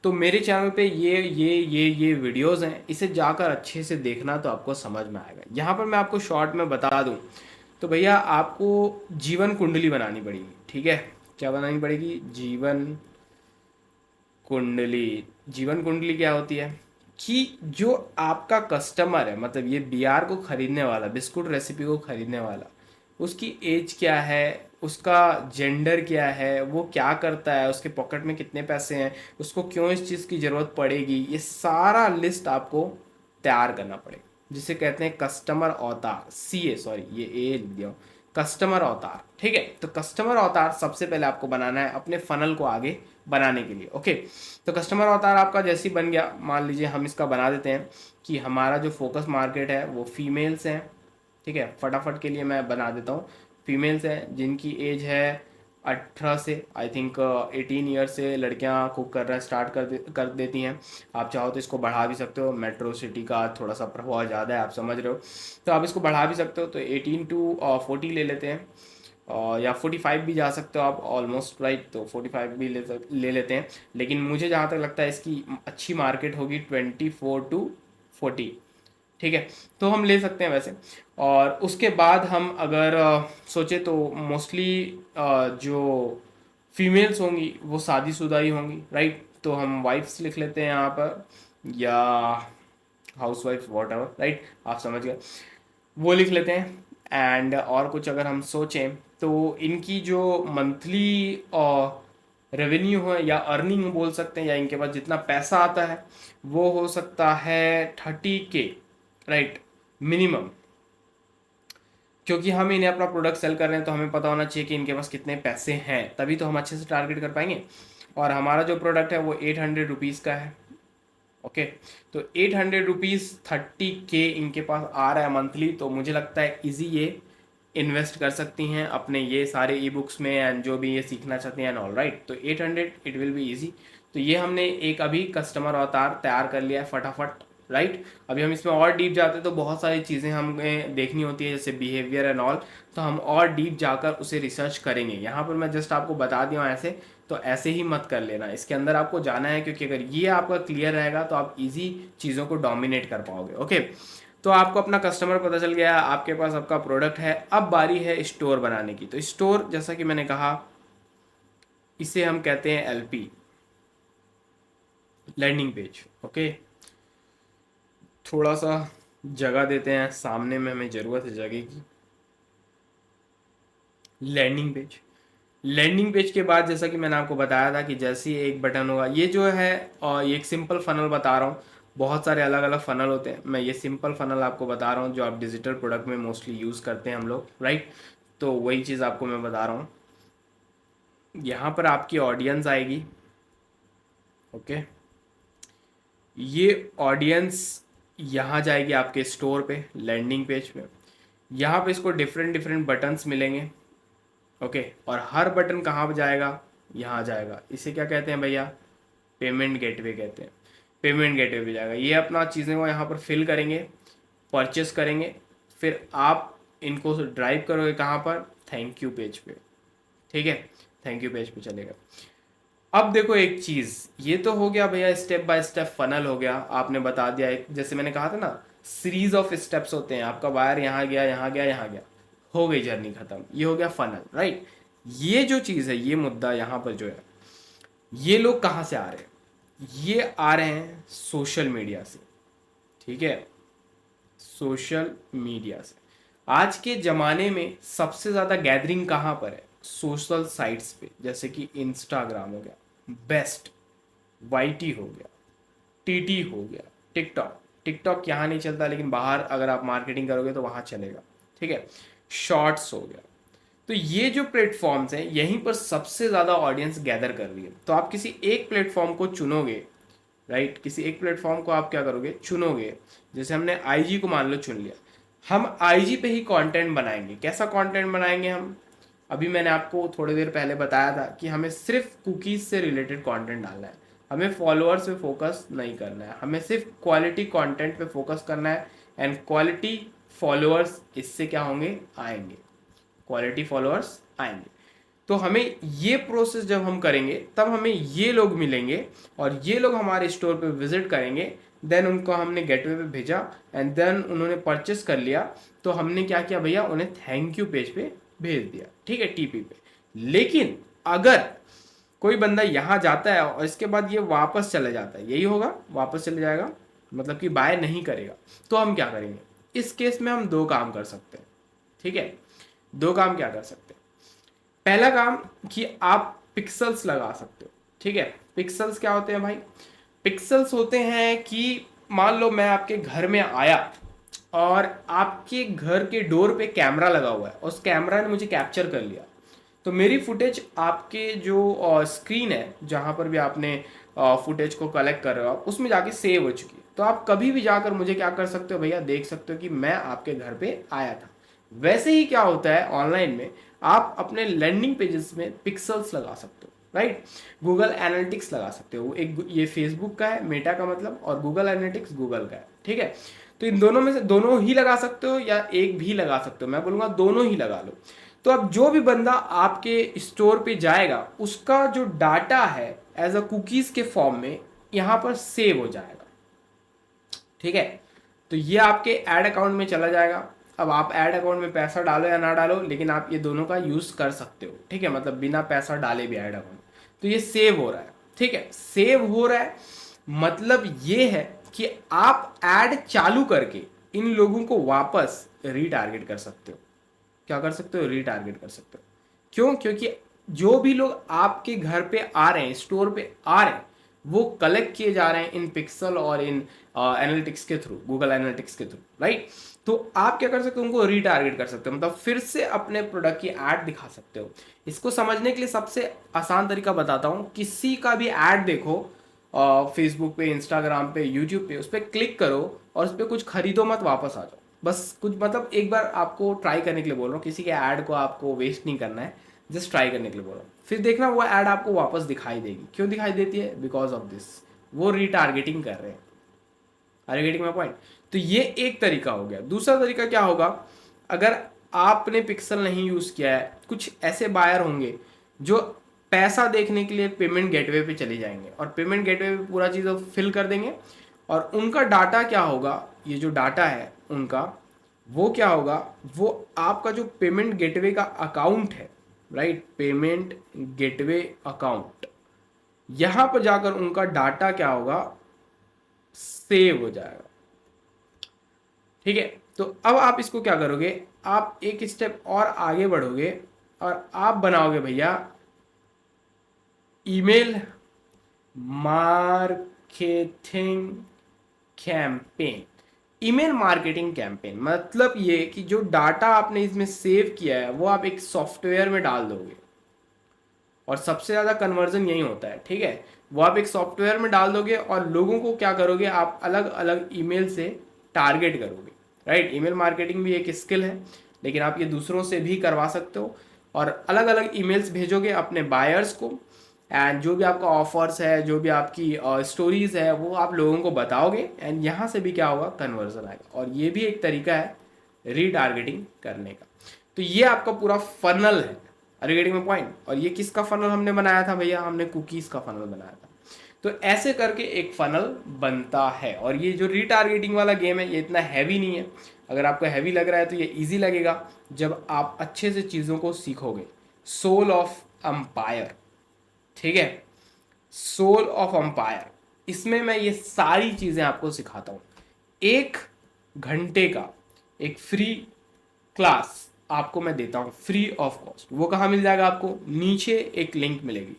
तो मेरे चैनल पे ये वीडियोस हैं, इसे जाकर अच्छे से देखना तो आपको समझ में आएगा। यहाँ पर मैं आपको शॉर्ट में बता दूँ तो भैया आपको जीवन कुंडली बनानी पड़ेगी, ठीक है। क्या बनानी पड़ेगी, जीवन कुंडली। जीवन कुंडली क्या होती है कि जो आपका कस्टमर है, मतलब ये बीआर को खरीदने वाला, बिस्कुट रेसिपी को खरीदने वाला, उसकी एज क्या है, उसका जेंडर क्या है, वो क्या करता है, उसके पॉकेट में कितने पैसे हैं, उसको क्यों इस चीज़ की ज़रूरत पड़ेगी, ये सारा लिस्ट आपको तैयार करना पड़ेगा, जिसे कहते हैं कस्टमर अवतार, सी ए सॉरी ये ए लिख दिया, कस्टमर अवतार, ठीक है। तो कस्टमर अवतार सबसे पहले आपको बनाना है अपने फनल को आगे बनाने के लिए, ओके। तो कस्टमर अवतार आपका जैसे ही बन गया, मान लीजिए हम इसका बना देते हैं कि हमारा जो फोकस मार्केट है वो फीमेल्स हैं, ठीक है। फटाफट के लिए मैं बना देता हूँ, फीमेल्स हैं जिनकी एज है 18 से आई थिंक 18 ईयर से लड़कियां कुक करना स्टार्ट कर देती हैं। आप चाहो तो इसको बढ़ा भी सकते हो, मेट्रो सिटी का थोड़ा सा प्रभाव ज़्यादा है, आप समझ रहे हो, तो आप इसको बढ़ा भी सकते हो। तो 18 टू 40 ले लेते हैं, या 45 भी जा सकते हो आप, ऑलमोस्ट राइट। तो 45 भी ले लेते हैं, लेकिन मुझे जहाँ तक लगता है इसकी अच्छी मार्केट होगी 24 टू 40, ठीक है। तो हम ले सकते हैं वैसे। और उसके बाद हम अगर सोचे तो मोस्टली जो फीमेल्स होंगी वो शादीशुदा ही होंगी, राइट। तो हम वाइफ्स लिख लेते हैं यहाँ पर, या house wife what ever, right, आप समझ गए, वो लिख लेते हैं। एंड और कुछ अगर हम सोचें तो इनकी जो मंथली रेवेन्यू है या अर्निंग बोल सकते हैं, या इनके पास जितना पैसा आता है वो हो सकता है 30K, राइट, मिनिमम। क्योंकि हम इन्हें अपना प्रोडक्ट सेल कर रहे हैं तो हमें पता होना चाहिए कि इनके पास कितने पैसे हैं, तभी तो हम अच्छे से टारगेट कर पाएंगे। और हमारा जो प्रोडक्ट है वो 800 रुपीज़ का है, ओके। तो 800 रुपीज़ 30K इनके पास आ रहा है मंथली, तो मुझे लगता है इजी ये इन्वेस्ट कर सकती हैं अपने ये सारे ई बुक्स में एंड जो भी ये सीखना चाहती हैं एंड ऑल, राइट। तो 800 इट विल बी इजी। तो ये हमने एक अभी कस्टमर अवतार तैयार कर लिया है फटाफट, राइट। अभी हम इसमें और डीप जाते हैं तो बहुत सारी चीज़ें हमें देखनी होती है, जैसे बिहेवियर एंड ऑल, तो हम और डीप जाकर उसे रिसर्च करेंगे। यहाँ पर मैं जस्ट आपको बता दिया हूँ ऐसे, तो ऐसे ही मत कर लेना, इसके अंदर आपको जाना है, क्योंकि अगर ये आपका क्लियर रहेगा तो आप इजी चीज़ों को डोमिनेट कर पाओगे, ओके। तो आपको अपना कस्टमर पता चल गया, आपके पास आपका प्रोडक्ट है, अब बारी है स्टोर बनाने की। तो स्टोर, जैसा कि मैंने कहा, इसे हम कहते हैं एलपी, लैंडिंग पेज, ओके। थोड़ा सा जगह देते हैं, सामने में हमें ज़रूरत है जगह की। लैंडिंग पेज, लैंडिंग पेज के बाद जैसा कि मैंने आपको बताया था कि जैसे ही एक बटन होगा, ये जो है, और ये एक सिंपल फनल बता रहा हूँ, बहुत सारे अलग अलग फनल होते हैं, मैं ये सिंपल फनल आपको बता रहा हूँ जो आप डिजिटल प्रोडक्ट में मोस्टली यूज़ करते हैं हम लोग, राइट। तो वही चीज़ आपको मैं बता रहा हूँ। यहाँ पर आपकी ऑडियंस आएगी, ओके। ये ऑडियंस यहाँ जाएगी आपके स्टोर पे, लैंडिंग पेज पे। यहाँ पे इसको डिफरेंट डिफरेंट बटन्स मिलेंगे, ओके, और हर बटन कहाँ पर जाएगा, यहाँ जाएगा। इसे क्या कहते हैं भैया, पेमेंट गेटवे कहते हैं। पेमेंट गेटवे पे जाएगा, ये अपना चीज़ें को यहाँ पर फिल करेंगे, परचेस करेंगे, फिर आप इनको ड्राइव करोगे कहाँ पर, थैंक यू पेज पे, ठीक है, थैंक यू पेज पे चलेगा। अब देखो एक चीज़, ये तो हो गया भैया स्टेप बाय स्टेप फनल हो गया, आपने बता दिया। एक जैसे मैंने कहा था ना, सीरीज ऑफ स्टेप्स होते हैं, आपका वायर यहाँ गया, यहाँ गया, यहाँ गया, हो गई जर्नी खत्म, ये हो गया फनल, राइट। ये जो चीज़ है, ये मुद्दा यहाँ पर जो है, ये लोग कहाँ से आ रहे हैं, ये आ रहे हैं सोशल मीडिया से, ठीक है, सोशल मीडिया से। आज के ज़माने में सबसे ज़्यादा गैदरिंग कहाँ पर है, सोशल साइट्स पे, जैसे कि इंस्टाग्राम हो गया, बेस्ट, वाईटी हो गया, टीटी हो गया, टिकटॉक। टिकटॉक यहाँ नहीं चलता, लेकिन बाहर अगर आप मार्केटिंग करोगे तो वहाँ चलेगा, ठीक है, शॉर्ट्स हो गया। तो ये जो प्लेटफॉर्म्स हैं, यहीं पर सबसे ज़्यादा ऑडियंस गैदर कर रही है। तो आप किसी एक प्लेटफॉर्म को चुनोगे, राइट, किसी एक प्लेटफॉर्म को आप क्या करोगे, चुनोगे। जैसे हमने आईजी को मान लो चुन लिया, हम आईजी पे ही कंटेंट बनाएंगे। कैसा कंटेंट बनाएंगे हम, अभी मैंने आपको थोड़ी देर पहले बताया था कि हमें सिर्फ कुकीज़ से रिलेटेड कंटेंट डालना है, हमें फॉलोअर्स पे फोकस नहीं करना है, हमें सिर्फ क्वालिटी कंटेंट पे फोकस करना है। एंड क्वालिटी फॉलोअर्स इससे क्या होंगे, आएंगे, क्वालिटी फॉलोअर्स आएंगे। तो हमें ये प्रोसेस जब हम करेंगे, तब हमें ये लोग मिलेंगे और ये लोग हमारे स्टोर पे विजिट करेंगे। देन उनको हमने गेटवे पे भेजा एंड देन उन्होंने परचेस कर लिया, तो हमने क्या किया भैया, उन्हें थैंक यू पेज पे भेज दिया, ठीक है, टीपी पे। लेकिन अगर कोई बंदा यहाँ जाता है और इसके बाद ये वापस चले जाता है, यही होगा, वापस चले जाएगा, मतलब कि बाय नहीं करेगा, तो हम क्या करेंगे, इस केस में हम दो काम कर सकते हैं, ठीक है। दो काम क्या कर सकते हैं, पहला काम कि आप पिक्सल्स लगा सकते हो, ठीक है। पिक्सल्स क्या होते हैं भाई, पिक्सल्स होते हैं कि मान लो मैं आपके घर में आया और आपके घर के डोर पे कैमरा लगा हुआ है, उस कैमरा ने मुझे कैप्चर कर लिया, तो मेरी फुटेज आपके जो स्क्रीन है, जहाँ पर भी आपने फुटेज को कलेक्ट कर रहे हो आप, उसमें जाके सेव हो चुकी है। तो आप कभी भी जाकर मुझे क्या कर सकते हो भैया, देख सकते हो कि मैं आपके घर पे आया था। वैसे ही क्या होता है ऑनलाइन में, आप अपने लैंडिंग पेजेस में पिक्सल्स लगा सकते हो, राइट। गूगल एनालिटिक्स लगा सकते हो, एक ये फेसबुक का है, मेटा का मतलब, और गूगल एनालिटिक्स गूगल का है, ठीक है। तो इन दोनों में से दोनों ही लगा सकते हो या एक भी लगा सकते हो, मैं बोलूँगा दोनों ही लगा लो। तो अब जो भी बंदा आपके स्टोर पे जाएगा, उसका जो डाटा है एज अ कुकीज़ के फॉर्म में यहाँ पर सेव हो जाएगा, ठीक है। तो ये आपके ऐड अकाउंट में चला जाएगा। अब आप ऐड अकाउंट में पैसा डालो या ना डालो, लेकिन आप ये दोनों का यूज़ कर सकते हो, ठीक है, मतलब बिना पैसा डाले भी ऐड अकाउंट। तो ये सेव हो रहा है, ठीक है, सेव हो रहा है, मतलब ये है कि आप ऐड चालू करके इन लोगों को वापस रीटारगेट कर सकते हो। क्या कर सकते हो, रीटारगेट कर सकते हो। क्यों, क्योंकि जो भी लोग आपके घर पे आ रहे हैं, स्टोर पे आ रहे हैं, वो कलेक्ट किए जा रहे हैं इन पिक्सल और इन एनालिटिक्स के थ्रू, गूगल एनालिटिक्स के थ्रू, राइट। तो आप क्या कर सकते हो, उनको रीटारगेट कर सकते हो, मतलब फिर से अपने प्रोडक्ट की ऐड दिखा सकते हो। इसको समझने के लिए सबसे आसान तरीका बताता हूँ, किसी का भी ऐड देखो फेसबुक पे, इंस्टाग्राम पे, यूट्यूब पे, उस पर क्लिक करो और उस पर कुछ खरीदो मत, वापस आ जाओ, बस कुछ, मतलब एक बार आपको ट्राई करने के लिए बोल रहा हूँ, किसी के ऐड को आपको वेस्ट नहीं करना है, जस्ट ट्राई करने के लिए बोल रहा हूँ। फिर देखना वो ऐड आपको वापस दिखाई देगी। क्यों दिखाई देती है, बिकॉज ऑफ दिस, वो रीटारगेटिंग कर रहे हैं। Are you getting my point. तो ये एक तरीका हो गया। दूसरा तरीका क्या होगा, अगर आपने पिक्सल नहीं यूज़ किया है, कुछ ऐसे बायर होंगे जो पैसा देखने के लिए पेमेंट गेटवे पे चले जाएंगे और पेमेंट गेटवे पे पूरा चीज़ फिल कर देंगे, और उनका डाटा क्या होगा, ये जो डाटा है उनका, वो क्या होगा, वो आपका जो पेमेंट गेटवे का अकाउंट है, राइट, पेमेंट गेटवे अकाउंट, यहाँ पर जाकर उनका डाटा क्या होगा, सेव हो जाएगा, ठीक है। तो अब आप इसको क्या करोगे, आप एक स्टेप और आगे बढ़ोगे और आप बनाओगे भैया email marketing campaign. Email marketing campaign मतलब ये कि जो डाटा आपने इसमें सेव किया है वो आप एक सॉफ्टवेयर में डाल दोगे, और सबसे ज़्यादा कन्वर्जन यही होता है, ठीक है। वो आप एक सॉफ्टवेयर में डाल दोगे और लोगों को क्या करोगे, आप अलग अलग ईमेल से टारगेट करोगे, राइट। ईमेल मार्केटिंग भी एक स्किल है, लेकिन आप ये दूसरों से भी करवा सकते हो। और अलग अलग ईमेल्स भेजोगे अपने बायर्स को, एंड जो भी आपका ऑफर्स है, जो भी आपकी स्टोरीज है, वो आप लोगों को बताओगे, एंड यहाँ से भी क्या होगा, कन्वर्जन आएगा। और ये भी एक तरीका है रीटारगेटिंग करने का। तो ये आपका पूरा फनल है, रीगेटिंग में पॉइंट। और ये किसका फनल हमने बनाया था भैया, हमने कुकीज़ का फनल बनाया था। तो ऐसे करके एक फनल बनता है। और ये जो रीटारगेटिंग वाला गेम है, ये इतना हैवी नहीं है। अगर आपको हैवी लग रहा है तो ये इजी लगेगा जब आप अच्छे से चीज़ों को सीखोगे। सोल ऑफ अंपायर, ठीक है, सोल ऑफ अंपायर, इसमें मैं ये सारी चीज़ें आपको सिखाता हूँ। 1 घंटे का एक फ्री क्लास आपको मैं देता हूँ, फ्री ऑफ कॉस्ट। वो कहाँ मिल जाएगा आपको, नीचे एक लिंक मिलेगी,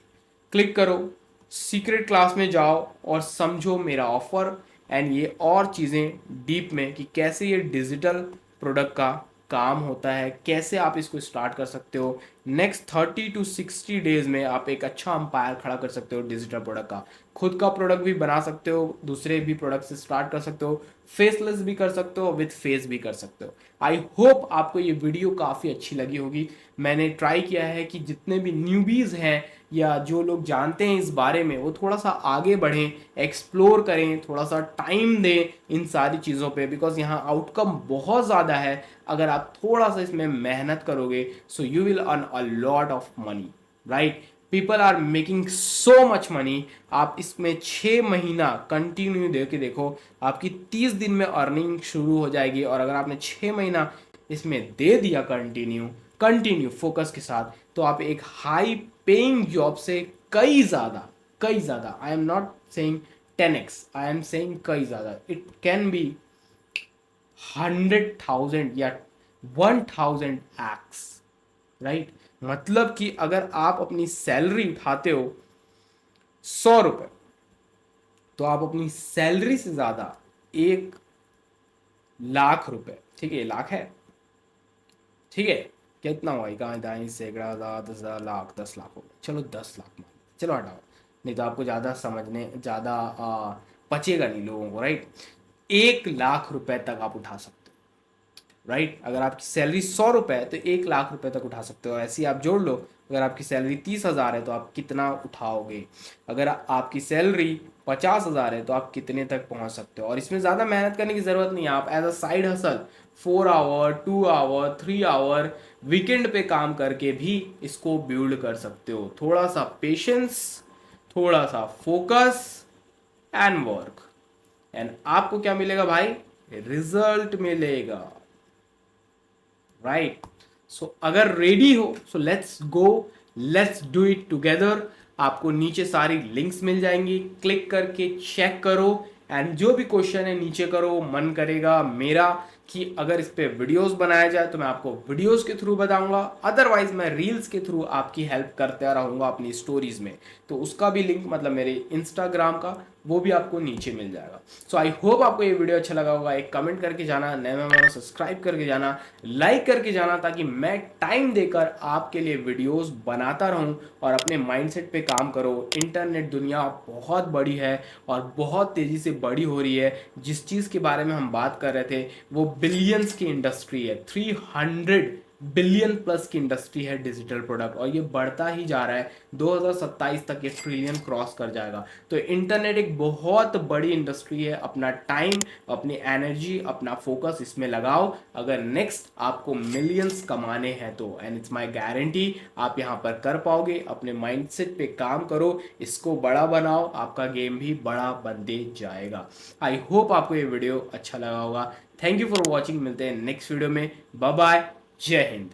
क्लिक करो, सीक्रेट क्लास में जाओ और समझो मेरा ऑफर एंड ये और चीज़ें डीप में कि कैसे ये डिजिटल प्रोडक्ट का काम होता है, कैसे आप इसको स्टार्ट कर सकते हो। नेक्स्ट 30 to 60 डेज में आप एक अच्छा अंपायर खड़ा कर सकते हो डिजिटल प्रोडक्ट का। खुद का प्रोडक्ट भी बना सकते हो, दूसरे भी प्रोडक्ट से स्टार्ट कर सकते हो, फेसलेस भी कर सकते हो, विथ फेस भी कर सकते हो। आई होप आपको ये वीडियो काफ़ी अच्छी लगी होगी। मैंने ट्राई किया है कि जितने भी न्यूबीज़ हैं या जो लोग जानते हैं इस बारे में, वो थोड़ा सा आगे बढ़ें, एक्सप्लोर करें, थोड़ा सा टाइम दें इन सारी चीज़ों पे, बिकॉज यहाँ आउटकम बहुत ज़्यादा है अगर आप थोड़ा सा इसमें मेहनत करोगे। So you will earn a lot of money, right. People are making so much money. आप इसमें 6 महीना कंटिन्यू दे के देखो, आपकी 30 दिन में अर्निंग शुरू हो जाएगी। और अगर आपने 6 महीना इसमें दे दिया कंटिन्यू फोकस के साथ, तो आप एक हाई पेइंग जॉब से कई ज़्यादा, I am not saying 10x, I am saying कई ज़्यादा, इट कैन बी 100,000 या 1000x, राइट। मतलब कि अगर आप अपनी सैलरी उठाते हो 100 रुपये, तो आप अपनी सैलरी से ज़्यादा 1,00,000 रुपये, ठीक है, ये लाख है, ठीक है, कितना हुआ, इकाई दाई सैकड़ा हज़ार 10,000 लाख 10 लाख हो गए, चलो 10 लाख मान, चलो हटाओ, नहीं तो आपको ज़्यादा समझने ज़्यादा पचेगा नहीं लोगों को, राइट। 1,00,000 रुपए तक आप उठा सकते हो, राइट। अगर आपकी सैलरी 100 रुपये है तो 1,00,000 रुपए तक उठा सकते हो। ऐसे ही आप जोड़ लो, अगर आपकी सैलरी 30,000 है तो आप कितना उठाओगे, अगर आपकी सैलरी 50,000 है तो आप कितने तक पहुंच सकते हो। और इसमें ज़्यादा मेहनत करने की ज़रूरत नहीं है, आप as a side hustle 4 hour 2 hour 3 hour weekend पे काम करके भी इसको बिल्ड कर सकते हो। थोड़ा सा पेशेंस, थोड़ा सा फोकस एंड वर्क, एंड आपको क्या मिलेगा भाई, रिजल्ट मिलेगा, राइट। सो अगर रेडी हो, so let's go, let's do it together. आपको नीचे सारी लिंक्स मिल जाएंगी, क्लिक करके चेक करो, एंड जो भी क्वेश्चन है नीचे करो। मन करेगा मेरा कि अगर इस पे वीडियोस बनाया जाए तो मैं आपको वीडियोस के थ्रू बताऊंगा, अदरवाइज मैं रील्स के थ्रू आपकी हेल्प करता रहूंगा अपनी स्टोरीज में। तो उसका भी लिंक, मतलब मेरे इंस्टाग्राम का, वो भी आपको नीचे मिल जाएगा। सो आई होप आपको ये वीडियो अच्छा लगा होगा। एक कमेंट करके जाना, नए मेहमानों सब्सक्राइब करके जाना, लाइक करके जाना, ताकि मैं टाइम देकर आपके लिए वीडियोस बनाता रहूं और अपने माइंडसेट पे काम करो। इंटरनेट दुनिया बहुत बड़ी है और बहुत तेज़ी से बड़ी हो रही है। जिस चीज़ के बारे में हम बात कर रहे थे वो बिलियंस की इंडस्ट्री है, 300 बिलियन प्लस की इंडस्ट्री है डिजिटल प्रोडक्ट, और ये बढ़ता ही जा रहा है। 2027 तक ये ट्रिलियन क्रॉस कर जाएगा। तो इंटरनेट एक बहुत बड़ी इंडस्ट्री है। अपना टाइम, अपनी एनर्जी, अपना फोकस इसमें लगाओ अगर नेक्स्ट आपको मिलियंस कमाने हैं तो, एंड इट्स माय गारंटी आप यहाँ पर कर पाओगे। अपने माइंडसेट पे काम करो, इसको बड़ा बनाओ, आपका गेम भी बड़ा बनते जाएगा। आई होप आपको ये वीडियो अच्छा लगा होगा। थैंक यू फॉर वॉचिंग, मिलते हैं नेक्स्ट वीडियो में, बाय बाय, जय हिंद।